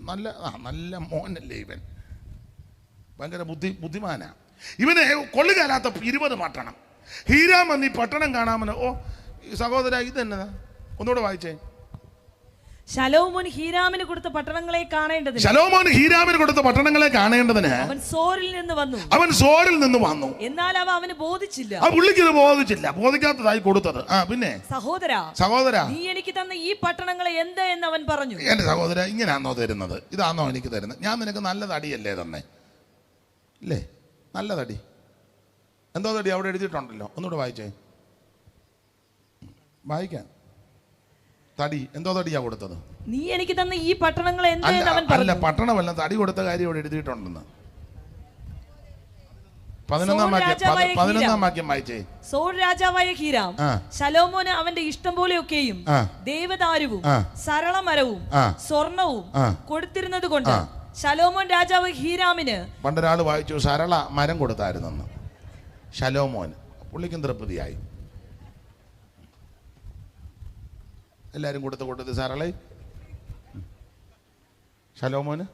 നല്ല മോനല്ലേ ഇവൻ, ഭയങ്കര ബുദ്ധിമാനാ. ഇവനെ കൊള്ളുകാലാത്ത 20 പട്ടണം. ഹീരാം വന്ന് ഈ പട്ടണം കാണാമെന്ന്. സഹോദര ഇതെന്നതാ, ഒന്നുകൂടെ വായിച്ചേ. ശലോമോൻ ഹീരാമിന് കൊടുത്ത പട്ടണങ്ങളെ കാണേണ്ടതിന് അവൻ സോറിൽ നിന്ന് വന്നു. എന്നാൽ അവന് ബോധിച്ചില്ല. പുള്ളിക്ക് ബോധിച്ചില്ല, ബോധിക്കാത്തതായി കൊടുത്തത്. പിന്നെ സഹോദര നീ എനിക്ക് തന്ന ഈ പട്ടണങ്ങളെ എന്ത് എന്ന് അവൻ പറഞ്ഞു. എന്റെ സഹോദര, ഇങ്ങനെയാണോ തരുന്നത്? ഇതാണോ എനിക്ക് തരുന്നത്? ഞാൻ നിനക്ക് നല്ല തടിയല്ലേ തന്നെ, ഇല്ലേ? നല്ല തടി. എന്തോ തടി അവിടെ എഴുതിയിട്ടുണ്ടല്ലോ, ഒന്നുകൂടെ വായിച്ചേ. വായിക്കാൻ. തടി എന്തോ തടിയാ കൊടുത്തത്? നീ എനിക്ക് തന്ന ഈ പട്ടണങ്ങളെ എന്ത് എന്ന് അവൻ പറഞ്ഞു. അല്ല, പട്ടണമല്ല, തടി കൊടുത്ത കാര്യം അവിടെ എഴുതിയിട്ടുണ്ടെന്ന്. 11-ാം വാക്യം വായിച്ചേ. സോർ രാജാവായ ഹീരാം ശലോമോന് അവന്റെ ഇഷ്ടം പോലെയൊക്കെയും ദേവദാരുവും സരളമരവും സ്വർണവും കൊടുത്തിരുന്നത് കൊണ്ട് ശലോമോൻ രാജാവ് ഹീരാമിന്. പണ്ടൊരാൾ വായിച്ചു സരള മരം കൊടുത്തായിരുന്നെന്ന്. ശലോമോൻ പുള്ളിക്കും തൃപ്തിയായി. എല്ലാവരും കൊടുത്ത് സരള ശലോമോന്.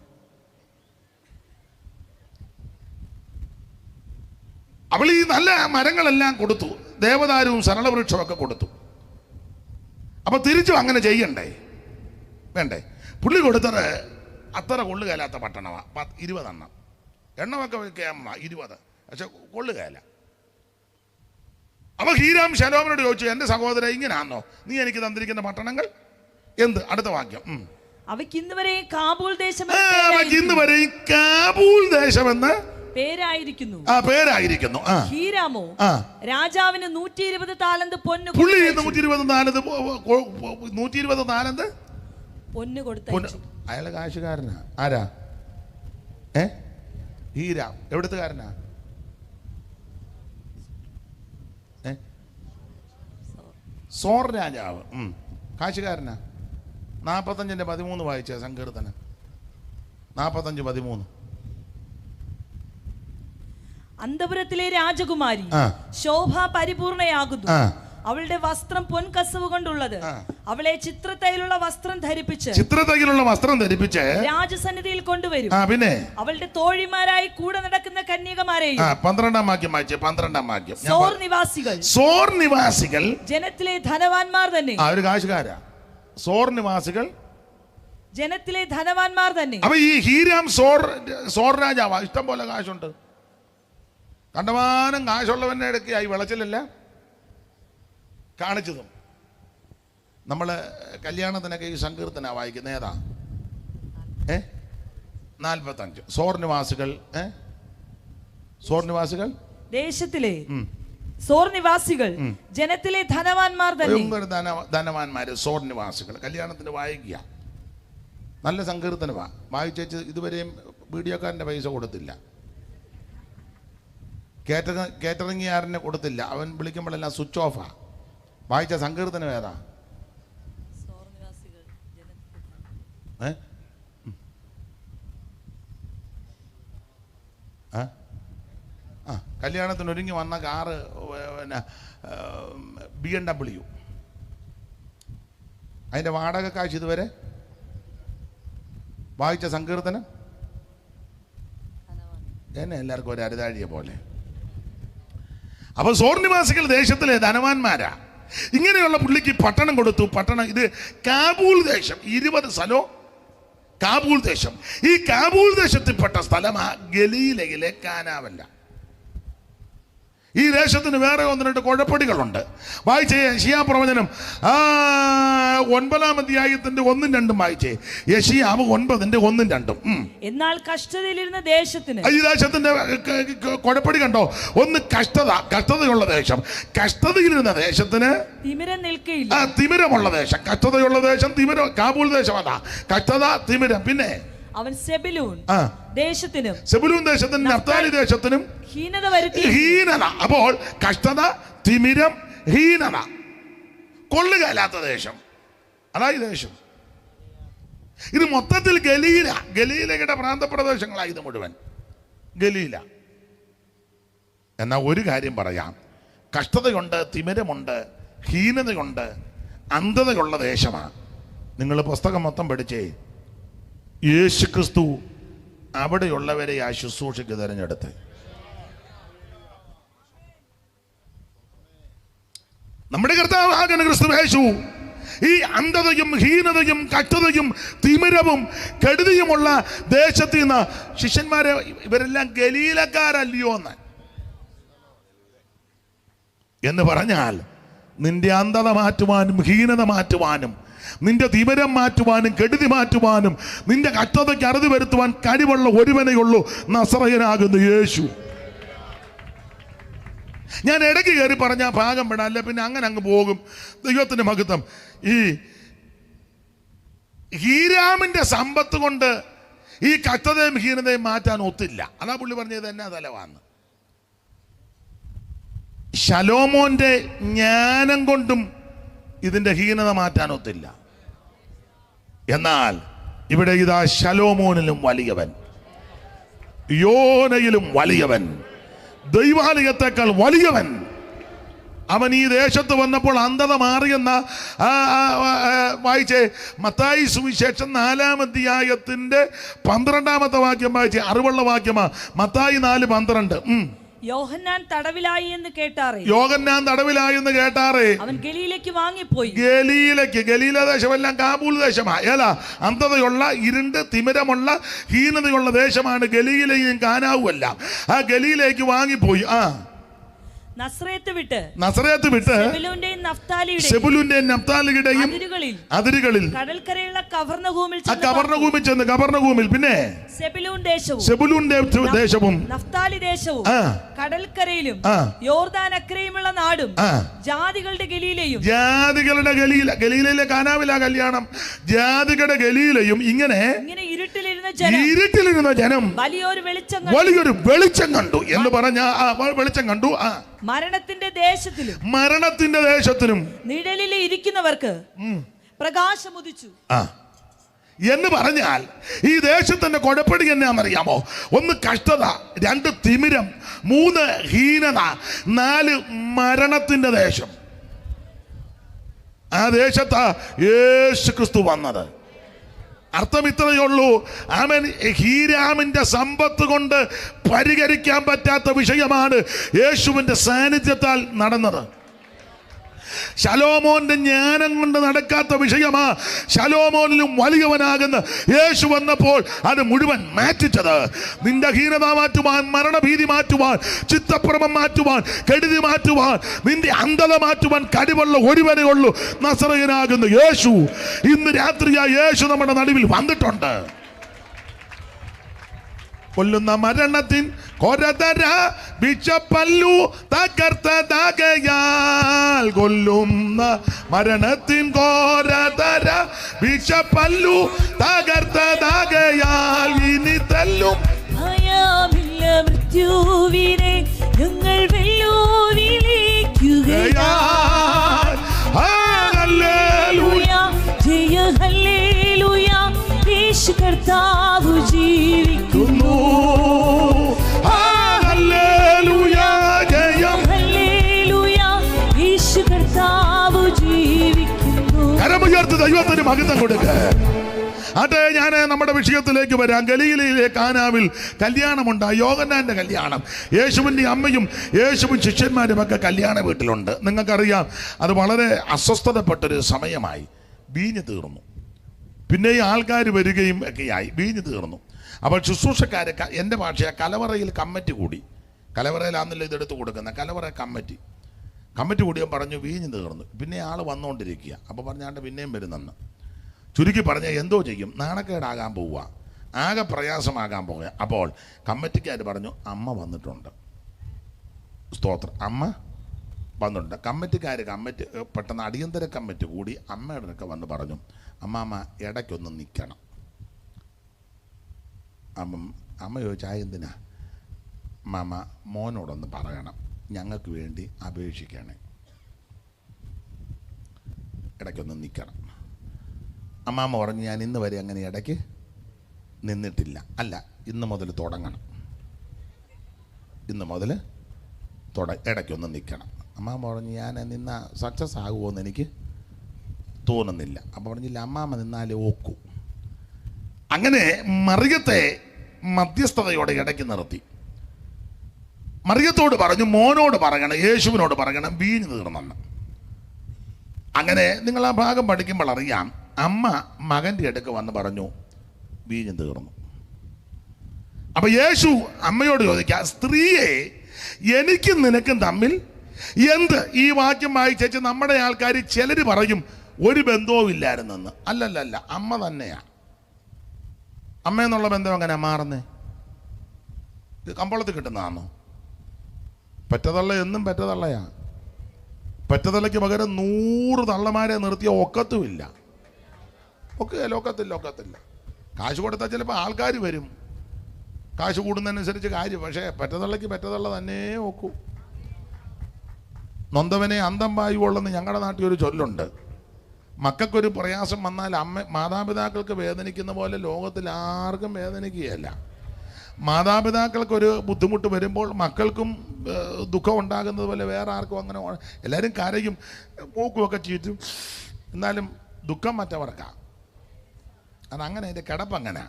അവൾ ഈ നല്ല മരങ്ങളെല്ലാം കൊടുത്തു, ദേവദാരുവും സരളവൃക്ഷവും ഒക്കെ കൊടുത്തു. അപ്പൊ തിരിച്ചും അങ്ങനെ ചെയ്യണ്ടേ? വേണ്ടേ? പുള്ളി കൊടുത്തത് അത്ര കൊള്ളുകയല്ലാത്ത പട്ടണമാണ്. 20 എണ്ണം. എണ്ണമൊക്കെ 20, പക്ഷെ കൊള്ളുകയല്ല. അപ്പൊ ഹീരാം ശലോമോനോട് ചോദിച്ചു, എന്റെ സഹോദരൻ ഇങ്ങനാണോ നീ എനിക്ക് തന്നിരിക്കുന്ന പട്ടണങ്ങൾ? എന്ത്? അടുത്ത വാക്യം. അവയ്ക്ക് ഇന്ന് വരെ കാബൂൽ ദേശമെന്ന് പേരായിരിക്കുന്നു. ഹീരാമോ രാജാവിന് 120 താലന്ത് പൊന്ന്. പുള്ളി 120 താലന്ത് പൊന്ന് കൊടുത്തു. അയാളെ കാശുകാരനാ. ആരാ? ഹീരാം. എവിടുത്തുകാരനാ? സോർ രാജാവ്. കാശുകാരനാ. 45:13 വായിച്ച സങ്കീർത്തനം. 45:13. അന്തപുരത്തിലെ രാജകുമാരി ശോഭ പരിപൂർണയാകുന്നു. അവളുടെ വസ്ത്രം പൊൻകസവ് കൊണ്ടുള്ളത്. അവളെ ചിത്രത്തൈലുള്ള വസ്ത്രം ധരിപ്പിച്ച് രാജസന്നിധിയിൽ കൊണ്ടുവരും. പിന്നെ അവളുടെ തോഴിമാരായി കൂടെ നടക്കുന്ന കന്യകമാരെയും. 12-ാം വാക്യം വായിച്ചേ. 12-ാം വാക്യം. സോർ നിവാസികൾ ജനത്തിലെ ധനവാന്മാർ തന്നെ. ഒരു കാശുകാരാ. സോർ നിവാസികൾ ജനത്തിലെ ധനവാന്മാർ തന്നെ. അപ്പൊ ഈ ഹീരാം സോർ രാജാവാ. ഇഷ്ടം പോലെ കാശുണ്ട്. കണ്ടമാനം കാശുള്ളവന്റെ ഇടയ്ക്ക് ഈ വിളച്ചിലല്ല കാണിച്ചതും. നമ്മള് കല്യാണത്തിനൊക്കെ ഈ സങ്കീർത്തന വായിക്കുന്ന ഏതാ? 45. സോർ നിവാസികൾ ദേശത്തിലെ സോർ നിവാസികൾ ജനത്തിലെ ധനവാന്മാർ തന്നെ. ധനവാന്മാര് സോർ നിവാസികൾ. കല്യാണത്തിന് വായിക്കുക. നല്ല സങ്കീർത്തനമാ. വായിച്ചു ഇതുവരെയും വീഡിയോക്കാരൻ്റെ പൈസ കൊടുത്തില്ല, കേറ്ററിംഗുകാരന് കൊടുത്തില്ല. അവൻ വിളിക്കുമ്പോഴെല്ലാം സ്വിച്ച് ഓഫാ. വായിച്ച സങ്കീർത്തനം ഏതാ? കല്യാണത്തിന് ഒരുങ്ങി വന്ന കാറ് പിന്നെ BMW. അതിൻ്റെ വാടക കാശ് ഇതുവരെ വായിച്ച സങ്കീർത്തനം എന്നെ എല്ലാവർക്കും ഒരു അരുതാഴിയെ പോലെ. അപ്പൊ സോർ നിവാസികൾ ദേശത്തിലെ ധനവാന്മാരാ. ഇങ്ങനെയുള്ള പുള്ളിക്ക് പട്ടണം കൊടുത്തു. പട്ടണം ഇത് കാബൂൾ ദേശം, 20 സ്ഥലവും കാബൂൾ ദേശം. ഈ കാബൂൾ ദേശത്തിൽപ്പെട്ട സ്ഥലമാ ഗലീലയിലെ കാനാവല്ല. ഈ ദേശത്തിന് വേറെ 1-2 കുഴപ്പടികളുണ്ട്. വായിച്ചേ യെശയ്യാ പ്രവചനം 9-ാം അധ്യായത്തിന്റെ 1-2 വായിച്ചേ. യെശയ്യാവ് 9:1-2. എന്നാൽ കഷ്ടതയിലിരുന്ന ദേശത്തിന്, ഈ ദേശത്തിന്റെ കുഴപ്പടി കണ്ടോ? ഒന്ന് കഷ്ടതയുള്ള ദേശം. കഷ്ടതയിലിരുന്ന ദേശത്തിന് തിമിരം നിൽക്കയില്ല. തിമിരമുള്ള ദേശം, കഷ്ടതയുള്ള ദേശം, തിമിരം. കാബൂൾ ദേശം അതാ, കഷ്ടത, തിമിരം. പിന്നെ അവൻ സെബുലൂൻ ദേശത്തിനും, സെബുലൂൻ ദേശത്തിനും നഫ്താലി ദേശത്തിനും ഹീനത വരുത്തി. ഹീനത. അപ്പോൾ കഷ്ടത, തിമിരം, ഹീനത, കൊള്ളുകയില്ലാത്ത ദേശം, അതായി ദേശം. ഇത് മൊത്തത്തിൽ ഗലീലയുടെ പ്രാന്തപ്രദേശങ്ങളാണ് ഇത് മുഴുവൻ. ഗലീല. എന്നാൽ ഒരു കാര്യം പറയാം, കഷ്ടതയുണ്ട്, തിമിരമുണ്ട്, ഹീനതയുണ്ട്, അന്ധതയുള്ള ദേശമാണ്. നിങ്ങൾ പുസ്തകം മൊത്തം പഠിച്ചേ. യേശുക്രിസ്തു അവിടെയുള്ളവരെ ആ ശുശ്രൂഷയ്ക്ക് തിരഞ്ഞെടുത്ത്. നമ്മുടെ കർത്താവാകുന്ന ക്രിസ്തു യേശു ഈ അന്ധതയും ഹീനതയും കഷ്ടതയും തിമിരവും കെടുതിയുമുള്ള ദേശത്ത് നിന്ന് ശിഷ്യന്മാരെ, ഇവരെല്ലാം ഗലീലക്കാരല്ലയോ എന്ന് പറഞ്ഞാൽ, നിന്റെ അന്ധത മാറ്റുവാനും ഹീനത മാറ്റുവാനും നിന്റെ തിമിരം മാറ്റുവാനും കെടുതി മാറ്റുവാനും നിന്റെ കഷ്ടതയ്ക്ക് അറുതി വരുത്തുവാൻ കഴിവുള്ള ഒരുവനേ ഉള്ളൂ, നസറയനാകുന്ന യേശു. ഞാൻ ഇടയ്ക്ക് കയറി പറഞ്ഞ ഭാഗം വിടാം, അല്ല പിന്നെ അങ്ങനെ അങ്ങ് പോകും. ദൈവത്തിന്റെ മഹത്വം. ഈ ഹീരാമിന്റെ സമ്പത്ത് കൊണ്ട് ഈ കഷ്ടതയും ഹീനതയും മാറ്റാൻ ഒത്തില്ല. അതാ പുള്ളി പറഞ്ഞത് എന്നാ തലവാന്ന്. ശലോമോന്റെ ജ്ഞാനം കൊണ്ടും ഇതിന്റെ ഹീനത മാറ്റാൻ ഒത്തില്ല. എന്നാൽ ഇവിടെ ഇതാ ശലോമോനിലും വലിയവൻ, യോനയിലും വലിയവൻ, ദൈവാലയത്തെക്കാൾ വലിയവൻ. അവൻ ഈ ദേശത്ത് വന്നപ്പോൾ അന്ധത മാറിയെന്ന വായിച്ചേ. മത്തായി സുവിശേഷം 4-ാം അധ്യായത്തിന്റെ 12-ാമത്തെ വാക്യം വായിച്ചേ. അറിവുള്ള വാക്യമാ. മത്തായി 4:12. യോഹന്നാൻ തടവിലായി എന്ന് കേട്ടാറേ. യോഹന്നാൻ തടവിലായി എന്ന് കേട്ടാറേ. അവൻ ഗലീലയ്ക്ക് വാങ്ങിപ്പോയി. ഗലീല ദേശമെല്ലാം കാബൂൾ ദേശമാ. ഏലാ അന്ധതയുള്ള, ഇരുണ്ട്, തിമിരമുള്ള, ഹീനതയുള്ള ദേശമാണ് ഗലീലയും കാനാവുമെല്ലാം. ആ ഗലീലയ്ക്ക് വാങ്ങിപ്പോയി. നസ്രയത്ത് വിട്ട് സെബുലൂന്റെയും നഫ്താലിയുടെയും അതിരുകളിൽ കടൽക്കരയുള്ള കവർന്നഭൂമിൽ ചെന്ന് കവർന്നഭൂമിൽ, പിന്നെ സെബുലൂൻ ദേശവും നഫ്താലി ദേശവും കടൽക്കരയിലും യോർദാൻ അക്കരയുമുള്ള നാടും ജാതികളുടെ ഗലീലയിലെ കാനാവിലാ കല്യാണം. ജാതികളുടെ ഗലീലയും ഇങ്ങനെ ഇരുട്ടിലിരുന്ന ജനം വലിയൊരു വെളിച്ചം കണ്ടു എന്ന് പറഞ്ഞ വെളിച്ചം കണ്ടു. മരണത്തിന്റെ ദേശത്തിലും നിഴലിൽ ഇരിക്കുന്നവർക്ക് പ്രകാശം ഉദിച്ചു എന്ന് പറഞ്ഞാൽ, ഈ ദേശത്തിന്റെ കുഴപ്പടി എന്നാണെന്നറിയാമോ? 1 കഷ്ടത, 2 തിമിരം, 3 ഹീനത, 4 മരണത്തിന്റെ ദേശം. ആ ദേശത്താ യേശു ക്രിസ്തു വന്നത്. അർത്ഥം ഇത്രയേ ഉള്ളൂ. ആമേൻ. ഹീരാമിന്റെ സമ്പത്ത് കൊണ്ട് പരിഹരിക്കാൻ പറ്റാത്ത വിഷയമാണ് യേശുവിന്റെ സാന്നിധ്യത്താൽ നടന്നത്. ശലോമോന്റെ ജ്ഞാനം കൊണ്ട് നടക്കാത്ത വിഷയമാ ശലോമോനിലും വലിയവനാകുന്ന യേശു വന്നപ്പോൾ അത് മുഴുവൻ മാറ്റിച്ചത്. നിന്റെ ഹീനത മാറ്റുവാൻ, മരണഭീതി മാറ്റുവാൻ, ചിത്തപ്രമം മാറ്റുവാൻ, കെടുതി മാറ്റുവാൻ, നിന്റെ അന്ധത മാറ്റുവാൻ കഴിവുള്ള ഒരുവനേ ഉള്ളൂ, നസറയനാകുന്ന യേശു. ഇന്ന് രാത്രിയാ യേശു നമ്മുടെ നടുവിൽ വന്നിട്ടുണ്ട്. കൊല്ലുന്ന മരണത്തിൻ കൊരതര വിഷപ്പല്ലു തകർത്തതാകയാൽ, കൊല്ലുന്ന മരണത്തിൻ കൊരതര വിഷപ്പല്ലു തകർത്തതാകയാൽ, ഇനി വെല്ലും. ഭയമില്ല മൃത്യുവിനെ ഞങ്ങൾ വെല്ലുവിളിക്കുകയാൽ. ഹല്ലേലൂയ. ജയ ഹല്ലേലൂയ. യേശു കർത്താവ് ജീവിക്കുന്നു. ഹല്ലേലൂയ. ജയം. ഹല്ലേലൂയ. യേശു കർത്താവ് ജീവിക്കുന്നു. കരമുയർത്ത് ദൈവത്തിന് മഹത്വം കൊടുക്ക. അതെ, ഞാൻ നമ്മുടെ വിഷയത്തിലേക്ക് വരാം. ഗലീലയിലെ കാനാവിൽ കല്യാണമുണ്ടായി, യോഹന്നാന്റെ കല്യാണം. യേശുവിൻ്റെ അമ്മയും യേശുവും ശിഷ്യന്മാരും ഒക്കെ കല്യാണ വീട്ടിലുണ്ട്. നിങ്ങൾക്കറിയാം, അത് വളരെ അസ്വസ്ഥതപ്പെട്ടൊരു സമയമായി. വീഞ്ഞ് തീർന്നു. പിന്നെ ഈ ആൾക്കാർ വരികയും ഒക്കെയായി. വീഞ്ഞ് തീർന്നു. അപ്പോൾ ശുശ്രൂഷക്കാരെ, എൻ്റെ ഭാഷ, കലവറയിൽ കമ്മിറ്റി കൂടി. കലവറയിലാണെന്നല്ലോ ഇതെടുത്ത് കൊടുക്കുന്ന കലവറ കമ്മിറ്റി കൂടിയും പറഞ്ഞു വീഞ്ഞ് തീർന്നു. പിന്നെ ആൾ വന്നുകൊണ്ടിരിക്കുക. അപ്പോൾ പറഞ്ഞാണ്ട് പിന്നെയും വരുന്നെന്ന്. ചുരുക്കി പറഞ്ഞാൽ എന്തോ ചെയ്യും, നാണക്കേടാകാൻ പോവുക, ആകെ പ്രയാസമാകാൻ പോവുക. അപ്പോൾ കമ്മിറ്റിക്കാർ പറഞ്ഞു അമ്മ വന്നിട്ടുണ്ട്. സ്തോത്രം, അമ്മ വന്നിട്ടുണ്ട്. കമ്മിറ്റി പെട്ടെന്ന് അടിയന്തര കമ്മിറ്റി കൂടി അമ്മയുടെ അടുക്ക വന്ന് പറഞ്ഞു, അമ്മാമ്മ ഇടയ്ക്കൊന്ന് നിൽക്കണം. അമ്മ ചോദിച്ചാൽ എന്തിനാ? മാമ മോനോടൊന്ന് പറയണം, ഞങ്ങൾക്ക് വേണ്ടി അപേക്ഷിക്കണേ, ഇടയ്ക്കൊന്ന് നിൽക്കണം. അമ്മാമ്മ പറഞ്ഞു, ഞാൻ ഇന്ന് വരെ അങ്ങനെ ഇടയ്ക്ക് നിന്നിട്ടില്ല. അല്ല, ഇന്ന് മുതൽ തുടങ്ങണം, ഇന്ന് മുതൽ ഇടയ്ക്കൊന്ന് നിൽക്കണം. അമ്മാമ്മ പറഞ്ഞു, ഞാൻ നിന്ന സക്സസ് ആകുമോയെന്ന് എനിക്ക് തോന്നുന്നില്ല. അപ്പോൾ പറഞ്ഞില്ല, അമ്മാമ്മ നിന്നാലേ ഒക്കൂ. അങ്ങനെ മറിയത്തെ മധ്യസ്ഥതയോടെ ഇടയ്ക്ക് നിർത്തി. മറിയത്തോട് പറഞ്ഞു, മോനോട് പറയണം, യേശുവിനോട് പറയണം വീഞ്ഞ് തീർന്നെന്ന്. അങ്ങനെ നിങ്ങൾ ആ ഭാഗം പഠിക്കുമ്പോൾ അറിയാം, അമ്മ മകൻ്റെ അടുക്ക് വന്ന് പറഞ്ഞു വീഞ്ഞ് തീർന്നു. അപ്പൊ യേശു അമ്മയോട് ചോദിക്കുക, സ്ത്രീയെ എനിക്കും നിനക്കും തമ്മിൽ എന്ത്? ഈ വാക്യം വായിച്ചേച്ച് നമ്മുടെ ആൾക്കാർ ചിലർ പറയും ഒരു ബന്ധവും ഇല്ലായിരുന്നെന്ന്. അല്ലല്ല, അമ്മ തന്നെയാ. അമ്മ എന്നുള്ള ബന്ധം എങ്ങനെ മാറുന്നേ? കമ്പോളത്തിൽ കിട്ടുന്നതാണോ? പെറ്റതള്ള എന്നും പെറ്റതള്ളയാ. പെറ്റതള്ളയ്ക്ക് പകരം 100 തള്ളമാരെ നിർത്തിയ ഒക്കത്തുമില്ല. ഒക്കത്തില്ല. കാശ് കൊടുത്താൽ ചിലപ്പോൾ ആൾക്കാർ വരും, കാശ് കൂടുന്നതനുസരിച്ച് കാര്യം. പക്ഷേ പെറ്റതള്ളയ്ക്ക് പെറ്റതള്ള തന്നെ ഒക്കൂ. നൊന്തവനെ അന്തം വായുവോളെന്ന് ഞങ്ങളുടെ നാട്ടിൽ ഒരു ചൊല്ലുണ്ട്. മക്കൾക്കൊരു പ്രയാസം വന്നാൽ മാതാപിതാക്കൾക്ക് വേദനിക്കുന്ന പോലെ ലോകത്തിൽ ആർക്കും വേദനിക്കുകയല്ല. മാതാപിതാക്കൾക്കൊരു ബുദ്ധിമുട്ട് വരുമ്പോൾ മക്കൾക്കും ദുഃഖം ഉണ്ടാകുന്നത് പോലെ വേറെ ആർക്കും അങ്ങനെ. എല്ലാവരും കരയും, മൂക്കുമൊക്കെ ചീറ്റും, എന്നാലും ദുഃഖം മറ്റവർക്കാണ്. അതങ്ങനെ, അതിൻ്റെ കിടപ്പങ്ങനെ.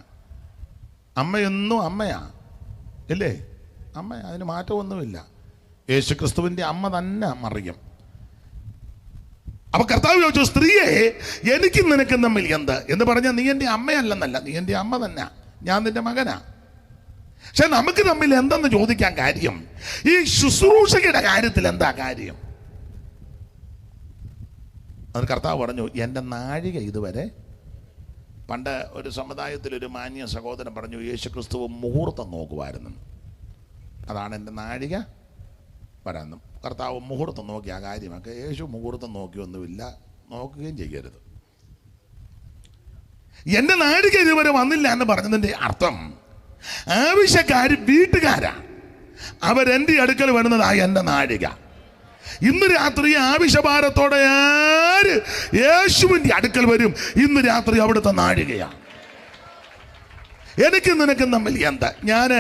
അമ്മയെന്നും അമ്മയാ, ഇല്ലേ? അമ്മ, അതിന് മാറ്റമൊന്നുമില്ല. യേശുക്രിസ്തുവിൻ്റെ അമ്മ തന്നെ മറിയം. അപ്പൊ കർത്താവ് ചോദിച്ചു, സ്ത്രീയെ എനിക്കും നിനക്കും തമ്മിൽ എന്ത് എന്ന് പറഞ്ഞാൽ, നീ എൻ്റെ അമ്മയല്ലെന്നല്ല, നീ എൻ്റെ അമ്മ തന്നെ, ഞാൻ നിന്റെ മകനാ. പക്ഷെ നമുക്ക് തമ്മിൽ എന്തെന്ന് ചോദിക്കാൻ കാര്യം, ഈ ശുശ്രൂഷയുടെ കാര്യത്തിൽ എന്താ കാര്യം? അത് കർത്താവ് പറഞ്ഞു, എൻ്റെ നാഴിക ഇതുവരെ. പണ്ട് ഒരു സമുദായത്തിലൊരു മാന്യ സഹോദരൻ പറഞ്ഞു, യേശുക്രിസ്തു മുഹൂർത്തം നോക്കുമായിരുന്നു. അതാണ് എൻ്റെ നാഴിക വരാനും. കർത്താവ് മുഹൂർത്തം നോക്കി ആ കാര്യമൊക്കെ. യേശു മുഹൂർത്തം നോക്കിയൊന്നുമില്ല, നോക്കുകയും ചെയ്യരുത്. എൻ്റെ നാഴിക ഇതുവരെ വന്നില്ല എന്ന് പറഞ്ഞതിൻ്റെ അർത്ഥം, ആവശ്യക്കാർ വീട്ടുകാരാ, അവരെൻ്റെ അടുക്കൽ വരുന്നതായ എൻ്റെ നാഴിക. ഇന്ന് രാത്രി ആവശ്യഭാരത്തോടെ ആര് യേശുവിൻ്റെ അടുക്കൽ വരും? ഇന്ന് രാത്രി അവിടുത്തെ നാഴികയാണ്. എനിക്കും നിനക്കും തമ്മിൽ എന്താ? ഞാൻ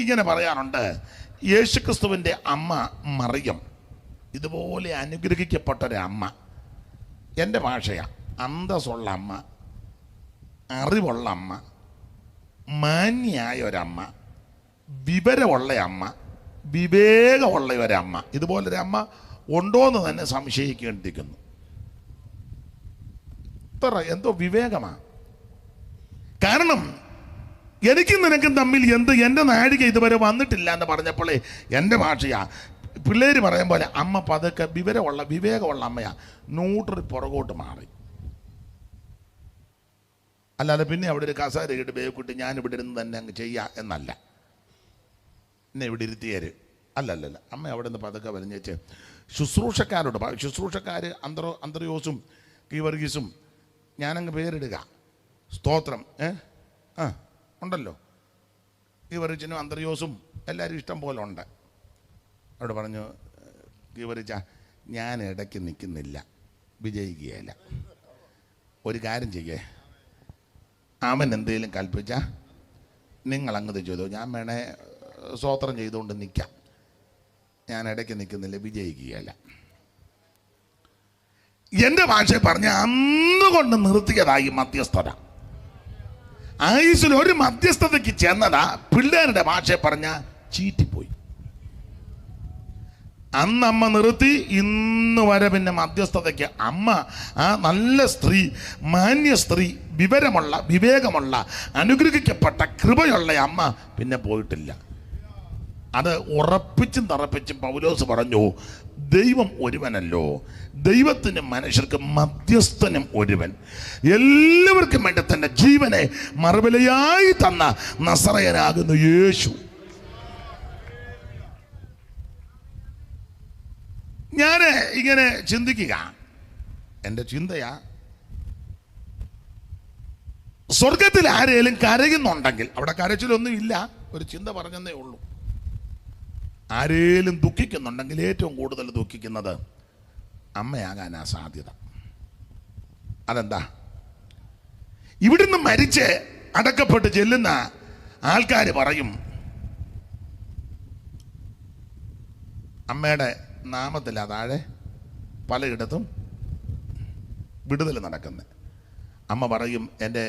ഇങ്ങനെ പറയാറുണ്ട്, യേശുക്രിസ്തുവിൻ്റെ അമ്മ മറിയം ഇതുപോലെ അനുഗ്രഹിക്കപ്പെട്ടൊരമ്മ. എൻ്റെ ഭാഷയാണ്, അന്തസ്സുള്ള അമ്മ, അറിവുള്ള അമ്മ, മാന്യായ ഒരമ്മ, വിവരമുള്ള അമ്മ, വിവേകമുള്ള ഒരമ്മ. ഇതുപോലൊരമ്മ ഉണ്ടോയെന്ന് തന്നെ സംശയിക്കേണ്ടിയിരിക്കുന്നു. ഇത്ര എന്തോ വിവേകമാണ്. കാരണം എനിക്കും നിനക്കും തമ്മിൽ എന്ത്? എൻ്റെ നാഴിക ഇതുവരെ വന്നിട്ടില്ല എന്ന് പറഞ്ഞപ്പോഴേ എൻ്റെ ഭാഷയാ. പിള്ളേർ പറയും പോലെ അമ്മ പതുക്കെ വിവേകമുള്ള അമ്മയാ, ന്യൂട്രൽ പുറകോട്ട് മാറി. അല്ലാതെ പിന്നെ അവിടെ ഒരു കസാര ഇട്ട് ബേക്കുട്ടി ഞാൻ ഇവിടെ ഇരുന്ന് തന്നെ അങ്ങ് ചെയ്യുക എന്നല്ല. എന്നെ ഇവിടെ ഇരുത്തിയേര് അല്ലല്ല. അമ്മ അവിടെ നിന്ന് പതുക്കെ വലിഞ്ഞേച്ച് ശുശ്രൂഷക്കാരോട്, ശുശ്രൂഷക്കാർ അന്ത്രയോസും കീവർഗീസും ഞാനങ്ങ് പേരിടുക. സ്തോത്രം. ഉണ്ടല്ലോ, ഗീവറിച്ചനും അന്ത്രയോസും എല്ലാവരും ഇഷ്ടം പോലെ ഉണ്ട്. അവിടെ പറഞ്ഞു, ഗീവറിച്ച ഞാൻ ഇടയ്ക്ക് നിൽക്കുന്നില്ല, വിജയിക്കുകയില്ല. ഒരു കാര്യം ചെയ്യേ, അവൻ എന്തെങ്കിലും കൽപ്പിച്ച നിങ്ങൾ അങ്ങത് ചെയ്തു, ഞാൻ വേണേ സ്വോത്രം ചെയ്തുകൊണ്ട് നിൽക്കാം, ഞാൻ ഇടയ്ക്ക് നിൽക്കുന്നില്ല, വിജയിക്കുകയില്ല. എൻ്റെ ഭാഷ പറഞ്ഞ അന്നുകൊണ്ട് നിർത്തിയതായി മധ്യസ്ഥത. ആയുസിൽ ഒരു മധ്യസ്ഥതയ്ക്ക് ചെന്നതാ പിള്ളേരുടെ ഭാഷ പറഞ്ഞ ചീറ്റിപ്പോയി. അന്ന് അമ്മ നിർത്തി, ഇന്ന് വരെ പിന്നെ മധ്യസ്ഥതയ്ക്ക് അമ്മ, ആ നല്ല സ്ത്രീ, മാന്യ സ്ത്രീ, വിവരമുള്ള, വിവേകമുള്ള, അനുഗ്രഹിക്കപ്പെട്ട കൃപയുള്ള അമ്മ പിന്നെ പോയിട്ടില്ല. അത് ഉറപ്പിച്ചും തറപ്പിച്ചും പൗലോസ് പറഞ്ഞു, ദൈവം ഒരുവനല്ലോ, ദൈവത്തിനും മനുഷ്യർക്കും മധ്യസ്ഥനും ഒരുവൻ, എല്ലാവർക്കും വേണ്ടി തന്റെ ജീവനെ മറുവിലയായി തന്ന നസറയനാകുന്നു യേശു. ഞാൻ ഇങ്ങനെ ചിന്തിക്കുക, എൻ്റെ ചിന്തയാ, സ്വർഗത്തിൽ ആരെങ്കിലും കരയുന്നുണ്ടെങ്കിൽ, അവിടെ കരച്ചിലൊന്നും ഇല്ല, ഒരു ചിന്ത പറഞ്ഞതേ ഉള്ളൂ. ആരെങ്കിലും ദുഃഖിക്കുന്നുണ്ടെങ്കിൽ ഏറ്റവും കൂടുതൽ ദുഃഖിക്കുന്നത് അമ്മയാകാനാ സാധ്യത. അതെന്താ? ഇവിടുന്ന് മരിച്ച് അടക്കപ്പെട്ട് ചെല്ലുന്ന ആൾക്കാർ പറയും, അമ്മയുടെ നാമത്തിലാ താഴെ പലയിടത്തും വിടുതൽ നടക്കുന്നത്. അമ്മ പറയും, എൻ്റെ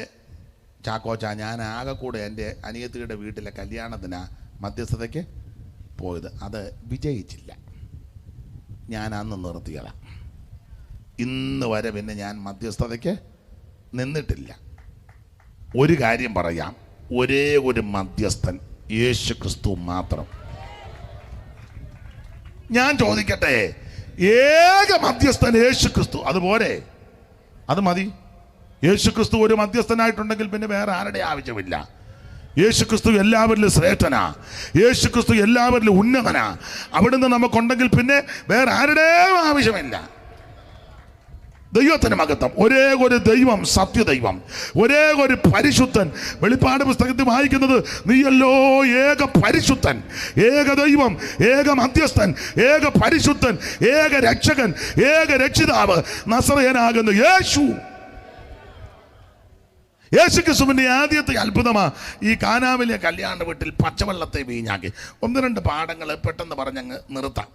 ചാക്കോച്ച, ഞാൻ ആകെ കൂടെ എൻ്റെ അനിയത്തിയുടെ വീട്ടിലെ കല്യാണത്തിന് മധ്യസ്ഥതയ്ക്ക് പോയത്, അത് വിജയിച്ചില്ല, ഞാൻ അന്ന് നിർത്തിയതാണ്, ഇന്ന് വരെ പിന്നെ ഞാൻ മധ്യസ്ഥതയ്ക്ക് നിന്നിട്ടില്ല. ഒരു കാര്യം പറയാം, ഒരേ ഒരു മധ്യസ്ഥൻ യേശു ക്രിസ്തു മാത്രം. ഞാൻ ചോദിക്കട്ടെ, ഏക മധ്യസ്ഥൻ യേശു ക്രിസ്തു, അതുപോലെ അത് മതി. യേശു ക്രിസ്തു ഒരു മധ്യസ്ഥനായിട്ടുണ്ടെങ്കിൽ പിന്നെ വേറെ ആരുടെ ആവശ്യമില്ല. യേശു ക്രിസ്തു എല്ലാവരിലും ശ്രേഷ്ഠനാ, യേശു ക്രിസ്തു എല്ലാവരിലും ഉന്നതനാ. അവിടുന്ന് നമുക്കുണ്ടെങ്കിൽ പിന്നെ വേറെ ആരുടെയും ആവശ്യമില്ല. ദൈവത്തിന് മഹത്വം. ഒരേ ഒരു ദൈവം, സത്യദൈവം, ഒരേ ഒരു പരിശുദ്ധൻ. വെളിപ്പാട് പുസ്തകത്തിൽ വായിക്കുന്നത്, നീയല്ലോ ഏക പരിശുദ്ധൻ, ഏക ദൈവം, ഏക മധ്യസ്ഥൻ, ഏക പരിശുദ്ധൻ, ഏക രക്ഷകൻ, ഏക രക്ഷിതാവ്, നസറയനാകുന്ന യേശു. യേശു ക്രിസ്തുവിന്റെ ആദ്യത്തെ അത്ഭുതമാ ഈ കാനാവിലെ കല്യാണ വീട്ടിൽ പച്ചവെള്ളത്തെ വീഞ്ഞാക്കി. 1-2 പാഠങ്ങൾ പെട്ടെന്ന് പറഞ്ഞങ്ങ് നിർത്താം.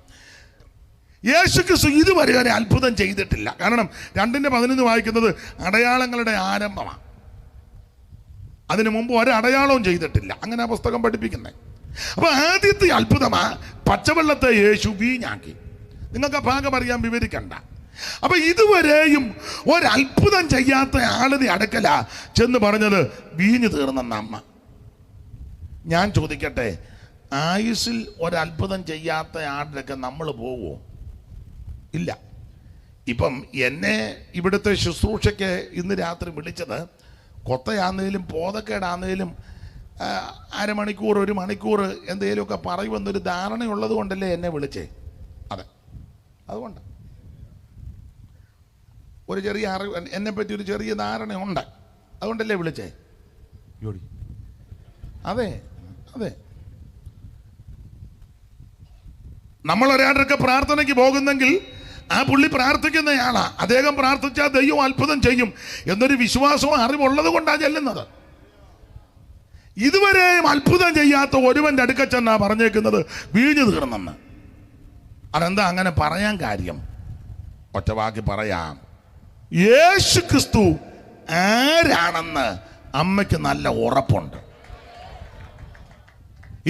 യേശു ക്രിസ്തു ഇതുവരെ ഒരു അത്ഭുതം ചെയ്തിട്ടില്ല. കാരണം 2:11 വായിക്കുന്നത് അടയാളങ്ങളുടെ ആരംഭമാണ്. അതിനു മുമ്പ് ഒരടയാളവും ചെയ്തിട്ടില്ല. അങ്ങനെ ആ പുസ്തകം പഠിപ്പിക്കുന്നത്. അപ്പൊ ആദ്യത്തെ അത്ഭുതമാ പച്ചവെള്ളത്തെ യേശു വീഞ്ഞാക്കി. നിങ്ങൾക്ക് ആ ഭാഗം അറിയാൻ, വിവരിക്കണ്ട. അപ്പൊ ഇതുവരെയും ഒരത്ഭുതം ചെയ്യാത്ത ആളിനെ അടുക്കല ചെന്ന് പറഞ്ഞത് വീഞ്ഞു തീർന്നെന്ന അമ്മ. ഞാൻ ചോദിക്കട്ടെ, ആയുസിൽ ഒരത്ഭുതം ചെയ്യാത്ത ആളിലൊക്കെ നമ്മൾ പോവോ? ഇല്ല. ഇപ്പം എന്നെ ഇവിടുത്തെ ശുശ്രൂഷയ്ക്ക് ഇന്ന് രാത്രി വിളിച്ചത് കൊത്തയാന്നേലും പോതക്കേടാന്നേലും അരമണിക്കൂർ 1 മണിക്കൂർ എന്തെങ്കിലുമൊക്കെ പറയുമെന്നൊരു ധാരണയുള്ളത് കൊണ്ടല്ലേ എന്നെ വിളിച്ചേ? അതെ, അതുകൊണ്ട് ഒരു ചെറിയ അറിവ്, എന്നെപ്പറ്റി ഒരു ചെറിയ ധാരണയുണ്ട്, അതുകൊണ്ടല്ലേ വിളിച്ചേ? ജോഡി, അതെ അതെ. നമ്മളൊരാളൊക്കെ പ്രാർത്ഥനയ്ക്ക് പോകുന്നെങ്കിൽ ആ പുള്ളി പ്രാർത്ഥിക്കുന്നയാളാ, അദ്ദേഹം പ്രാർത്ഥിച്ചാൽ ദൈവം അത്ഭുതം ചെയ്യും എന്നൊരു വിശ്വാസവും അറിവുള്ളത് കൊണ്ടാണ് ചെല്ലുന്നത്. ഇതുവരെയും അത്ഭുതം ചെയ്യാത്ത ഒരുവന്റെ അടുക്ക ചെന്നാ പറഞ്ഞേക്കുന്നത് വീഞ്ഞു തീർന്നെന്ന്. അതെന്താ അങ്ങനെ പറയാൻ കാര്യം? ഒറ്റവാക്കി പറയാം, യേശു ക്രിസ്തു ആരാണെന്ന് അമ്മയ്ക്ക് നല്ല ഉറപ്പുണ്ട്.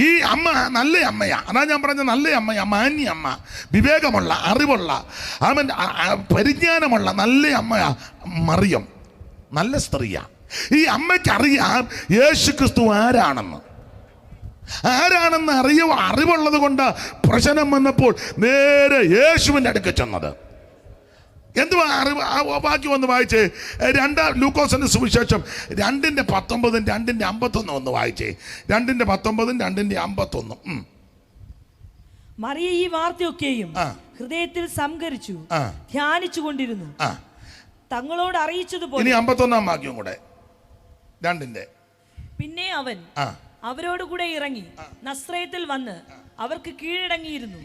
ഈ അമ്മ നല്ല അമ്മയാ. അതാ ഞാൻ പറഞ്ഞ നല്ല അമ്മയാ, മാന്യ അമ്മ, വിവേകമുള്ള, അറിവുള്ള, അവൻ പരിജ്ഞാനമുള്ള നല്ല അമ്മയാ മറിയം. നല്ല സ്ത്രീയാ. ഈ അമ്മയ്ക്കറിയാം യേശു ക്രിസ്തു ആരാണെന്ന്. അറിവുള്ളത് കൊണ്ട് പ്രശ്നം വന്നപ്പോൾ നേരെ യേശുവിൻ്റെ അടുക്ക ചെന്നത്. എന്തുവാ അറിവ്? ബാക്കി വന്ന് വായിച്ചേ. 2 ലൂക്കോസിന്റെ സുവിശേഷം 2:19, 2:51 ഒന്ന് വായിച്ചേ. 2:19, 2:51. മറിയ ഈ വാർത്തയൊക്കെയും ഹൃദയത്തിൽ സംഭരിച്ചു ധ്യാനിച്ചു കൊണ്ടിരുന്നു. തങ്ങളോട് അറിയിച്ചതുപോലെ. ഇനി 51 വാക്യം കൂടെ 2. പിന്നെ അവൻ അവരോടുകൂടെ ഇറങ്ങി നസ്രയത്തിൽ വന്ന് അവർക്ക് കീഴടങ്ങിയിരുന്നു.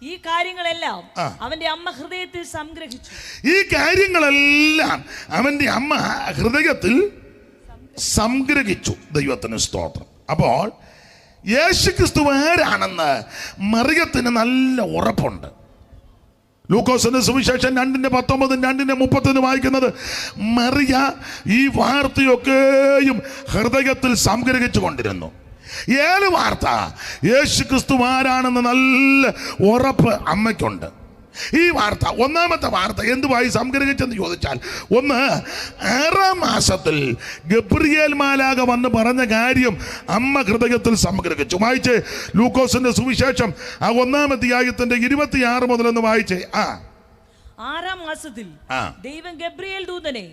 ഈ കാര്യങ്ങളെല്ലാം അവന്റെ അമ്മ ഹൃദയത്തിൽ സംഗ്രഹിച്ചു. ഈ കാര്യങ്ങളെല്ലാം അവന്റെ അമ്മ ഹൃദയത്തിൽ സംഗ്രഹിച്ചു. ദൈവത്തിന് സ്തോത്രം. അപ്പോൾ യേശുക്രിസ്തു ആരാണെന്ന് മറിയത്തിന് നല്ല ഉറപ്പുണ്ട്. ലൂക്കോസിന്റെ സുവിശേഷം 2:19, 2:30 വായിക്കുന്നത്, മറിയ ഈ വാർത്തയൊക്കെയും ഹൃദയത്തിൽ സംഗ്രഹിച്ചു കൊണ്ടിരുന്നു. ഏത് വാർത്ത? യേശുക്രിസ്തു ആരാണെന്ന് നല്ല ഉറപ്പ് അമ്മയ്ക്കുണ്ട്. ഈ വാർത്ത, ഒന്നാമത്തെ വാർത്ത എന്തുവായി സംഗ്രഹിച്ചെന്ന് ചോദിച്ചാൽ, ഒന്ന്, 6-ാം മാസത്തിൽ ഗബ്രിയേൽ മാലാഖ വന്ന് പറഞ്ഞ കാര്യം അമ്മ ഹൃദയത്തിൽ സംഗ്രഹിച്ചു. വായിച്ചേ ലൂക്കോസിന്റെ സുവിശേഷം 1-ാം അധ്യായത്തിന്റെ 26 മുതൽ വായിച്ചേ. 6-ാം മാസത്തിൽ ദൈവം ഗബ്രിയേൽ ദൂതനെ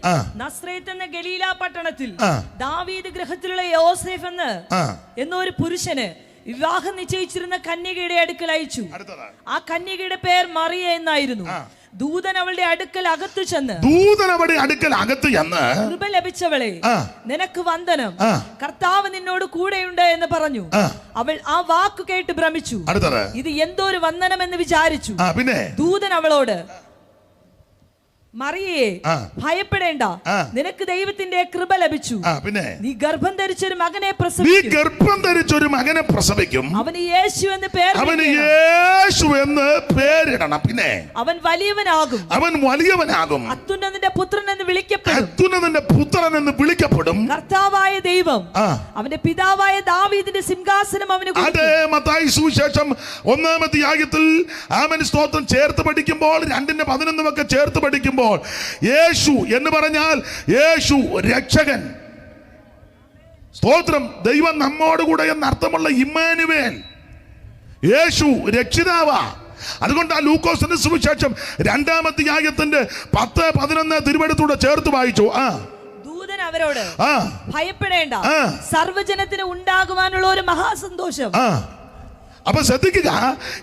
നസ്രയത്ത് എന്ന ഗലീല പട്ടണത്തിൽ ദാവീദ് ഗൃഹത്തിലുള്ള യോസേഫ് എന്നൊരു പുരുഷന് വിവാഹം നിശ്ചയിച്ചിരുന്ന കന്യകയുടെ അടുക്കൽ അയച്ചു. ആ കന്യകയുടെ പേർ മറിയ എന്നായിരുന്നു. ദൂതൻ അവളുടെ അടുക്കൽ അകത്തു ചെന്ന് കൃപ ലഭിച്ചവളെ, നിനക്ക് വന്ദനം, കർത്താവ് നിന്നോട് കൂടെയുണ്ട് എന്ന് പറഞ്ഞു. അവൾ ആ വാക്ക് കേട്ട് ഭ്രമിച്ചു. ഇത് എന്തോരു വന്ദനം എന്ന് വിചാരിച്ചു. പിന്നെ ദൂതൻ അവളോട്, മറിയേ, ഭയപ്പെടേണ്ട, നിനക്ക് ദൈവത്തിന്റെ കൃപ ലഭിച്ചു. പിന്നെ നീ ഗർഭം ധരിച്ചൊരു മകനെ പ്രസവിക്കും. അവന് യേശു എന്ന് പേരിടണം. പിന്നെ അവൻ വലിയവനാകും. അത്യുന്നതന്റെ പുത്രൻ എന്ന് വിളിക്കപ്പെടും. കർത്താവായ ദൈവം അവന്റെ പിതാവായ ദാവീദിന്റെ സിംഹാസനം അവന് കൊടുക്കും. മത്തായി സുവിശേഷം 1-ാം അധ്യായത്തിൽ സ്തോത്രം ചേർത്ത് പഠിക്കുമ്പോൾ 2:11 ഒക്കെ ചേർത്ത് പഠിക്കുമ്പോൾ യേശു എന്ന് പറഞ്ഞാൽ യേശു രക്ഷകൻ. സ്തോത്രം. ദൈവം നമ്മോടുകൂടെ എന്നർത്ഥമുള്ള ഇമ്മാനുവേൽ, യേശു രക്ഷിതാവാ. അതുകൊണ്ട് ആ ലൂക്കോസിന്റെ സുവിശേഷം 2-ാം അധ്യായത്തിന്റെ 10-11 തിരുവെടുത്തൂടെ ചേർത്ത് വായിച്ചു. ദൂതൻ അവരോട്, ഭയപ്പെടേണ്ട, സർവ്വജനത്തിന് ഉണ്ടാകുവാനുള്ള ഒരു മഹാസന്തോഷം. അപ്പൊ ശ്രദ്ധിക്കുക,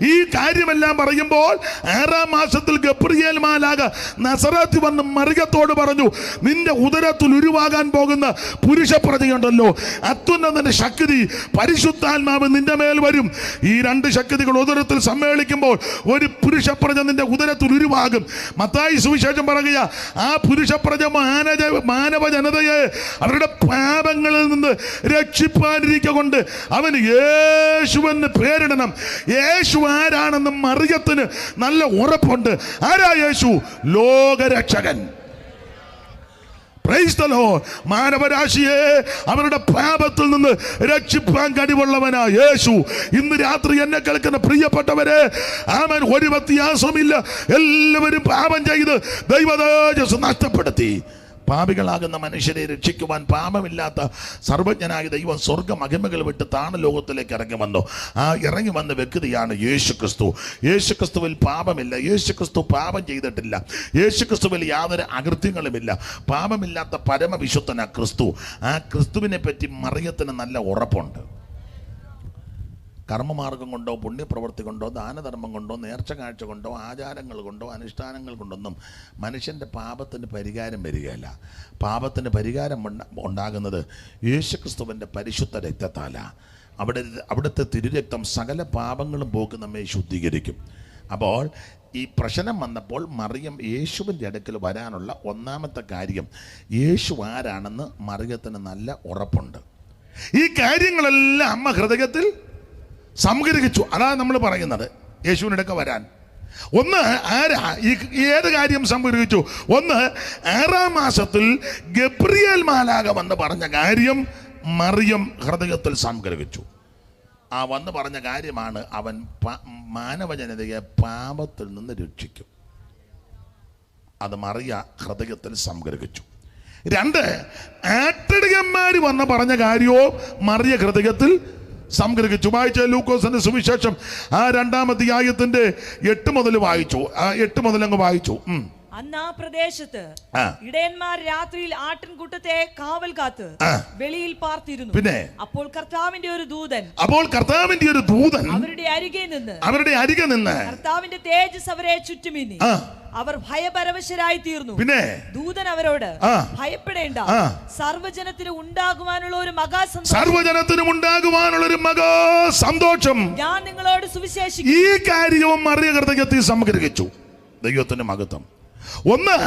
ഈ കാര്യമെല്ലാം പറയുമ്പോൾ 6-ാം മാസത്തിൽ ഗബ്രിയേൽ മാലാഖ നസറത്തിൽ വന്ന് മറിയത്തോട് പറഞ്ഞു, നിന്റെ ഉദരത്തിൽ ഉരുവാകാൻ പോകുന്ന പുരുഷപ്രജയുണ്ടല്ലോ, അത്യുന്നതന്റെ ശക്തി പരിശുദ്ധാത്മാവ് നിന്റെ മേൽ വരും. ഈ 2 ശക്തികൾ ഉദരത്തിൽ സമ്മേളിക്കുമ്പോൾ ഒരു പുരുഷപ്രജ നിന്റെ ഉദരത്തിൽ ഉരുവാകും. മത്തായി സുവിശേഷം പറയുക, ആ പുരുഷപ്രജ മാനവ ജനതയെ അവരുടെ പാപങ്ങളിൽ നിന്ന് രക്ഷിപ്പാനിരിക്കൊണ്ട് അവന് യേശുവെന്ന് പേരിടണം. യേശു ആരാണെന്ന് മറിയത്തിന് നല്ല ഉറപ്പുണ്ട്. ആരാ യേശു? ലോകരക്ഷകൻ. Praise the Lord. മാനവരാശിയെ അവരുടെ പാപത്തിൽ നിന്ന് രക്ഷിപ്പാൻ കഴിവുള്ളവനാ യേശു. ഇന്ന് രാത്രി എന്നെ കേൾക്കുന്ന പ്രിയപ്പെട്ടവരെ, ആമേൻ, ഒരു വ്യത്യാസമില്ല. എല്ലാവരും പാപം ചെയ്ത് ദൈവതേജസ്സ് നഷ്ടപ്പെടുത്തി. പാപികളാകുന്ന മനുഷ്യരെ രക്ഷിക്കുവാൻ പാപമില്ലാത്ത സർവജ്ഞനായ ദൈവം സ്വർഗ മഹിമകൾ വിട്ട് താണ ലോകത്തിലേക്ക് ഇറങ്ങി വന്നു. ആ ഇറങ്ങി വന്ന വ്യക്തിയാണ് യേശുക്രിസ്തു. യേശുക്രിസ്തുവിൽ പാപമില്ല. യേശുക്രിസ്തു പാപം ചെയ്തിട്ടില്ല. യേശുക്രിസ്തുവിൽ യാതൊരു അകൃത്യങ്ങളുമില്ല. പാപമില്ലാത്ത പരമവിശുദ്ധനാ ക്രിസ്തു. ആ ക്രിസ്തുവിനെ പറ്റി മറിയത്തിന് നല്ല ഉറപ്പുണ്ട്. കർമ്മമാർഗം കൊണ്ടോ പുണ്യപ്രവൃത്തി കൊണ്ടോ ദാനധർമ്മം കൊണ്ടോ നേർച്ച കാഴ്ച കൊണ്ടോ ആചാരങ്ങൾ കൊണ്ടോ അനുഷ്ഠാനങ്ങൾ കൊണ്ടൊന്നും മനുഷ്യൻ്റെ പാപത്തിന് പരിഹാരം വരികയല്ല. പാപത്തിന് പരിഹാരം ഉണ്ടാകുന്നത് യേശുക്രിസ്തുവിൻ്റെ പരിശുദ്ധ രക്തത്താലാണ്. അവിടുത്തെ തിരുരക്തം സകല പാപങ്ങളും പോക്കി നമ്മെ ശുദ്ധീകരിക്കും. അപ്പോൾ ഈ പ്രശ്നം വന്നപ്പോൾ മറിയം യേശുവിൻ്റെ അടുക്കൽ വരാനുള്ള ഒന്നാമത്തെ കാര്യം, യേശു ആരാണെന്ന് മറിയത്തിന് നല്ല ഉറപ്പുണ്ട്. ഈ കാര്യങ്ങളെല്ലാം അമ്മ ഹൃദയത്തിൽ സംഗ്രഹിച്ചു. അതാണ് നമ്മൾ പറയുന്നത് യേശുവിനടുക്ക വരാൻ. ഒന്ന്, ആരാ ഏത് കാര്യം സംഗ്രഹിച്ചു? ഒന്ന്, 6-ാം മാസത്തിൽ ഗബ്രിയേൽ മാലാഖ വന്ന് പറഞ്ഞ കാര്യം മറിയം ഹൃദയത്തിൽ സംഗ്രഹിച്ചു. ആ വന്ന് പറഞ്ഞ കാര്യമാണ്, അവൻ മാനവജനതയെ പാപത്തിൽ നിന്ന് രക്ഷിക്കും. അത് മറിയ ഹൃദയത്തിൽ സംഗ്രഹിച്ചു. 2, ആട്ടിടയന്മാർ വന്ന് പറഞ്ഞ കാര്യവും മറിയ ഹൃദയത്തിൽ സംഗ്രഹിച്ചു. വായിച്ച ലൂക്കോസിന്റെ സുവിശേഷം 2-ാം അധ്യായത്തിന്റെ 8 മുതൽ വായിച്ചു. 8 മുതൽ അങ്ങ് വായിച്ചു. അന്ന് ആ പ്രദേശത്ത് ഇടയന്മാർ രാത്രിയിൽ ആട്ടിൻകൂട്ടത്തെ കാവൽ കാത്ത് വെളിയിൽ പാർത്തിരുന്നു. പിന്നെ അപ്പോൾ കർത്താവിന്റെ ഒരു ദൂതൻ അവരുടെ അരികെ നിന്ന് കർത്താവിന്റെ തേജസ് അവരെ ചുറ്റുമിന്നി. അവർ ഭയപരവശരായി തീർന്നു. പിന്നെ ദൂതൻ അവരോട് ഭയപ്പെടേണ്ട, സർവ്വജനത്തിനും ഉണ്ടാകുവാനുള്ള ഒരു മഹാസന്തോഷം ഞാൻ നിങ്ങളോട് സുവിശേഷിക്കും. ഈ കാര്യവും മറിയ ഹൃദയത്തിൽ സംഗ്രഹിച്ചു. ദൈവത്തിന്റെ മഹത്വം. ഒന്ന്,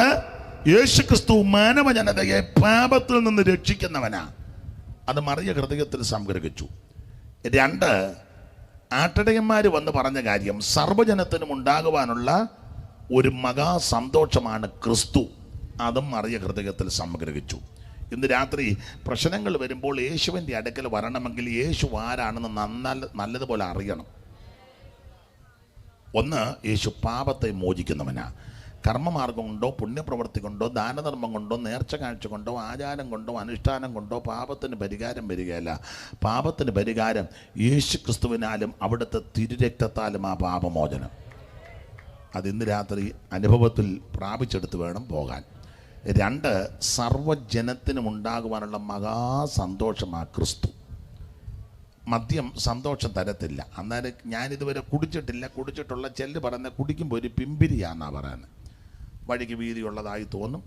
യേശുക്രിസ്തു മാനവ ജനതയെ പാപത്തിൽ നിന്ന് രക്ഷിക്കുന്നവനാ. അത് മറിയ ഹൃദയത്തിൽ സംഗ്രഹിച്ചു. രണ്ട്, ആട്ടിടയന്മാർ വന്ന് പറഞ്ഞ കാര്യം സർവ്വജനത്തിനും ഉണ്ടാകുവാനുള്ള ഒരു മഹാസന്തോഷമാണ് ക്രിസ്തു. അതും മറിയ ഹൃദയത്തിൽ സംഗ്രഹിച്ചു. ഇന്ന് രാത്രി പ്രശ്നങ്ങൾ വരുമ്പോൾ യേശുവിൻ്റെ അടുക്കൽ വരണമെങ്കിൽ യേശു ആരാണെന്ന് നല്ലതുപോലെ അറിയണം. ഒന്ന്, യേശു പാപത്തെ മോചിക്കുന്നവനാ. കർമ്മമാർഗം കൊണ്ടോ പുണ്യപ്രവൃത്തി കൊണ്ടോ ദാനധർമ്മം കൊണ്ടോ നേർച്ച കാഴ്ച കൊണ്ടോ ആചാരം കൊണ്ടോ അനുഷ്ഠാനം കൊണ്ടോ പാപത്തിന് പരിഹാരം വരികയല്ല. പാപത്തിന് പരിഹാരം യേശു ക്രിസ്തുവിനാലും അവിടുത്തെ തിരുരക്തത്താലും ആ പാപമോചനം. അതിന്ന് രാത്രി അനുഭവത്തിൽ പ്രാപിച്ചെടുത്ത് വേണം പോകാൻ. രണ്ട്, സർവ്വജനത്തിനും ഉണ്ടാകുവാനുള്ള മഹാസന്തോഷമാണ് ക്രിസ്തു. മദ്യം സന്തോഷം തരത്തില്ല. അന്നേരം ഞാനിതുവരെ കുടിച്ചിട്ടില്ല. കുടിച്ചിട്ടുള്ള ചെല്ല് പറയുന്നത് കുടിക്കുമ്പോൾ ഒരു പിമ്പിരിയാന്നാണ് പറയുന്നത്. വഴിക്ക് വീതിയുള്ളതായി തോന്നും.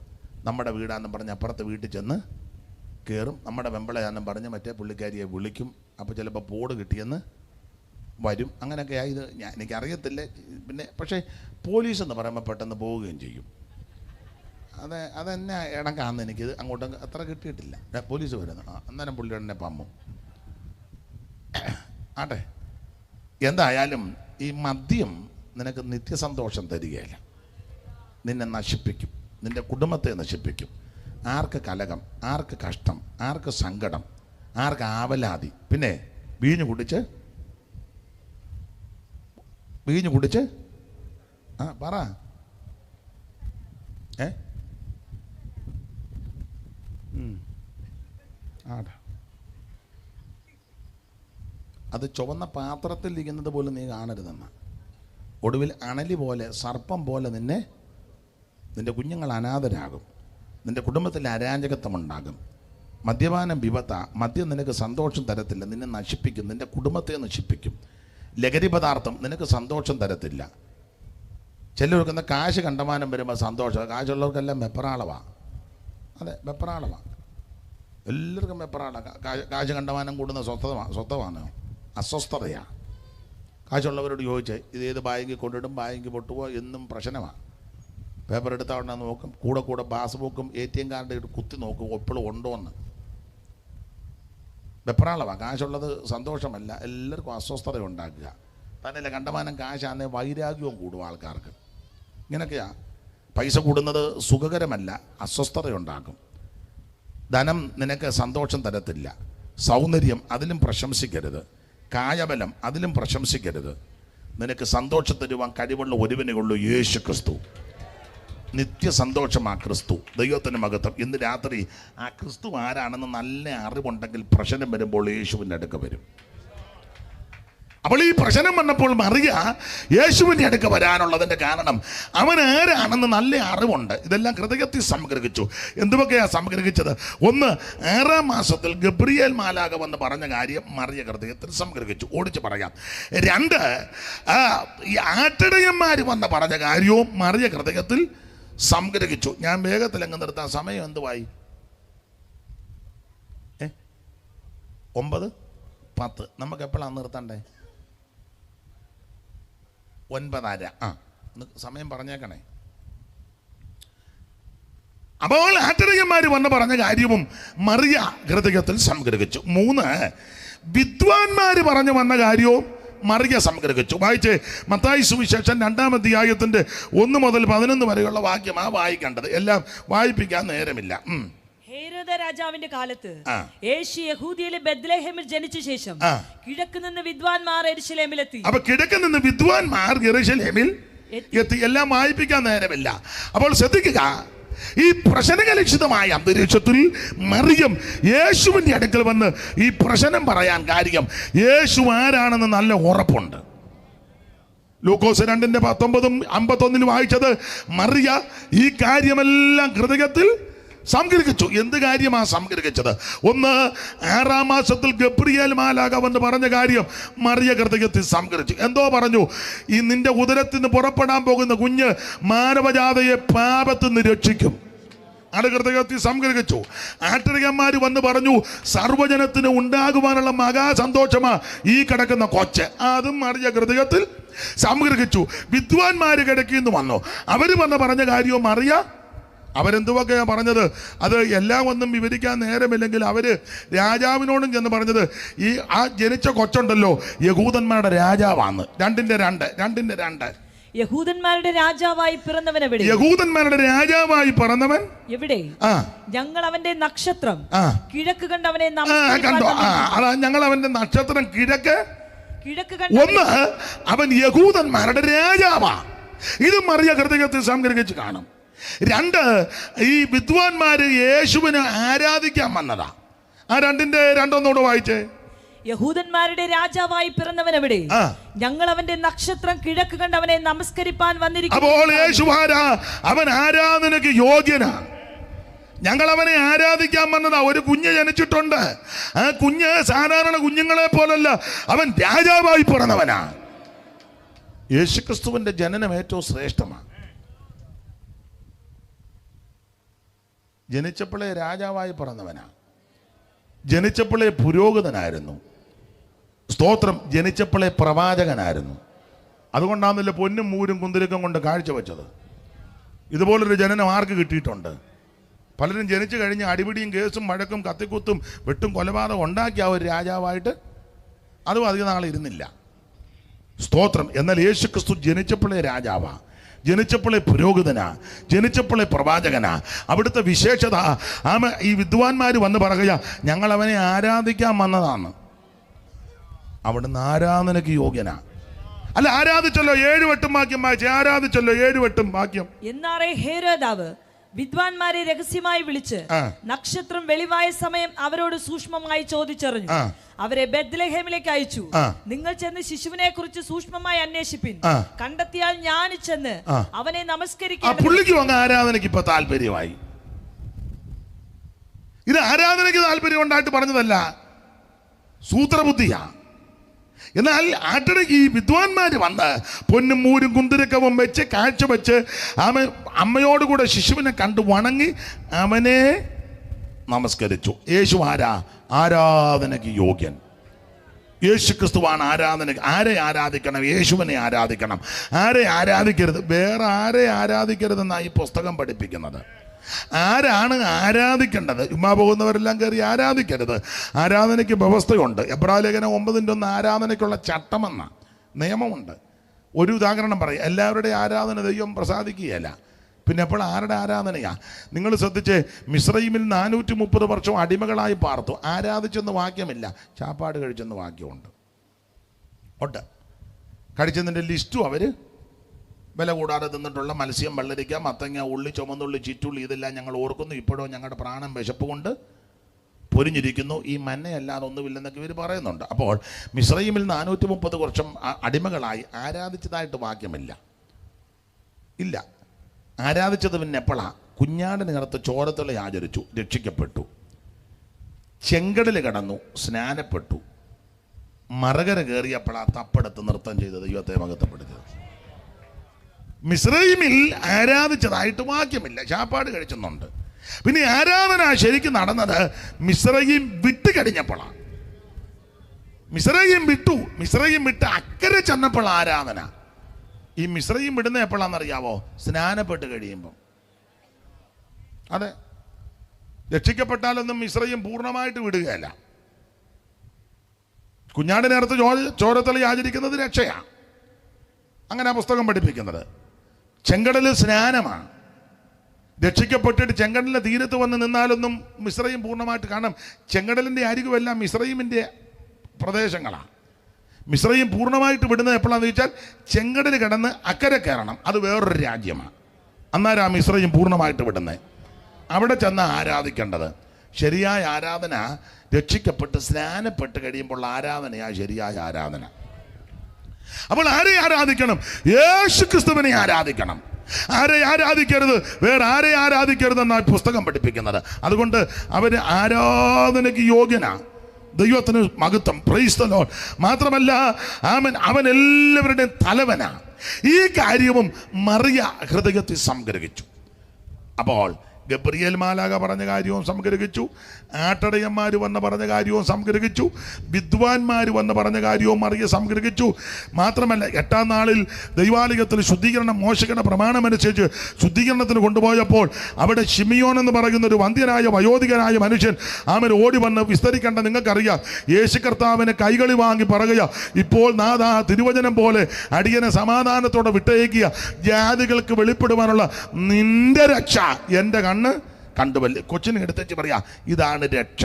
നമ്മുടെ വീടാണെന്ന് പറഞ്ഞ് അപ്പുറത്തെ വീട്ടിൽ ചെന്ന് കയറും. നമ്മുടെ വെമ്പളയാണെന്നും പറഞ്ഞ് മറ്റേ പുള്ളിക്കാരിയെ വിളിക്കും. അപ്പോൾ ചിലപ്പോൾ പോട് കിട്ടിയെന്ന് വരും. അങ്ങനെയൊക്കെ ആയത് എനിക്കറിയത്തില്ല. പിന്നെ പക്ഷേ പോലീസ് എന്ന് പറയുമ്പോൾ പെട്ടെന്ന് പോവുകയും ചെയ്യും. അതെന്നെ ഇടക്കാന്ന് എനിക്കിത് അങ്ങോട്ട് അത്ര കിട്ടിയിട്ടില്ല. പോലീസ് വരുന്നു, അന്നേരം പുള്ളിയുടെ പമ്മും. ആട്ടെ, എന്തായാലും ഈ മദ്യം നിനക്ക് നിത്യസന്തോഷം തരികയില്ല. നിന്നെ നശിപ്പിക്കും, നിന്റെ കുടുംബത്തെ നശിപ്പിക്കും. ആർക്ക് കലകം, ആർക്ക് കഷ്ടം, ആർക്ക് സങ്കടം, ആർക്ക് ആവലാതി. പിന്നെ വീഞ്ഞു കുടിച്ച് പറ ആടാ, അത് ചുവന്ന പാത്രത്തിൽ ഇരിക്കുന്നത് പോലും നീ കാണരുതെന്ന. ഒടുവിൽ അണലി പോലെ സർപ്പം പോലെ നിന്റെ കുഞ്ഞുങ്ങൾ അനാഥരാകും. നിന്റെ കുടുംബത്തിൽ അരാജകത്വമുണ്ടാകും. മദ്യപാനം വിപത്ത. മദ്യം നിനക്ക് സന്തോഷം തരത്തില്ല, നിന്നെ നശിപ്പിക്കും, നിന്റെ കുടുംബത്തെ നശിപ്പിക്കും. ലഹരി പദാർത്ഥം നിനക്ക് സന്തോഷം തരത്തില്ല. ചിലർക്കുന്ന കാശ് കണ്ടമാനം വരുമ്പോൾ സന്തോഷം. കാശുള്ളവർക്കെല്ലാം വെപ്രാളമാണ്. അതെ, വെപ്രാളമാണ്. എല്ലാവർക്കും വെപ്രാളമാണ്. കാശ് കണ്ടമാനം കൂടുന്ന സ്വസ്ഥമാണ്, അസ്വസ്ഥതയാണ്. കാശുള്ളവരോട് ചോദിച്ചേ, ഇത് ഏത് ബാങ്കിൽ കൊണ്ടിടും, ബാങ്കിൽ പൊട്ടുവോ എന്നും പ്രശ്നമാണ്. പേപ്പർ എടുത്താൽ ഉടനെ നോക്കും. കൂടെ പാസ്ബുക്കും ATM കാർഡ് കുത്തി നോക്കും എപ്പോഴും ഉണ്ടോ എന്ന്. വെപ്രാളമാണ്. കാശുള്ളത് സന്തോഷമല്ല, എല്ലാവർക്കും അസ്വസ്ഥത ഉണ്ടാക്കുക. തന്നെയല്ല, കണ്ടമാനം കാശാന്നേ വൈരാഗ്യവും കൂടും ആൾക്കാർക്ക്. ഇങ്ങനെയൊക്കെയാണ്. പൈസ കൂടുന്നത് സുഖകരമല്ല, അസ്വസ്ഥതയുണ്ടാക്കും. ധനം നിനക്ക് സന്തോഷം തരത്തില്ല. സൗന്ദര്യം, അതിലും പ്രശംസിക്കരുത്. കായബലം, അതിലും പ്രശംസിക്കരുത്. നിനക്ക് സന്തോഷം തരുവാൻ കഴിവുള്ള ഒരുവനേ ഉള്ളൂ, യേശു ക്രിസ്തു. നിത്യസന്തോഷം ആ ക്രിസ്തു. ദൈവത്തിന് മഹത്വം. ഇന്ന് രാത്രി ആ ക്രിസ്തു ആരാണെന്ന് നല്ല അറിവുണ്ടെങ്കിൽ പ്രശ്നം വരുമ്പോൾ യേശുവിൻ്റെ അടുക്ക വരും. അപ്പോൾ ഈ പ്രശ്നം വന്നപ്പോൾ മറിയ യേശുവിൻ്റെ അടുക്ക വരാനുള്ളതിൻ്റെ കാരണം അവൻ ആരാണെന്ന് നല്ല അറിവുണ്ട്. ഇതെല്ലാം ഹൃദയത്തിൽ സംഗ്രഹിച്ചു. എന്തുമൊക്കെയാണ് സംഗ്രഹിച്ചത്? ഒന്ന്, 6-ാം മാസത്തിൽ ഗബ്രിയേൽ മാലാഖ വന്ന് പറഞ്ഞ കാര്യം മറിയ ഹൃദയത്തിൽ സംഗ്രഹിച്ചു. ഓടിച്ച് പറയാം. 2, ഈ ആട്ടിടയന്മാർ വന്ന് പറഞ്ഞ കാര്യവും മറിയ ഹൃദയത്തിൽ സംഗ്രഹിച്ചു. ഞാൻ വേഗത്തിൽ അങ്ങ് നിർത്താൻ. സമയം എന്തുവായി? 9:10. നമുക്ക് എപ്പോഴാണ് നിർത്തണ്ടേ? 9:30. സമയം പറഞ്ഞേക്കണേ. അപ്പോൾ ആട്ടിടയന്മാർ വന്ന് പറഞ്ഞ കാര്യവും മറിയ ഹൃദയത്തിൽ സംഗ്രഹിച്ചു. 3, വിദ്വാൻമാർ പറഞ്ഞു വന്ന കാര്യവും മറിയ സംഗ്രഹിച്ചു. വായിച്ച് മത്തായി സുവിശേഷം 2-ാം അധ്യായത്തിന്റെ 1 മുതൽ 11 വരെയുള്ള വാക്യമാണ് വായിക്കേണ്ടത്. എല്ലാം വായിപ്പിക്കാൻ നേരമില്ല. ഹേരോദ രാജാവിന്റെ കാലത്ത് യേശു യഹൂദിയിലെ ബെത്ലഹേമിൽ ജനിച്ച ശേഷം കിഴക്ക് നിന്ന് വിദ്വാൻമാർ യെരൂശലേമിലെത്തി. അപ്പൊ കിഴക്ക് നിന്ന് വിദ്വാൻമാർ യെരൂശലേമിൽ എത്തി. എല്ലാം വായിപ്പിക്കാൻ നേരമില്ല. അപ്പോൾ ശ്രദ്ധിക്കുക, ഈ പ്രശ്നകലുഷിതമായ അന്തരീക്ഷത്തിൽ മറിയം യേശുവിൻ്റെ അടുക്കൽ വന്ന് ഈ പ്രശ്നം പറയാൻ കാര്യം യേശു ആരാണെന്ന് നല്ല ഉറപ്പുണ്ട്. ലൂക്കോസ് 2:19-51 വായിച്ചത് മറിയ ഈ കാര്യമെല്ലാം ഹൃദയത്തിൽ സംഗ്രഹിച്ചു. എന്ത് കാര്യമാ സംഗ്രഹിച്ചത്? ഒന്ന്, 6-ാം മാസത്തിൽ ഗബ്രിയേൽ മാലാഖ വന്ന് പറഞ്ഞ കാര്യം മറിയ ഹൃദയത്തിൽ സംഗ്രഹിച്ചു. എന്തോ പറഞ്ഞു? ഈ നിന്റെ ഉദരത്തിൽ നിന്ന് പുറപ്പെടാൻ പോകുന്ന കുഞ്ഞ് മാനവജാതയെ പാപത്തിൽ നിന്ന് രക്ഷിക്കും. അത് ഹൃദയത്തിൽ സംഗ്രഹിച്ചു. ആട്ടിടയന്മാർ വന്ന് പറഞ്ഞു, സർവ്വജനത്തിന് ഉണ്ടാകുവാനുള്ള മഹാസന്തോഷമാ ഈ കിടക്കുന്ന കൊച്ച്. അതും മറിയ ഹൃദയത്തിൽ സംഗ്രഹിച്ചു. വിദ്വാൻമാര് കിടക്കിന്ന് വന്നു. അവര് പറഞ്ഞ കാര്യവും മറിയ അവരെന്തുവൊക്കെയാ പറഞ്ഞത്? അത് എല്ലാം ഒന്നും വിവരിക്കാൻ നേരമില്ലെങ്കിൽ അവര് രാജാവിനോടും ചെന്ന് പറഞ്ഞത്, ഈ ആ ജനിച്ച കൊച്ചുണ്ടല്ലോ യഹൂദന്മാരുടെ രാജാവാണ്. 2:2 യഹൂദന്മാരുടെ രാജാവായി പിറന്നവൻ എവിടെ? യഹൂദന്മാരുടെ രാജാവായി പിറന്നവൻ എവിടെ? ഞങ്ങൾ അവന്റെ നക്ഷത്രം കിഴക്ക് കണ്ട് അവനെ കണ്ടോ? ഞങ്ങൾ അവന്റെ നക്ഷത്രം കിഴക്ക് കണ്ട്. ഒന്ന്, അവൻ യഹൂദന്മാരുടെ രാജാവാ. ഇത് മറിയ ഹൃദയത്തിൽ സംഗ്രഹിച്ച് കാണും. 2, ഈ വിദ്വാൻമാര് യേശുവിനെ ആരാധിക്കാൻ വന്നതാ. ആ 2:2 ഒന്നുകൂടെ വായിച്ചേ. യഹൂദന്മാരുടെ രാജാവായി പിറന്നവൻ എവിടെ? ഞങ്ങൾ അവന്റെ നക്ഷത്രം കിഴക്ക് കണ്ട് അവനെ നമസ്കരിപ്പാൻ വന്നിരിക്കുന്നു. അപ്പോൾ യേശുവാരാ? അവൻ ആരാധനയ്ക്ക് യോഗ്യനാ. ഞങ്ങൾ അവനെ ആരാധിക്കാൻ വന്നതാ. ഒരു കുഞ്ഞ് ജനിച്ചിട്ടുണ്ട്. ആ കുഞ്ഞ് സാധാരണ കുഞ്ഞുങ്ങളെ പോലല്ല, അവൻ രാജാവായി പിറന്നവനാ. യേശുക്രിസ്തുവിന്റെ ജനനം ഏറ്റവും ശ്രേഷ്ഠമാണ്. ജനിച്ചപ്പോഴേ രാജാവായി പിറന്നവനാ. ജനിച്ചപ്പോഴേ പുരോഹിതനായിരുന്നു. സ്തോത്രം. ജനിച്ചപ്പോഴേ പ്രവാചകനായിരുന്നു. അതുകൊണ്ടാണല്ലോ പൊന്നും മൂരും കുന്തിരിക്കം കൊണ്ട് കാഴ്ചവെച്ചത്. ഇതുപോലൊരു ജനനം ആർക്ക് കിട്ടിയിട്ടുണ്ട്? പലരും ജനിച്ചു കഴിഞ്ഞ് അടിപിടിയും കേസും വഴക്കും കത്തിക്കുത്തും വെട്ടും കൊലപാതകം ഉണ്ടാക്കിയ ഒരു രാജാവായിട്ട് അതും അധികം നാളെ ഇരുന്നില്ല. സ്തോത്രം. എന്നാൽ യേശുക്രിസ്തു ജനിച്ചപ്പോഴേ രാജാവാ, ജനിച്ചപ്പോഴേ പുരോഹിതനാ, ജനിച്ചപ്പോഴേ പ്രവാചകനാ. അവിടുത്തെ വിശേഷത ഈ വിദ്വാൻമാർ വന്ന് പറയുക, ഞങ്ങൾ അവനെ ആരാധിക്കാൻ വന്നതാണ്. അവിടുന്ന് ആരാധനയ്ക്ക് യോഗ്യനാ. അല്ല, ആരാധിച്ചല്ലോ 7 വട്ടം വാക്യം വായിച്ചേ. ആരാധിച്ചല്ലോ 7 വട്ടം വാക്യം. എന്നാറേ ഹേരോദാവ് വിദ്വാൻമാരെ രഹസ്യമായി വിളിച്ച് നക്ഷത്രം വെളിവായ സമയം അവരോട് സൂക്ഷ്മമായി ചോദിച്ചറിഞ്ഞു. അവരെ ബെത്ലഹേമിലേക്ക് അയച്ചു. നിങ്ങൾ ചെന്ന് ശിശുവിനെ കുറിച്ച് സൂക്ഷ്മമായി അന്വേഷിപ്പിൻ. കണ്ടെത്തിയാൽ ഞാൻ ചെന്ന് അവനെ നമസ്കരിക്കാം. പുള്ളിക്ക് അങ്ങ് ആരാധനയ്ക്ക് ഇപ്പൊ താല്പര്യമായി. ഇത് ആരാധനയ്ക്ക് താല്പര്യം ഉണ്ടായിട്ട് പറഞ്ഞതല്ല, സൂത്രബുദ്ധിയാ. എന്നാൽ ആട്ടിടയ്ക്ക് ഈ വിദ്വാൻമാർ വന്ന് പൊന്നും മൂരും കുന്തിരക്കവും വെച്ച് കാഴ്ച വെച്ച് അമ്മയോടുകൂടെ ശിശുവിനെ കണ്ടു വണങ്ങി അവനെ നമസ്കരിച്ചു. യേശു ആരാ? ആരാധനയ്ക്ക് യോഗ്യൻ. യേശു ക്രിസ്തുവാണ് ആരാധന. ആരെ ആരാധിക്കണം? യേശുവിനെ ആരാധിക്കണം. ആരെ ആരാധിക്കരുത്? വേറെ ആരെ ആരാധിക്കരുതെന്നാണ് ഈ പുസ്തകം പഠിപ്പിക്കുന്നത്. ആരാണ് ആരാധിക്കേണ്ടത്? ഉമ്മാ പോകുന്നവരെല്ലാം കയറി ആരാധിക്കരുത്. ആരാധനയ്ക്ക് വ്യവസ്ഥയുണ്ട്. എബ്രായലേഖനം 9:1 ആരാധനയ്ക്കുള്ള ചട്ടമെന്ന നിയമമുണ്ട്. ഒരു ഉദാഹരണം പറയും. എല്ലാവരുടെയും ആരാധന ദൈവം പ്രസാദിക്കുകയല്ല. പിന്നെ എപ്പോൾ ആരുടെ ആരാധനയാ? നിങ്ങൾ ശ്രദ്ധിച്ച്, മിസ്രൈമിൽ 430 വർഷം അടിമകളായി പാർത്തു. ആരാധിച്ചെന്ന് വാക്യമില്ല, ചാപ്പാട് കഴിച്ചെന്ന് വാക്യമുണ്ട്. ഉണ്ട്. കഴിച്ചതിൻ്റെ ലിസ്റ്റും അവർ വില കൂടാതെ തിന്നിട്ടുള്ള മത്സ്യം, വെള്ളരിക്ക, മത്തങ്ങ, ഉള്ളി, ചുമന്നുള്ളി, ചീറ്റുള്ളി, ഇതെല്ലാം ഞങ്ങൾ ഓർക്കുന്നു. ഇപ്പോഴോ ഞങ്ങളുടെ പ്രാണൻ വിശപ്പ് കൊണ്ട് പൊരിഞ്ഞിരിക്കുന്നു. ഈ മന്നയല്ലാതെ ഒന്നുമില്ലെന്നൊക്കെ ഇവർ പറയുന്നുണ്ട്. അപ്പോൾ മിസ്രൈമിൽ 430 വർഷം അടിമകളായി ആരാധിച്ചതായിട്ട് വാക്യമില്ല. ഇല്ല. ആരാധിച്ചത് പിന്നെ എപ്പോഴാണ്? കുഞ്ഞാടിന് കറുത്ത് ചോരത്തുള്ളി ആചരിച്ചു, രക്ഷിക്കപ്പെട്ടു. ചെങ്കടൽ കടന്നു, സ്നാനപ്പെട്ടു. മറകര കയറിയപ്പോഴാണ് തപ്പെടുത്ത് നൃത്തം ചെയ്ത് ദൈവത്തെ മഹത്വപ്പെടുത്തിയത്. മിസ്രൈമിൽ ആരാധിച്ചതായിട്ട് വാക്യമില്ല, ചാപ്പാട് കഴിച്ചെന്നുണ്ട്. പിന്നെ ആരാധന ശരിക്കും നടന്നത് മിസ്രൈം വിട്ട് കഴിഞ്ഞപ്പോഴാണ്. മിസ്രൈം വിട്ട് അക്കരെ ചെന്നപ്പോൾ ആരാധന. ഈ മിസ്രൈം വിടുന്ന എപ്പോഴാണെന്നറിയാവോ? സ്നാനപ്പെട്ട് കഴിയുമ്പം. അതെ, രക്ഷിക്കപ്പെട്ടാലൊന്നും മിസ്രൈം പൂർണ്ണമായിട്ട് വിടുകയല്ല. കുഞ്ഞാടിനടുത്ത് ചോരത്തളി ആചരിക്കുന്നത് രക്ഷയാണ്. അങ്ങനെ ആ പുസ്തകം പഠിപ്പിക്കുന്നത്. ചെങ്കടലിൽ സ്നാനമാണ്. രക്ഷിക്കപ്പെട്ടിട്ട് ചെങ്കടലിൻ്റെ തീരത്ത് വന്ന് നിന്നാലൊന്നും മിസ്രൈം പൂർണ്ണമായിട്ട് കാണാം. ചെങ്കടലിൻ്റെ അരികുമെല്ലാം മിസ്രൈമിൻ്റെ പ്രദേശങ്ങളാണ്. മിസ്രൈം പൂർണ്ണമായിട്ട് വിടുന്നത് എപ്പോഴാണെന്ന് ചോദിച്ചാൽ ചെങ്കടൽ കിടന്ന് അക്കരെ കയറണം. അത് വേറൊരു രാജ്യമാണ്. അന്നേരം ആ മിസ്രൈം പൂർണ്ണമായിട്ട് വിടുന്നത്. അവിടെ ചെന്ന് ആരാധിക്കേണ്ടത്. ശരിയായ ആരാധന രക്ഷിക്കപ്പെട്ട് സ്നാനപ്പെട്ട് കഴിയുമ്പോൾ ആരാധനയാണ് ശരിയായ ആരാധന. അപ്പോൾ ആരെ ആരാധിക്കണം? യേശു ക്രിസ്തുവിനെ ആരാധിക്കണം. ആരെ ആരാധിക്കരുത്, വേറെ ആരെ ആരാധിക്കരുതെന്നാണ് പുസ്തകം പഠിപ്പിക്കുന്നത്. അതുകൊണ്ട് അവന് ആരാധനയ്ക്ക് യോഗ്യനാ. ദൈവത്തിന് മഹത്വം, പ്രൈസ് ദി ലോർഡ്. മാത്രമല്ല അവൻ എല്ലാവരുടെയും തലവനാ. ഈ കാര്യവും മറിയ ഹൃദയത്തിൽ സംഗ്രഹിച്ചു. അപ്പോൾ ഗബ്രിയേൽ മാലാഖ പറഞ്ഞ കാര്യവും സംഗ്രഹിച്ചു, ആട്ടടയന്മാർ വന്ന് പറഞ്ഞ കാര്യവും സംഗ്രഹിച്ചു, വിദ്വാൻമാർ വന്ന് പറഞ്ഞ കാര്യവും മറിയ സംഗ്രഹിച്ചു. മാത്രമല്ല 8-ാം നാളിൽ ദൈവാലയത്തിൽ ശുദ്ധീകരണം മോശയുടെ പ്രമാണമനുസരിച്ച് ശുദ്ധീകരണത്തിന് കൊണ്ടുപോയപ്പോൾ അവിടെ ശിമിയോൻ എന്ന് പറയുന്ന ഒരു വന്ധ്യനായ വയോധികനായ മനുഷ്യൻ ഓടി വന്ന് വിസ്തരിക്കേണ്ട നിങ്ങൾക്കറിയാം. യേശു കർത്താവിനെ കൈകളി വാങ്ങി പറയുക, ഇപ്പോൾ നാഥാ തിരുവചനം പോലെ അടിയനെ സമാധാനത്തോടെ വിട്ടയക്കുക, ജാതികൾക്ക് വെളിപ്പെടുവാനുള്ള നിന്റെ രക്ഷ എൻ്റെ കണ്ണ് കണ്ടുവല്ലേ. കൊച്ചിനെ എടുത്തേച്ച് പറയാ, ഇതാണ് രക്ഷ,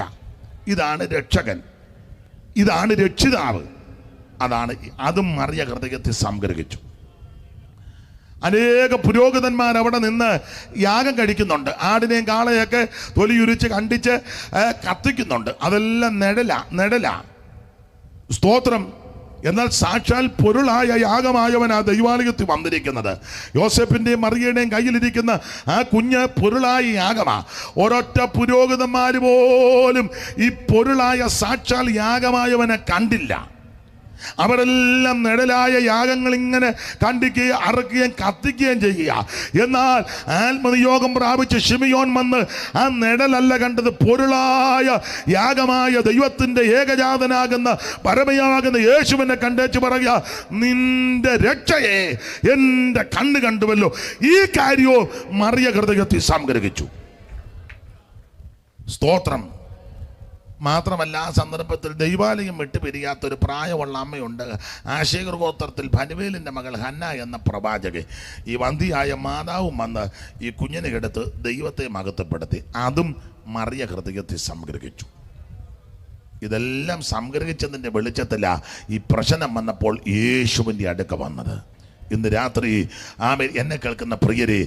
ഇതാണ് രക്ഷകൻ, ഇതാണ് രക്ഷിതാവ്. അതും മറിയ ഹൃദയത്തിൽ സംഗ്രഹിച്ചു. അനേക പുരോഹിതന്മാർ അവിടെ നിന്ന് യാഗം കഴിക്കുന്നുണ്ട്. ആടിനെയും കാളയൊക്കെ തൊലിയുരിച്ച് കണ്ടിച്ച് കത്തിക്കുന്നുണ്ട്. അതെല്ലാം നെടല. സ്തോത്രം. എന്നാൽ സാക്ഷാൽ പൊരുളായ യാഗമായവൻ ആ ദൈവാലയത്തിൽ വന്നിരിക്കുന്നത്. യോസേപ്പിൻ്റെയും മറിയയുടെയും കയ്യിലിരിക്കുന്ന ആ കുഞ്ഞ് പൊരുളായ യാഗമാ. ഒരൊറ്റ പുരോഹിതന്മാർ പോലും ഈ പൊരുളായ സാക്ഷാൽ യാഗമായവനെ കണ്ടില്ല. അവരെല്ലാം നിഴലായ യാഗങ്ങൾ ഇങ്ങനെ കണ്ടിക്കുകയും അറക്കുകയും കത്തിക്കുകയും ചെയ്യുക. എന്നാൽ ആത്മനിയോഗം പ്രാപിച്ച് ശിമിയോൻ വന്ന് ആ നിഴലല്ല കണ്ടത്, പൊരുളായ യാഗമായ ദൈവത്തിൻ്റെ ഏകജാതനാകുന്ന പരമയാകുന്ന യേശുവിനെ കണ്ടേച്ച് പറയുക, നിന്റെ രക്ഷയെ എൻ്റെ കണ്ണ് കണ്ടുവല്ലോ. ഈ കാര്യവും മറിയ ഹൃദയത്തിൽ സംഗ്രഹിച്ചു. സ്തോത്രം. മാത്രമല്ല ആ സന്ദർഭത്തിൽ ദൈവാലയം വിട്ടു പിരിയാത്തൊരു പ്രായമുള്ള അമ്മയുണ്ട്. ആശേർ ഗോത്രത്തിൽ ഫനുവേലിൻ്റെ മകൾ ഹന്ന എന്ന പ്രവാചക. ഈ വന്ധിയായ മാതാവും വന്ന് ഈ കുഞ്ഞിനെ എടുത്ത് ദൈവത്തെ മഹത്വപ്പെടുത്തി. അതും മറിയ ഹൃദയത്തിൽ സംഗ്രഹിച്ചു. ഇതെല്ലാം സംഗ്രഹിച്ചതിൻ്റെ വെളിച്ചത്തിലാണ് ഈ പ്രശ്നം വന്നപ്പോൾ യേശുവിൻ്റെ അടുക്ക വന്നത്. ഇന്ന് രാത്രി എന്നെ കേൾക്കുന്ന പ്രിയരെ,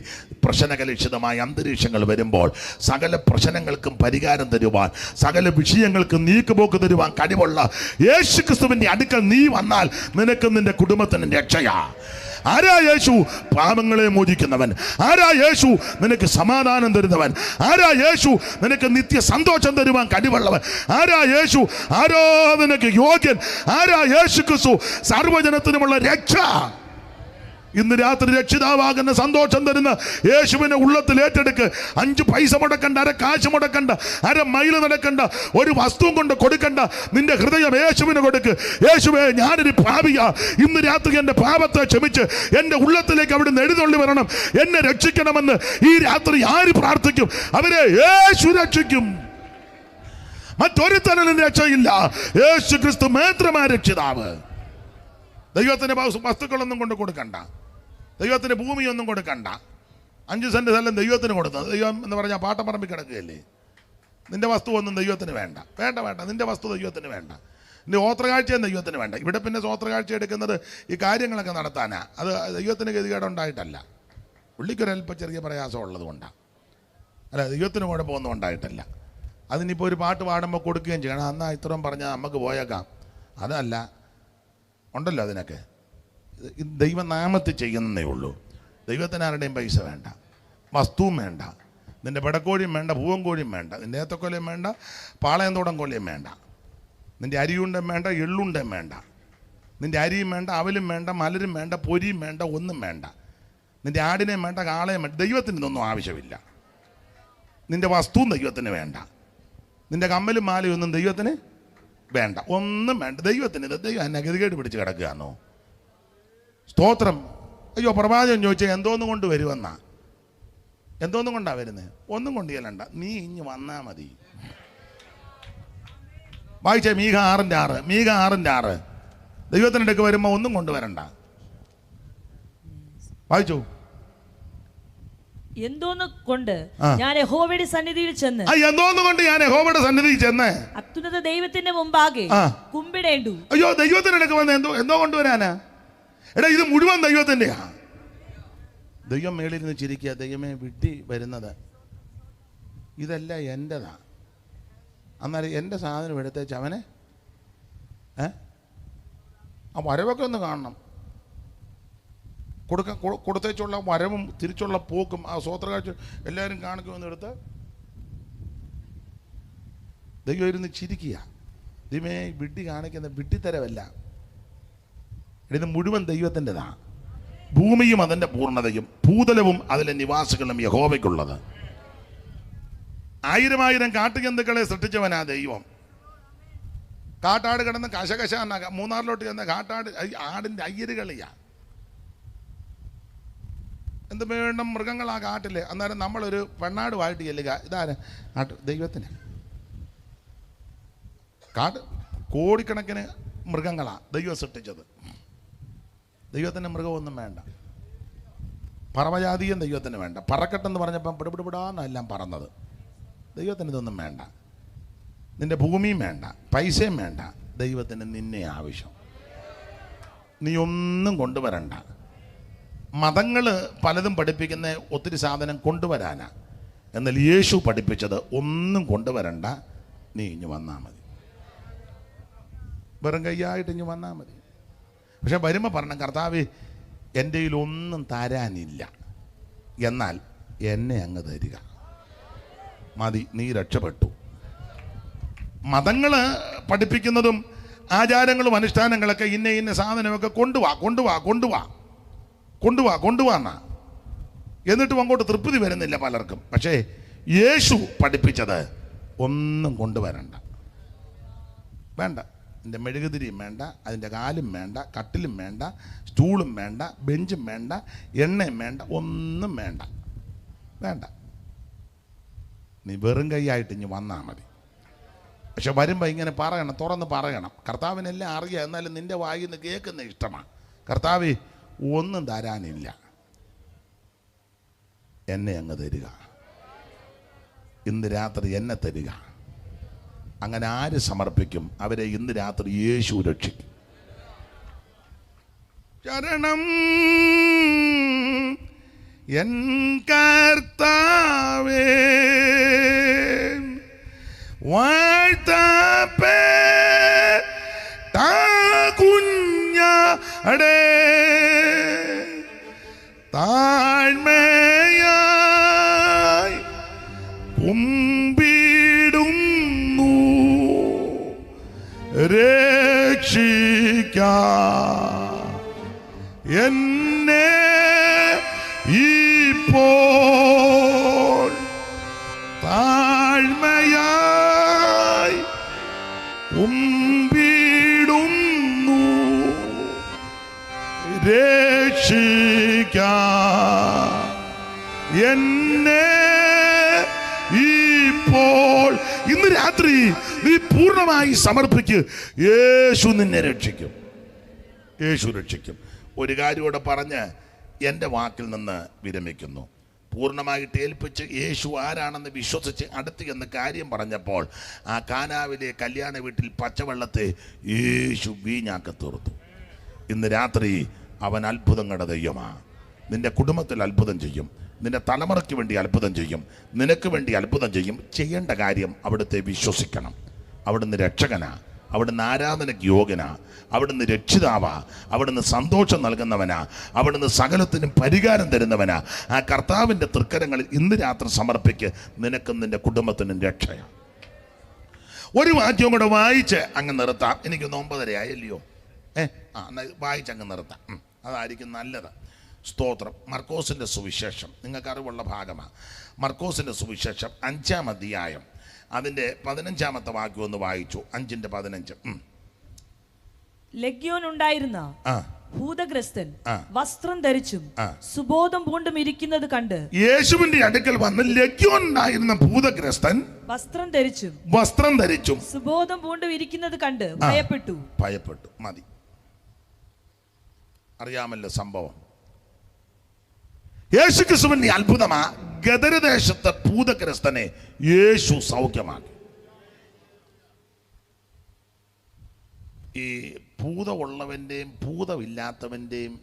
പ്രശ്നകലുഷിതമായ അന്തരീക്ഷങ്ങൾ വരുമ്പോൾ സകല പ്രശ്നങ്ങൾക്കും പരിഹാരം തരുവാൻ, സകല വിഷയങ്ങൾക്കും നീക്കുപോക്ക് തരുവാൻ കഴിവുള്ള യേശു ക്രിസ്തുവിൻ്റെ അടുക്കൽ നീ വന്നാൽ നിനക്ക് നിന്റെ കുടുംബത്തിന് രക്ഷയാ. ആരാ യേശു? പാപങ്ങളെ മോചിക്കുന്നവൻ. ആരാ യേശു? നിനക്ക് സമാധാനം തരുന്നവൻ. ആരാ യേശു? നിനക്ക് നിത്യ സന്തോഷം തരുവാൻ കഴിവുള്ളവൻ. ആരാ യേശു? ആരാധനയ്ക്ക് യോഗ്യൻ. ആരാ യേശു ക്രിസ്തു? സർവ്വജനത്തിനുമുള്ള രക്ഷ. ഇന്ന് രാത്രി രക്ഷിതാവാകുന്ന സന്തോഷം തരുന്ന യേശുവിനെ ഉള്ളത്തിൽ ഏറ്റെടുക്ക്. 5 പൈസ മുടക്കണ്ട, അര കാശ് മുടക്കണ്ട, അര മൈല് നടക്കണ്ട, ഒരു വസ്തുവും കൊണ്ട് കൊടുക്കണ്ട. നിന്റെ ഹൃദയം യേശുവിന് കൊടുക്ക്. യേശുവേ, ഞാനൊരു പാപിയാ, ഇന്ന് രാത്രി എൻ്റെ പാപത്തെ ക്ഷമിച്ച് എൻ്റെ ഉള്ളത്തിലേക്ക് അവിടുന്ന് എഴുന്നള്ളി വരണം, എന്നെ രക്ഷിക്കണമെന്ന് ഈ രാത്രി ആര് പ്രാർത്ഥിക്കും അവരെ യേശു രക്ഷിക്കും. മറ്റൊരുത്തനും രക്ഷയില്ല. യേശു ക്രിസ്തു മാത്രമാ രക്ഷിതാവ്. ദൈവത്തിന് വസ്തുക്കളൊന്നും കൊണ്ട് കൊടുക്കണ്ട, ദൈവത്തിന് ഭൂമിയൊന്നും കൊടുക്കണ്ട. 5 സെന്റ് സ്ഥലം ദൈവത്തിന് കൊടുത്തത്. ദൈവം എന്ന് പറഞ്ഞാൽ പാട്ടപ്പറമ്പിൽ കിടക്കുകയല്ലേ. നിന്റെ വസ്തു ഒന്നും ദൈവത്തിന് വേണ്ട. നിന്റെ വസ്തു ദൈവത്തിന് വേണ്ട. നിന്റെ ഓത്രകാഴ്ചയും ദൈവത്തിന് വേണ്ട. ഇവിടെ പിന്നെ സ്വോത്രകാഴ്ച എടുക്കുന്നത് ഈ കാര്യങ്ങളൊക്കെ നടത്താനാ. അത് ദൈവത്തിന് ഗതികേടുണ്ടായിട്ടല്ല, പുള്ളിക്കൊരൽപ്പം ചെറിയ പ്രയാസം ഉള്ളത് കൊണ്ടാണ്. അല്ല, ദൈവത്തിന് കുഴപ്പമൊന്നും ഉണ്ടായിട്ടല്ല. അതിനിപ്പോൾ ഒരു പാട്ട് പാടുമ്പോൾ കൊടുക്കുകയും ചെയ്യണം. എന്നാ ഇത്രയും പറഞ്ഞാൽ നമുക്ക് പോയേക്കാം. അതല്ല, ഉണ്ടല്ലോ അതിനൊക്കെ. ദൈവനാമത്തിൽ ചെയ്യുന്നതേ ഉള്ളൂ. ദൈവത്തിന് ആരുടെയും പൈസ വേണ്ട, വസ്തുവും വേണ്ട, നിൻ്റെ പെടക്കോഴിയും വേണ്ട, പൂവൻ കോഴിയും വേണ്ട, നിൻ്റെ ഏത്തക്കൊലയും വേണ്ട, പാളയന്തോടം കൊലയും വേണ്ട, നിൻ്റെ അരിയുണ്ടം വേണ്ട, എള്ളുണ്ടം വേണ്ട, നിൻ്റെ അരിയും വേണ്ട, അവലും വേണ്ട, മലരും വേണ്ട, പൊരിയും വേണ്ട, ഒന്നും വേണ്ട. നിൻ്റെ ആടിനെയും വേണ്ട, കാളയും വേണ്ട. ദൈവത്തിന് ഇതൊന്നും ആവശ്യമില്ല. നിൻ്റെ വസ്തുവും ദൈവത്തിന് വേണ്ട, നിൻ്റെ കമ്മലും മാലയും ഒന്നും ദൈവത്തിന് വേണ്ട, ഒന്നും വേണ്ട. ദൈവത്തിന് ഇത് ദൈവം എന്നെ ഗതികേട് പിടിച്ച് കിടക്കുകയാണോ? സ്തോത്രം. അയ്യോ, പ്രവാചകൻ ചോദിച്ചാൽ എന്തോന്നും കൊണ്ട് വരുമെന്നാ. എന്തോന്നും കൊണ്ടാ വരുന്നത്? ഒന്നും കൊണ്ട് ചെല്ലണ്ട, നീ ഇഞ്ഞ് വന്നാ മതി. വായിച്ചേ മീഖ 6:6. ദൈവത്തിനിടയ്ക്ക് വരുമ്പോൾ ഒന്നും കൊണ്ടുവരണ്ട. വായിച്ചു. എന്തോന്ന് കൊണ്ട് ഞാൻ യഹോവയുടെ സന്നിധിയിൽ ചെന്ന് അത്യുന്നത ദൈവത്തിന്റെ മുമ്പാകെ കുമ്പിടേണ്ടു. അയ്യോ, ദൈവത്തിനിടയ്ക്ക് വന്ന് എന്തോ കൊണ്ടുവരാനാ? എടാ, ഇത് മുഴുവൻ ദൈവത്തിൻ്റെയാ. ദൈവം മേളിൽ നിന്ന് ചിരിക്കുക, ദൈവമേ വിട്ടി വരുന്നത് ഇതെല്ലാം എൻ്റെതാ. എന്നാലും എൻ്റെ സാധനം എടുത്തേച്ച് അവനെ ആ വരവൊക്കെ ഒന്ന് കാണണം. കൊടുത്തേച്ചുള്ള വരവും തിരിച്ചുള്ള പോക്കും ആ സ്വോത്രകാഴ്ച എല്ലാവരും കാണിക്കുമെന്നെടുത്ത് ദൈവം ഇരുന്ന് ചിരിക്കുക. ദൈവമേ വിഡ്ഢി കാണിക്കുന്ന വിഡ്ഢിത്തരമല്ല, ഇത് മുഴുവൻ ദൈവത്തിൻ്റെതാണ്. ഭൂമിയും അതിൻ്റെ പൂർണ്ണതയും ഭൂതലവും അതിലെ നിവാസികളും യഹോവയ്ക്കുള്ളത്. 1000 കാട്ടുജന്തുക്കളെ സൃഷ്ടിച്ചവനാ ദൈവം. കാട്ടാട് കിടന്ന് കശകശ മൂന്നാറിലോട്ട് ചെന്ന കാട്ടാട് ആടിൻ്റെ അയ്യരുകളിയാ. എന്ത് വേണം മൃഗങ്ങളാ കാട്ടില്. അന്നേരം നമ്മളൊരു പെണ്ണാടുമായിട്ട് ചെല്ലുക. ഇതാര് ദൈവത്തിന്. കാട് കോടിക്കണക്കിന് മൃഗങ്ങളാ ദൈവം സൃഷ്ടിച്ചത്. ദൈവത്തിന് മൃഗമൊന്നും വേണ്ട. പറവജാതിയും ദൈവത്തിന് വേണ്ട. പറക്കട്ടെന്ന് പറഞ്ഞപ്പം പിടിപിടിപിടാന്നെല്ലാം പറന്നത്. ദൈവത്തിന് ഇതൊന്നും വേണ്ട. നിന്റെ ഭൂമിയും വേണ്ട, പൈസയും വേണ്ട. ദൈവത്തിന് നിന്നെ ആവശ്യം. നീ ഒന്നും കൊണ്ടുവരണ്ട. മതങ്ങൾ പലതും പഠിപ്പിക്കുന്ന ഒത്തിരി സാധനം കൊണ്ടുവരാനാ. എന്നാൽ യേശു പഠിപ്പിച്ചത് ഒന്നും കൊണ്ടുവരണ്ട, നീ ഇഞ്ഞു വന്നാൽ മതി. വെറും കൈയായിട്ട് ഇഞ്ഞു വന്നാൽ മതി. പക്ഷെ വരുമ്പോൾ പറഞ്ഞ കർത്താവ് എൻ്റെ കയ്യിൽ ഒന്നും തരാനില്ല, എന്നാൽ എന്നെ അങ്ങ് തരിക മതി, നീ രക്ഷപ്പെട്ടു. മതങ്ങൾ പഠിപ്പിക്കുന്നതും ആചാരങ്ങളും അനുഷ്ഠാനങ്ങളൊക്കെ ഇന്ന സാധനമൊക്കെ കൊണ്ടുവാന്നാ. എന്നിട്ടും അങ്ങോട്ട് തൃപ്തി വരുന്നില്ല പലർക്കും. പക്ഷേ യേശു പഠിപ്പിച്ചത് ഒന്നും കൊണ്ടുവരണ്ട. വേണ്ട, എൻ്റെ മെഴുകുതിരിയും വേണ്ട, അതിൻ്റെ കാലും വേണ്ട, കട്ടിലും വേണ്ട, സ്റ്റൂളും വേണ്ട, ബെഞ്ചും വേണ്ട, എണ്ണയും വേണ്ട, ഒന്നും വേണ്ട. നീ വെറും കൈയായിട്ട് ഇനി വന്നാൽ മതി. പക്ഷെ വരുമ്പോൾ ഇങ്ങനെ പറയണം, തുറന്ന് പറയണം. കർത്താവിനെല്ലാം അറിയാം, എന്നാലും നിൻ്റെ വായിൽ നിന്ന് കേൾക്കുന്ന ഇഷ്ടമാണ്. കർത്താവ് ഒന്നും തരാനില്ല, എന്നെ അങ്ങ് തരിക, ഇന്ന് രാത്രി എന്നെ തരിക. അങ്ങനെ ആര് സമർപ്പിക്കും അവരെ ഇന്ന് രാത്രി യേശു രക്ഷിക്കും. ശരണം എൻ കർത്താവേ, കുഞ്ഞാടേ താഴ്മയായി കുമ്പിടുന്നു, രക്ഷിക്ക എന്നെ ഇപ്പോൾ, താഴ്മയായി കുമ്പിടുന്നു, രക്ഷിക്ക എന്നെ ഇപ്പോൾ. ഇന്ന് രാത്രി നീ പൂർണ്ണമായി സമർപ്പിക്ക്, യേശു നിന്നെ രക്ഷിക്കും. യേശു രക്ഷിക്കും. ഒരു കാര്യം കൂടെ പറഞ്ഞ് എൻ്റെ വാക്കിൽ നിന്ന് വിരമിക്കുന്നു. പൂർണ്ണമായിട്ട് ഏൽപ്പിച്ച് യേശു ആരാണെന്ന് വിശ്വസിച്ച് അടുത്ത് എന്ന് കാര്യം പറഞ്ഞപ്പോൾ ആ കാനാവിലെ കല്യാണ വീട്ടിൽ പച്ചവെള്ളത്തെ യേശു വീഞ്ഞാക്കി തീർത്തു. ഇന്ന് രാത്രി അവൻ അത്ഭുതങ്ങളുടെ ദൈവമാണ്. നിന്റെ കുടുംബത്തിൽ അത്ഭുതം ചെയ്യും, നിന്റെ തലമുറയ്ക്ക് വേണ്ടി അത്ഭുതം ചെയ്യും, നിനക്ക് വേണ്ടി അത്ഭുതം ചെയ്യും. ചെയ്യേണ്ട കാര്യം അവിടുത്തെ വിശ്വസിക്കണം. അവിടുന്ന് രക്ഷകനാ, അവിടുന്ന് ആരാധനയ്ക്ക് യോഗ്യനാ, അവിടുന്ന് രക്ഷിതാവാ, അവിടുന്ന് സന്തോഷം നൽകുന്നവനാ, അവിടുന്ന് സകലത്തിനും പരിഹാരം തരുന്നവനാ. ആ കർത്താവിൻ്റെ തൃക്കരങ്ങളിൽ ഇന്ന് രാത്രി സമർപ്പിക്ക്, നിനക്കും നിന്റെ കുടുംബത്തിനും രക്ഷയാണ്. ഒരു വാക്യം കൂടെ വായിച്ച് അങ്ങ് നിർത്താം. എനിക്ക് 9:30 ആയല്ലയോ? വായിച്ച് അങ്ങ് നിർത്താം, അതായിരിക്കും നല്ലത്. സ്തോത്രം. മർക്കോസിൻ്റെ സുവിശേഷം നിങ്ങൾക്ക് അറിവുള്ള ഭാഗമാണ്. മർക്കോസിൻ്റെ സുവിശേഷം 5-ാം അധ്യായം അതിൻ്റെ 15-ാമത്തെ വാക്യം ഒന്ന് വായിച്ചു. 5:15. ലഗ്യോൻ ഉണ്ടായിരുന്ന ഭൂതഗ്രസ്തൻ വസ്ത്രം ധരിച്ചും സുബോധം പൂണ്ടും ഇരിക്കുന്നത് കണ്ട് യേശുവിന്റെ അടുക്കൽ വന്ന് ലഗ്യോൻ ഉണ്ടായിരുന്ന ഭൂതഗ്രസ്തൻ വസ്ത്രം ധരിച്ചും സുബോധം പൂണ്ടും ഇരിക്കുന്നത് കണ്ട് ഭയപ്പെട്ടു. മതി, അറിയാമല്ലോ സംഭവം. യേശു ക്രിസ്തുവിന്റെ അത്ഭുതമാ. ഗദരദേശത്തെ ഭൂതഗ്രസ്തനെ യേശു സൗഖ്യമാക്കി. ഈ ഭൂതമുള്ളവൻ്റെയും ഭൂതമില്ലാത്തവൻ്റെയും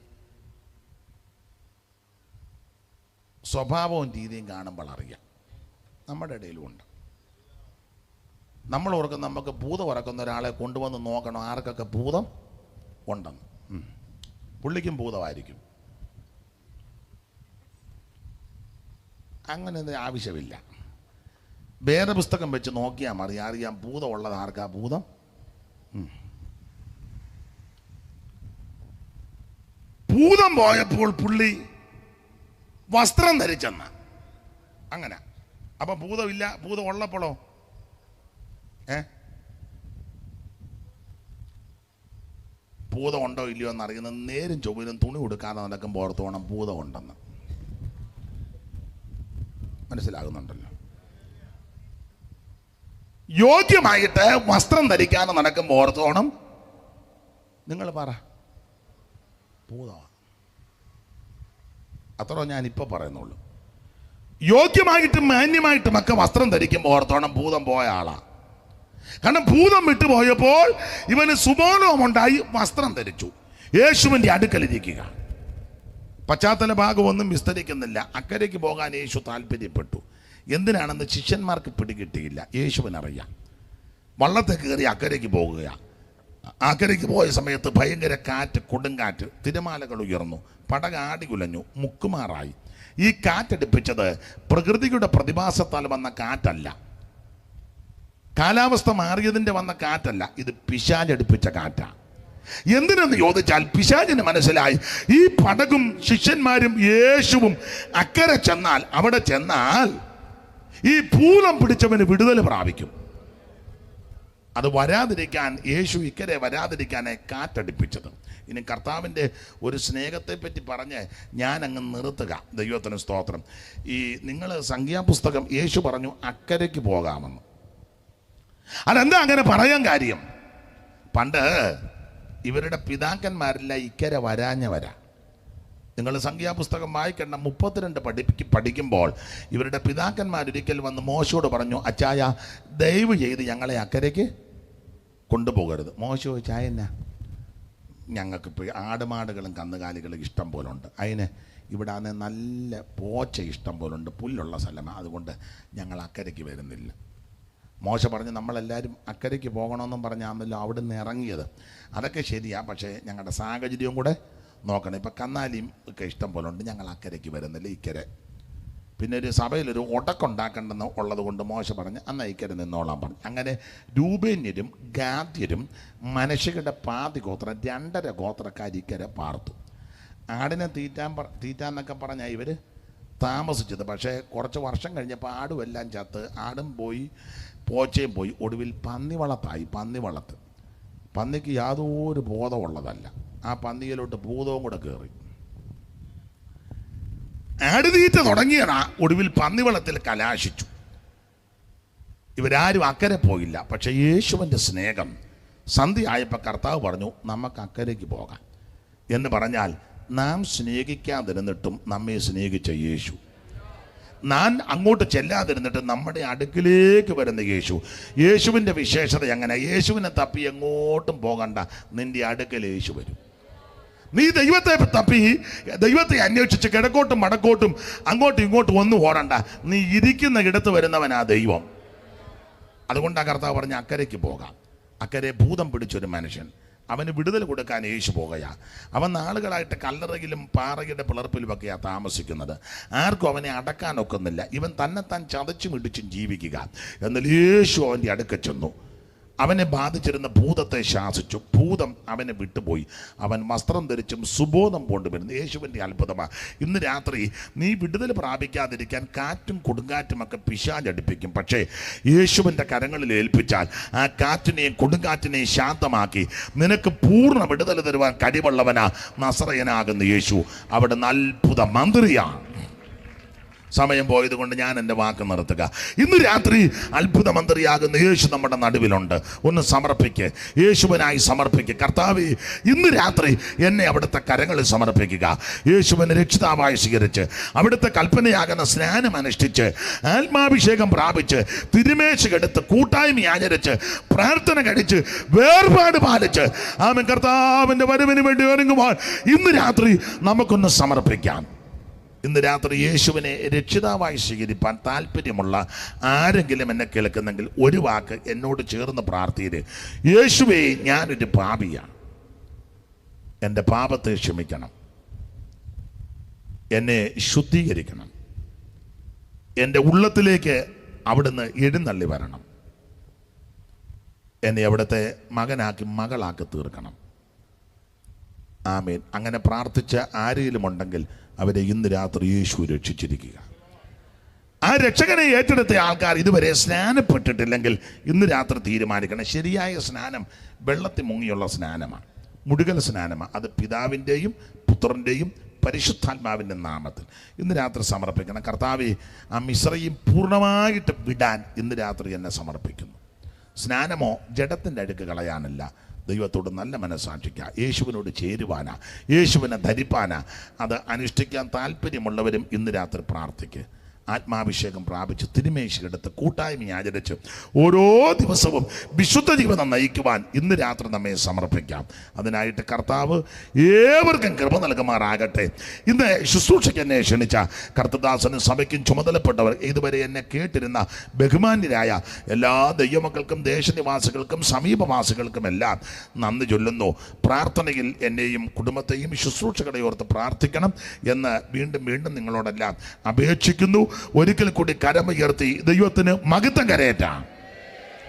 സ്വഭാവവും രീതിയും കാണുമ്പോൾ അറിയാം. നമ്മുടെ ഇടയിലുമുണ്ട്. നമ്മൾ ഓർക്കും നമുക്ക് ഭൂതം ഉറക്കുന്ന ഒരാളെ കൊണ്ടുവന്ന് നോക്കണം ആർക്കൊക്കെ ഭൂതം ഉണ്ടെന്ന്. പുള്ളിക്കും ഭൂതമായിരിക്കും. അങ്ങനെയൊന്നും ആവശ്യമില്ല. വേദപുസ്തകം വെച്ച് നോക്കിയാൽ മതി, അറിയാം ഭൂതം ഉള്ളത് ആർക്കാ. ഭൂതം ഭൂതം പോയപ്പോൾ പുള്ളി വസ്ത്രം ധരിച്ചെന്ന അങ്ങനെ. അപ്പൊ ഭൂതമില്ല, ഭൂതം ഉള്ളപ്പോഴോ ഭൂതം ഉണ്ടോ ഇല്ലയോ എന്ന് അറിയുന്നത് നേരും ചൊവ്വനും തുണി കൊടുക്കാതെ നടക്കുമ്പോൾ ഓർത്തോണം ഭൂതം ഉണ്ടെന്ന്. മനസ്സിലാകുന്നുണ്ടല്ലോ. യോഗ്യമായിട്ട് വസ്ത്രം ധരിക്കാതെ നടക്കുമ്പോൾ ഓർത്തോണം, നിങ്ങൾ പറ ഭൂതമാണ്. അത്രോ ഞാനിപ്പോൾ പറയുന്നുള്ളൂ. യോഗ്യമായിട്ടും മാന്യമായിട്ടും ഒക്കെ വസ്ത്രം ധരിക്കുമ്പോൾ ഓർത്തോണം ഭൂതം പോയ ആളാ. കാരണം ഭൂതം വിട്ടുപോയപ്പോൾ ഇവന് സുബോധമുണ്ടായി, വസ്ത്രം ധരിച്ചു, യേശുവിൻ്റെ അടുക്കലിരിക്കുക. പശ്ചാത്തല ഭാഗമൊന്നും വിസ്തരിക്കുന്നില്ല. അക്കരയ്ക്ക് പോകാൻ യേശു താല്പര്യപ്പെട്ടു. എന്തിനാണെന്ന് ശിഷ്യന്മാർക്ക് പിടികിട്ടിയില്ല. യേശുവിനറിയാം. വള്ളത്തെ കയറി അക്കരയ്ക്ക് പോകുക. അക്കരയ്ക്ക് പോയ സമയത്ത് ഭയങ്കര കാറ്റ്, കൊടുങ്കാറ്റ്, തിരമാലകൾ ഉയർന്നു, പടകാടി കുലഞ്ഞു, മുക്കുമാറായി. ഈ കാറ്റടിപ്പിച്ചത് പ്രകൃതിയുടെ പ്രതിഭാസത്താൽ വന്ന കാറ്റല്ല, കാലാവസ്ഥ മാറിയതിൻ്റെ വന്ന കാറ്റല്ല, ഇത് പിശാചടിപ്പിച്ച കാറ്റാണ്. എന്തിനെന്ന് ചോദിച്ചാൽ പിശാചിന് മനസ്സിലായി ഈ പടകും ശിഷ്യന്മാരും യേശുവും അക്കരെ ചെന്നാൽ, അവിടെ ചെന്നാൽ ഈ ഭൂതം പിടിച്ചവന് വിടുതൽ പ്രാപിക്കും. അത് വരാതിരിക്കാൻ യേശു ഇക്കരെ വരാതിരിക്കാനെ കാറ്റടിപ്പിച്ചത്. ഇനി കർത്താവിൻ്റെ ഒരു സ്നേഹത്തെപ്പറ്റി പറഞ്ഞ് ഞാൻ അങ്ങ് നിർത്തുക. ദൈവത്തിന് സ്തോത്രം. ഈ നിങ്ങൾ സംഖ്യാപുസ്തകം യേശു പറഞ്ഞു അക്കരയ്ക്ക് പോകാമെന്ന്. അതെന്താ അങ്ങനെ പറയാൻ കാര്യം? പണ്ട് ഇവരുടെ പിതാക്കന്മാരെല്ലാം ഇക്കരെ വരാഞ്ഞവരാ. നിങ്ങൾ സംഖ്യാപുസ്തകം വായിക്കേണ്ട 32 പഠിക്കുമ്പോൾ ഇവരുടെ പിതാക്കന്മാരൊരിക്കൽ വന്ന് മോശയോട് പറഞ്ഞു, അച്ചായ ദയവ് ചെയ്ത് ഞങ്ങളെ അക്കരയ്ക്ക് കൊണ്ടുപോകരുത്. മോശ ചോദിച്ചാൽ എന്നാ? ഞങ്ങൾക്കിപ്പോൾ ആടുമാടുകളും കന്നുകാലികളും ഇഷ്ടം പോലെ ഉണ്ട്, അതിന് ഇവിടെ ആണെ നല്ല പോച്ച ഇഷ്ടം പോലെ ഉണ്ട്, പുല്ലുള്ള സ്ഥലമാണ്, അതുകൊണ്ട് ഞങ്ങൾ അക്കരയ്ക്ക് വരുന്നില്ല. മോശ പറഞ്ഞു നമ്മളെല്ലാവരും അക്കരയ്ക്ക് പോകണമെന്നും പറഞ്ഞാണല്ലോ അവിടെ നിന്ന് ഇറങ്ങിയത്. അതൊക്കെ ശരിയാ, പക്ഷേ ഞങ്ങളുടെ സാഹചര്യവും കൂടെ നോക്കണം. ഇപ്പം കന്നാലിയും ഒക്കെ ഇഷ്ടം പോലെ ഉണ്ട്, ഞങ്ങൾ അക്കരയ്ക്ക് വരുന്നില്ല, ഇക്കരെ. പിന്നെ ഒരു സഭയിലൊരു ഉടക്കുണ്ടാക്കേണ്ടെന്ന് ഉള്ളത് കൊണ്ട് മോശ പറഞ്ഞ് അന്ന് ഇക്കരെ നിന്നോളാൻ പറഞ്ഞു. അങ്ങനെ രൂപേന്യരും ഗാദ്യരും മനശ്ശയുടെ പാതി ഗോത്രം 2.5 ഗോത്രക്കാർ ഇക്കരെ പാർത്തു. ആടിനെ തീറ്റാന്നൊക്കെ പറഞ്ഞാൽ ഇവർ താമസിച്ചത്. പക്ഷേ കുറച്ച് വർഷം കഴിഞ്ഞപ്പോൾ ആടും എല്ലാം ചത്ത്, ആടും പോയി, പോച്ചയും പോയി, ഒടുവിൽ പന്നിവളത്തായി. പന്നിവളത്ത് പന്നിക്ക് യാതൊരു ബോധമുള്ളതല്ല. ആ പന്നിയിലോട്ട് ഭൂതവും കൂടെ കയറി. ആടുതീറ്റ തുടങ്ങിയതാ, ഒടുവിൽ പന്നിവളത്തിൽ കലാശിച്ചു. ഇവരാരും അക്കരെ പോയില്ല. പക്ഷെ യേശുവിൻ്റെ സ്നേഹം സന്ധ്യ ആയപ്പോൾ കർത്താവ് പറഞ്ഞു നമുക്ക് അക്കരയ്ക്ക് പോകാം എന്ന് പറഞ്ഞാൽ, നാം സ്നേഹിക്കാതിരുന്നിട്ടും നമ്മെ സ്നേഹിച്ച യേശു, നാം അങ്ങോട്ട് ചെല്ലാതിരുന്നിട്ട് നമ്മുടെ അടുക്കിലേക്ക് വരുന്ന യേശു. യേശുവിൻ്റെ വിശേഷത എങ്ങനെ? യേശുവിനെ തപ്പി എങ്ങോട്ടും പോകണ്ട, നിന്റെ അടുക്കൽ യേശു വരും. നീ ദൈവത്തെ തപ്പി ദൈവത്തെ അന്വേഷിച്ച് കിഴക്കോട്ടും വടക്കോട്ടും അങ്ങോട്ടും ഇങ്ങോട്ടും ഒന്നും ഓടണ്ട, നീ ഇരിക്കുന്ന ഇടത്ത് വരുന്നവനാ ദൈവം. അതുകൊണ്ടാണ് കർത്താവ് പറഞ്ഞ അക്കരയ്ക്ക് പോകാം. അക്കരെ ഭൂതം പിടിച്ചൊരു മനുഷ്യൻ, അവന് വിടുതൽ കൊടുക്കാൻ യേശു പോകുകയാ. അവൻ നാളുകളായിട്ട് കല്ലറയിലും പാറയുടെ പിളർപ്പിലുമൊക്കെയാണ് താമസിക്കുന്നത്. ആർക്കും അവനെ അടക്കാനൊക്കുന്നില്ല. ഇവൻ തന്നെത്താൻ ചതച്ചും ഇടിച്ചും ജീവിക്കുക. എന്നാൽ യേശു അവൻ്റെ അടുക്ക ചെന്നു, അവനെ ബാധിച്ചിരുന്ന ഭൂതത്തെ ശാസിച്ചു. ഭൂതം അവനെ വിട്ടുപോയി. അവൻ വസ്ത്രം ധരിച്ചും സുബോധം കൊണ്ടുവരുന്നു. യേശുവിൻ്റെ അത്ഭുതമാണ്. ഇന്ന് രാത്രി നീ വിടുതൽ പ്രാപിക്കാതിരിക്കാൻ കാറ്റും കൊടുങ്കാറ്റുമൊക്കെ പിശാചടിപ്പിക്കും. പക്ഷേ യേശുവിൻ്റെ കരങ്ങളിൽ ഏൽപ്പിച്ചാൽ ആ കാറ്റിനെയും കൊടുങ്കാറ്റിനെയും ശാന്തമാക്കി നിനക്ക് പൂർണ്ണ വിടുതൽ തരുവാൻ കഴിവുള്ളവനാ നസറയനാകുന്ന യേശു. അവിടെ അത്ഭുത മന്ത്രിയാണ്. സമയം പോയത് കൊണ്ട് ഞാൻ എൻ്റെ വാക്ക് നിർത്തുക. ഇന്ന് രാത്രി അത്ഭുത മന്ത്രിയാകുന്ന യേശു നമ്മുടെ നടുവിലുണ്ട്. ഒന്ന് സമർപ്പിക്ക്, യേശുവിനായി സമർപ്പിക്കുക. കർത്താവേ, ഇന്ന് രാത്രി എന്നെ അവിടുത്തെ കരങ്ങളിൽ സമർപ്പിക്കുക. യേശുവിനെ രക്ഷിതാവായി സ്വീകരിച്ച് അവിടുത്തെ കൽപ്പനയാകുന്ന സ്നാനം അനുഷ്ഠിച്ച് ആത്മാഭിഷേകം പ്രാപിച്ച് തിരുമേശകെടുത്ത് കൂട്ടായ്മ ആചരിച്ച് പ്രാർത്ഥന കഴിച്ച് വേർപാട് പാലിച്ച് ആമേൻ കർത്താവിൻ്റെ വരവിന് വേണ്ടി ഒരുങ്ങുവാൻ ഇന്ന് രാത്രി നമുക്കൊന്ന് സമർപ്പിക്കാം. ഇന്ന് രാത്രി യേശുവിനെ രക്ഷിതാവായി സ്വീകരിപ്പാൻ താല്പര്യമുള്ള ആരെങ്കിലും എന്നെ കേൾക്കുന്നെങ്കിൽ ഒരു വാക്ക് എന്നോട് ചേർന്ന് പ്രാർത്ഥിയിര്. യേശുവേ, ഞാനൊരു പാപിയാണ്, എൻ്റെ പാപത്തെ ക്ഷമിക്കണം, എന്നെ ശുദ്ധീകരിക്കണം, എൻ്റെ ഉള്ളത്തിലേക്ക് അവിടുന്ന് എഴുന്നള്ളി വരണം. എന്നെ അവിടുത്തെ മകനാക്കി മകളാക്കി തീർക്കണം. ആമേൻ. അങ്ങനെ പ്രാർത്ഥിച്ച ആരെങ്കിലും ഉണ്ടെങ്കിൽ അവരെ ഇന്ന് രാത്രി യേശു രക്ഷിച്ചിരിക്കുക. ആ രക്ഷകനെ ഏറ്റെടുത്ത ആൾക്കാർ ഇതുവരെ സ്നാനപ്പെട്ടിട്ടില്ലെങ്കിൽ ഇന്ന് രാത്രി തീരുമാനിക്കണം. ശരിയായ സ്നാനം വെള്ളത്തിൽ മുങ്ങിയുള്ള സ്നാനമാണ്, മുഴുകൽ സ്നാനമാണ്. അത് പിതാവിൻ്റെയും പുത്രൻ്റെയും പരിശുദ്ധാത്മാവിൻ്റെ നാമത്തിൽ ഇന്ന് രാത്രി സമർപ്പിക്കണം. കർത്താവേ, ആ മിശ്രയും പൂർണ്ണമായിട്ട് വിടാൻ ഇന്ന് രാത്രി എന്നെ സമർപ്പിക്കുന്നു. സ്നാനമോ ജഡത്തിൻ്റെ അടുക്ക് കളയാനല്ല, ദൈവത്തോട് നല്ല മനസ്സാക്ഷിക്കുക, യേശുവിനോട് ചേരുവാനാ, യേശുവിനെ ധരിപ്പാനാ. അത് അനുഷ്ഠിക്കാൻ താല്പര്യമുള്ളവരും ഇന്ന് രാത്രി പ്രാർത്ഥിക്കുക. ആത്മാഭിഷേകം പ്രാപിച്ച് തിരുമേശയെടുത്ത് കൂട്ടായ്മ ആചരിച്ച് ഓരോ ദിവസവും വിശുദ്ധ ജീവിതം നയിക്കുവാൻ ഇന്ന് രാത്രി നമ്മെ സമർപ്പിക്കാം. അതിനായിട്ട് കർത്താവ് ഏവർക്കും കൃപ നൽകുമാറാകട്ടെ. ഇന്ന് ശുശ്രൂഷയ്ക്ക് എന്നെ ക്ഷണിച്ച കർത്തദാസനും സഭയ്ക്കും ചുമതലപ്പെട്ടവർ, ഇതുവരെ എന്നെ കേട്ടിരുന്ന ബഹുമാന്യരായ എല്ലാ ദൈവമക്കൾക്കും ദേശനിവാസികൾക്കും സമീപവാസികൾക്കും എല്ലാം നന്ദി ചൊല്ലുന്നു. പ്രാർത്ഥനയിൽ എന്നെയും കുടുംബത്തെയും ശുശ്രൂഷകളെ ഓർത്ത് പ്രാർത്ഥിക്കണം എന്ന് വീണ്ടും വീണ്ടും നിങ്ങളോടെല്ലാം അപേക്ഷിക്കുന്നു. ഒരിക്കൽ കൂടി കരമുയർത്തി ദൈവത്തിന് മഹത്വം കരയേറ്റാം.